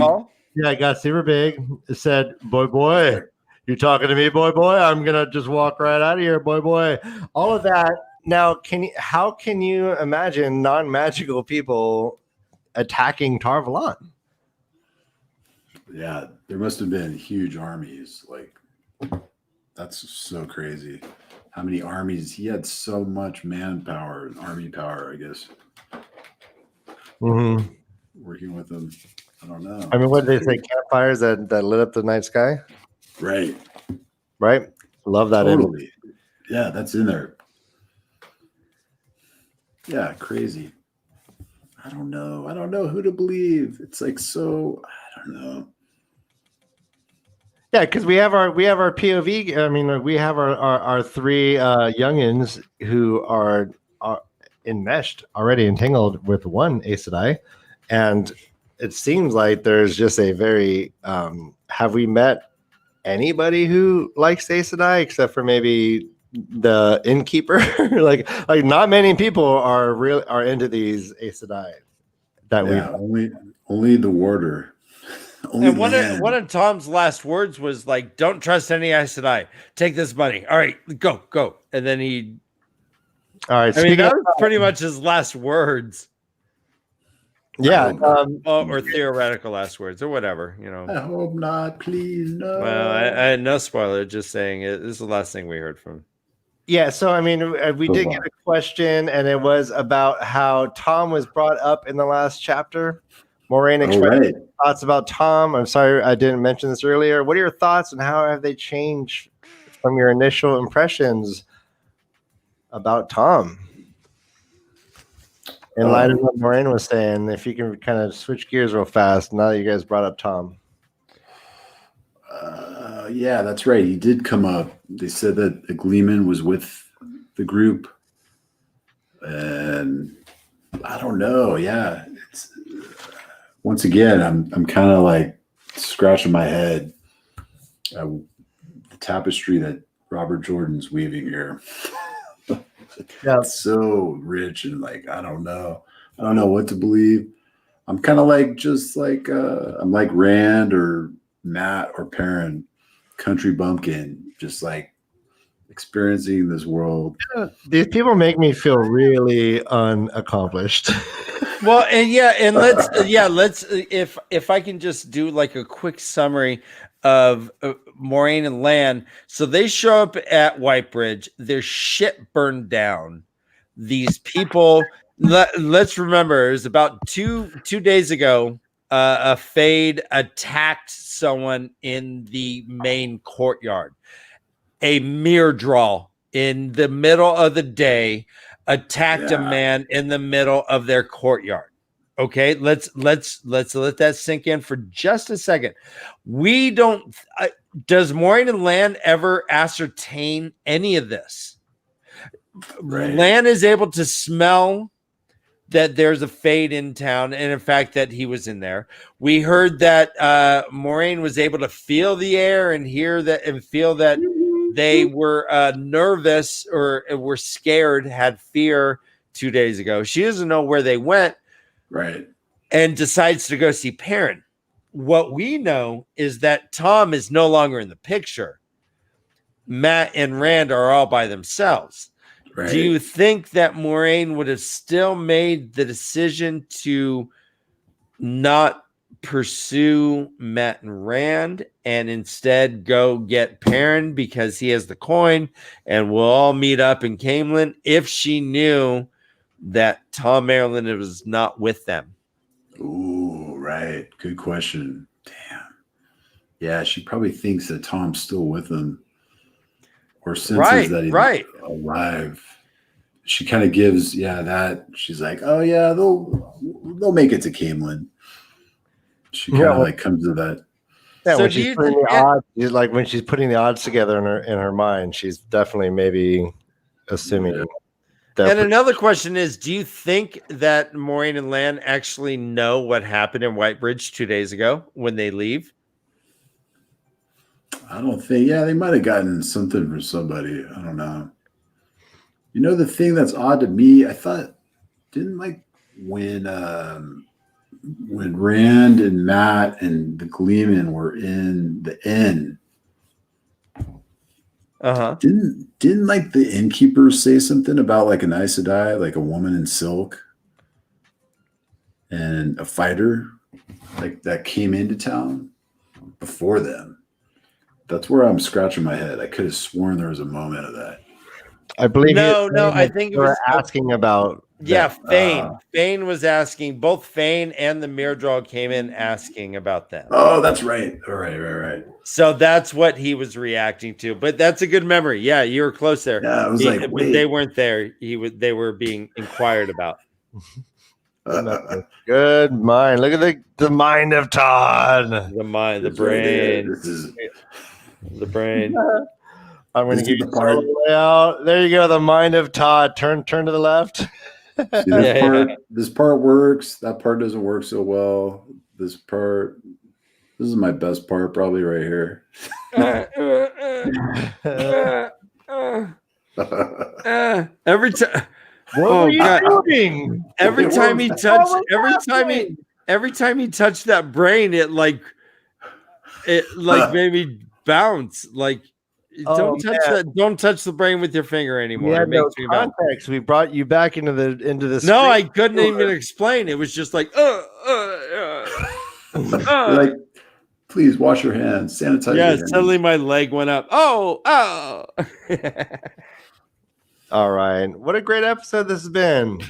Speaker 1: Yeah, I got super big. It said, boy, you talking to me, boy? I'm gonna just walk right out of here, boy. All of that. Now, how can you imagine non-magical people attacking Tar Valon?
Speaker 3: Yeah, there must have been huge armies. Like, that's so crazy. How many armies? He had so much manpower and army power, I guess. Working with them. I don't know.
Speaker 1: I mean, what did they say? Campfires that lit up the night sky?
Speaker 3: Right.
Speaker 1: Love that
Speaker 3: totally. Yeah, that's in there. Yeah, crazy. I don't know who to believe. It's like so. I don't know.
Speaker 1: Yeah, because we have our POV. I mean, we have our three youngins who are enmeshed, already entangled with one Aes Sedai, and it seems like there's just a very. Have we met anybody who likes Aes Sedai except for maybe the innkeeper? like not many people are into these Aes Sedai.
Speaker 3: Only the warder.
Speaker 2: And one of Tom's last words was like, "Don't trust any Aes Sedai. Take this money. All right, go." And then he.
Speaker 1: All right.
Speaker 2: I mean, that was pretty much his last words.
Speaker 1: Yeah.
Speaker 2: Or theoretical last words, or whatever.
Speaker 3: I hope not. Please no.
Speaker 2: Well, I no spoiler. Just saying it. This is the last thing we heard from him.
Speaker 1: Yeah, so I mean, we did get a question, and it was about how Tom was brought up in the last chapter. Moraine expressed thoughts about Tom. I'm sorry I didn't mention this earlier. What are your thoughts, and how have they changed from your initial impressions about Tom? In light of what Maureen was saying, if you can kind of switch gears real fast, now that you guys brought up Tom.
Speaker 3: Yeah, that's right. He did come up. They said that Gleeman was with the group. And I don't know. Yeah. Once again, I'm kind of like scratching my head. The tapestry that Robert Jordan's weaving here.
Speaker 1: Yeah.
Speaker 3: It's so rich and like, I don't know what to believe. I'm kind of like, just like, I'm like Rand or Matt or Perrin, country bumpkin, just like experiencing this world.
Speaker 1: These people make me feel really unaccomplished.
Speaker 2: Well, and let's if I can just do like a quick summary of Maureen and Lan. So they show up at Whitebridge. Their shit burned down. These people. Let's remember, it was about two days ago. A fade attacked someone in the main courtyard. A mirror draw in the middle of the day attacked a man in the middle of their courtyard. Okay, let's let that sink in for just a second. We don't. Does Maureen and Lan ever ascertain any of this? Right. Lan is able to smell that there's a fade in town, and in fact that he was in there. We heard that Maureen was able to feel the air and hear that and feel that they were nervous or were scared, had fear 2 days ago. She doesn't know where they went,
Speaker 3: right?
Speaker 2: And decides to go see Perrin. What we know is that Tom is no longer in the picture. Matt and Rand are all by themselves. Right. Do you think that Maureen would have still made the decision to not pursue Matt and Rand and instead go get Perrin because he has the coin and we'll all meet up in Camelin if she knew that Tom Maryland was not with them?
Speaker 3: Ooh, right. Good question. Damn. Yeah, she probably thinks that Tom's still with them. Or senses that he's alive. She kind of gives, that she's like, oh yeah, they'll make it to Camelin. She kind of like comes to that.
Speaker 1: Yeah, so when she's putting the odds, like when she's putting the odds together in her mind, she's definitely maybe assuming.
Speaker 2: And another question is, do you think that Maureen and Lan actually know what happened in Whitebridge 2 days ago when they leave?
Speaker 3: I don't think. Yeah, they might have gotten something from somebody. I don't know. You know, the thing that's odd to me, I thought, didn't like when Rand and Matt and the Gleeman were in the inn. Didn't like the innkeeper say something about like an Aes Sedai, like a woman in silk, and a fighter like that came into town before them? That's where I'm scratching my head. I could have sworn there was a moment of that.
Speaker 1: I believe
Speaker 2: I think it was
Speaker 1: asking about.
Speaker 2: Yeah, Fane. Fane was asking. Both Fane and the Mirdraw came in asking about them.
Speaker 3: Oh, that's right. All right.
Speaker 2: So that's what he was reacting to. But that's a good memory. Yeah, you were close there.
Speaker 3: Yeah, I was like, wait.
Speaker 2: They weren't there. They were being inquired about.
Speaker 1: Good mind. Look at the mind of Todd.
Speaker 2: The mind, the brain.
Speaker 3: This is
Speaker 2: the brain.
Speaker 1: I'm going to give you the part way out. There you go. The mind of Todd. Turn to the left.
Speaker 3: See, this part works. That part doesn't work so well. This is my best part, probably right here.
Speaker 2: Every time.
Speaker 1: What were you doing?
Speaker 2: Every time he touched that brain, it made me bounce. Like, don't touch the brain with your finger anymore.
Speaker 1: Yeah, no context. We brought you back into this.
Speaker 2: No, I couldn't even explain. It was just like,
Speaker 3: like, please wash your hands, sanitize.
Speaker 2: Yeah,
Speaker 3: your hands.
Speaker 2: Suddenly my leg went up. Oh.
Speaker 1: All right. What a great episode this has been.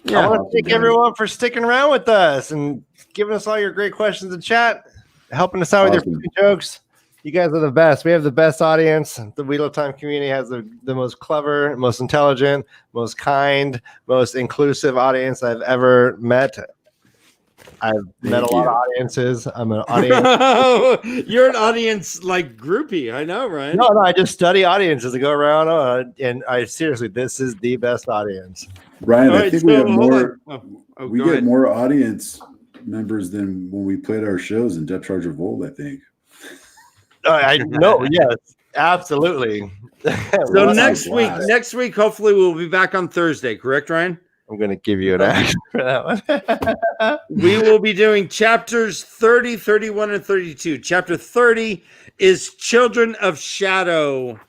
Speaker 2: Yeah,
Speaker 1: I want to thank everyone for sticking around with us and giving us all your great questions in chat, helping us out with your jokes. You guys are the best. We have the best audience. The Wheel of Time community has the most clever, most intelligent, most kind, most inclusive audience I've ever met. I've met a lot of audiences. I'm an audience.
Speaker 2: You're an audience like groupie. I know, right?
Speaker 1: No, I just study audiences. I go around and I seriously, this is the best audience.
Speaker 3: Ryan, I think we have more. We
Speaker 2: go
Speaker 3: get
Speaker 2: ahead.
Speaker 3: more audience members than when we played our shows in Depth Charge Revolt, I think.
Speaker 1: I know, yes, absolutely.
Speaker 2: So next week, hopefully we'll be back on Thursday. Correct, Ryan?
Speaker 1: I'm going to give you an action for that one.
Speaker 2: We will be doing chapters 30, 31, and 32. Chapter 30 is Children of Shadow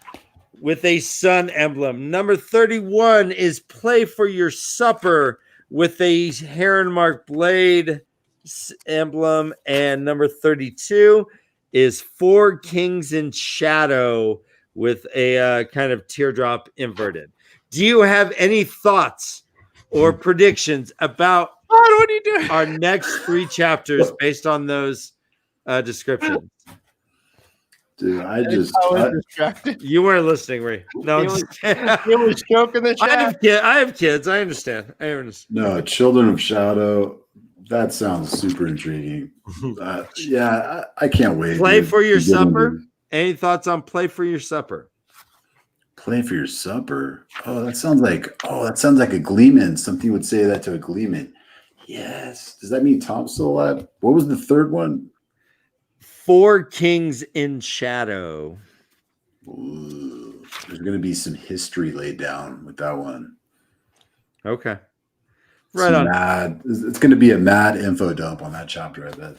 Speaker 2: with a sun emblem. Number 31 is Play for Your Supper with a heron mark blade emblem. And number 32 is Four Kings in Shadow with a kind of teardrop inverted. Do you have any thoughts or predictions about
Speaker 1: what are you doing?
Speaker 2: Our next 3 chapters based on those descriptions?
Speaker 3: Dude, I was
Speaker 1: distracted.
Speaker 2: You weren't listening, Ray. No,
Speaker 1: he was joking the chat.
Speaker 2: I have kids. I understand.
Speaker 3: No, Children of Shadow. That sounds super intriguing. Yeah, I can't wait.
Speaker 2: Play for Your Supper. Any thoughts on Play for Your Supper?
Speaker 3: Play for Your Supper. Oh, that sounds like a Gleeman. Something would say that to a Gleeman. Yes. Does that mean Tom's still alive? What was the third one?
Speaker 2: Four Kings in Shadow.
Speaker 3: Ooh, there's going to be some history laid down with that one.
Speaker 2: Okay. Right on.
Speaker 3: It's going to be a mad info dump on that chapter, I bet.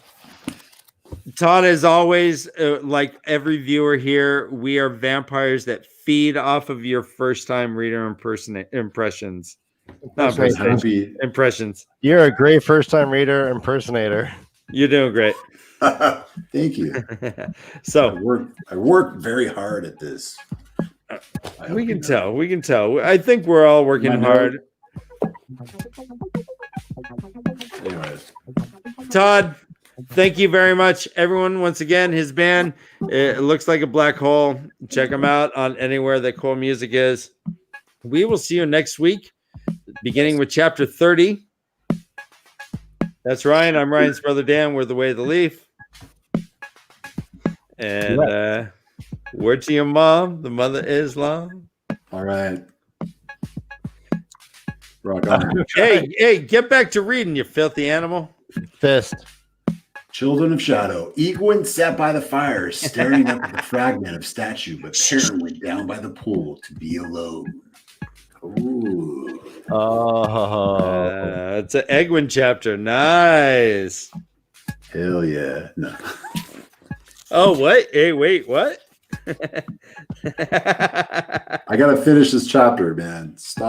Speaker 2: Todd, as always, like every viewer here, we are vampires that feed off of your first-time reader impressions. Impressions.
Speaker 1: You're a great first-time reader impersonator.
Speaker 2: You're doing great.
Speaker 3: Thank you.
Speaker 2: So
Speaker 3: I work very hard at this.
Speaker 2: We can tell. We can tell. I think we're all working hard.
Speaker 3: Anyways.
Speaker 2: Todd, thank you very much, everyone. Once again, his band, it looks like a black hole. Check them out on anywhere that cool music is. We will see you next week, beginning with chapter 30. That's Ryan. I'm Ryan's brother Dan. We're the Way of the Leaf. And word to your mom, the mother Islam.
Speaker 3: All right. Rock on.
Speaker 2: Hey, get back to reading, you filthy animal.
Speaker 1: Fist.
Speaker 3: Children of Shadow. Egwin sat by the fire, staring up at the fragment of statue, but Sharon went down by the pool to be alone. Ooh.
Speaker 2: It's an Egwin chapter. Nice.
Speaker 3: Hell yeah. No.
Speaker 2: Oh, what? Hey, wait, what?
Speaker 3: I gotta finish this chapter, man. Stop.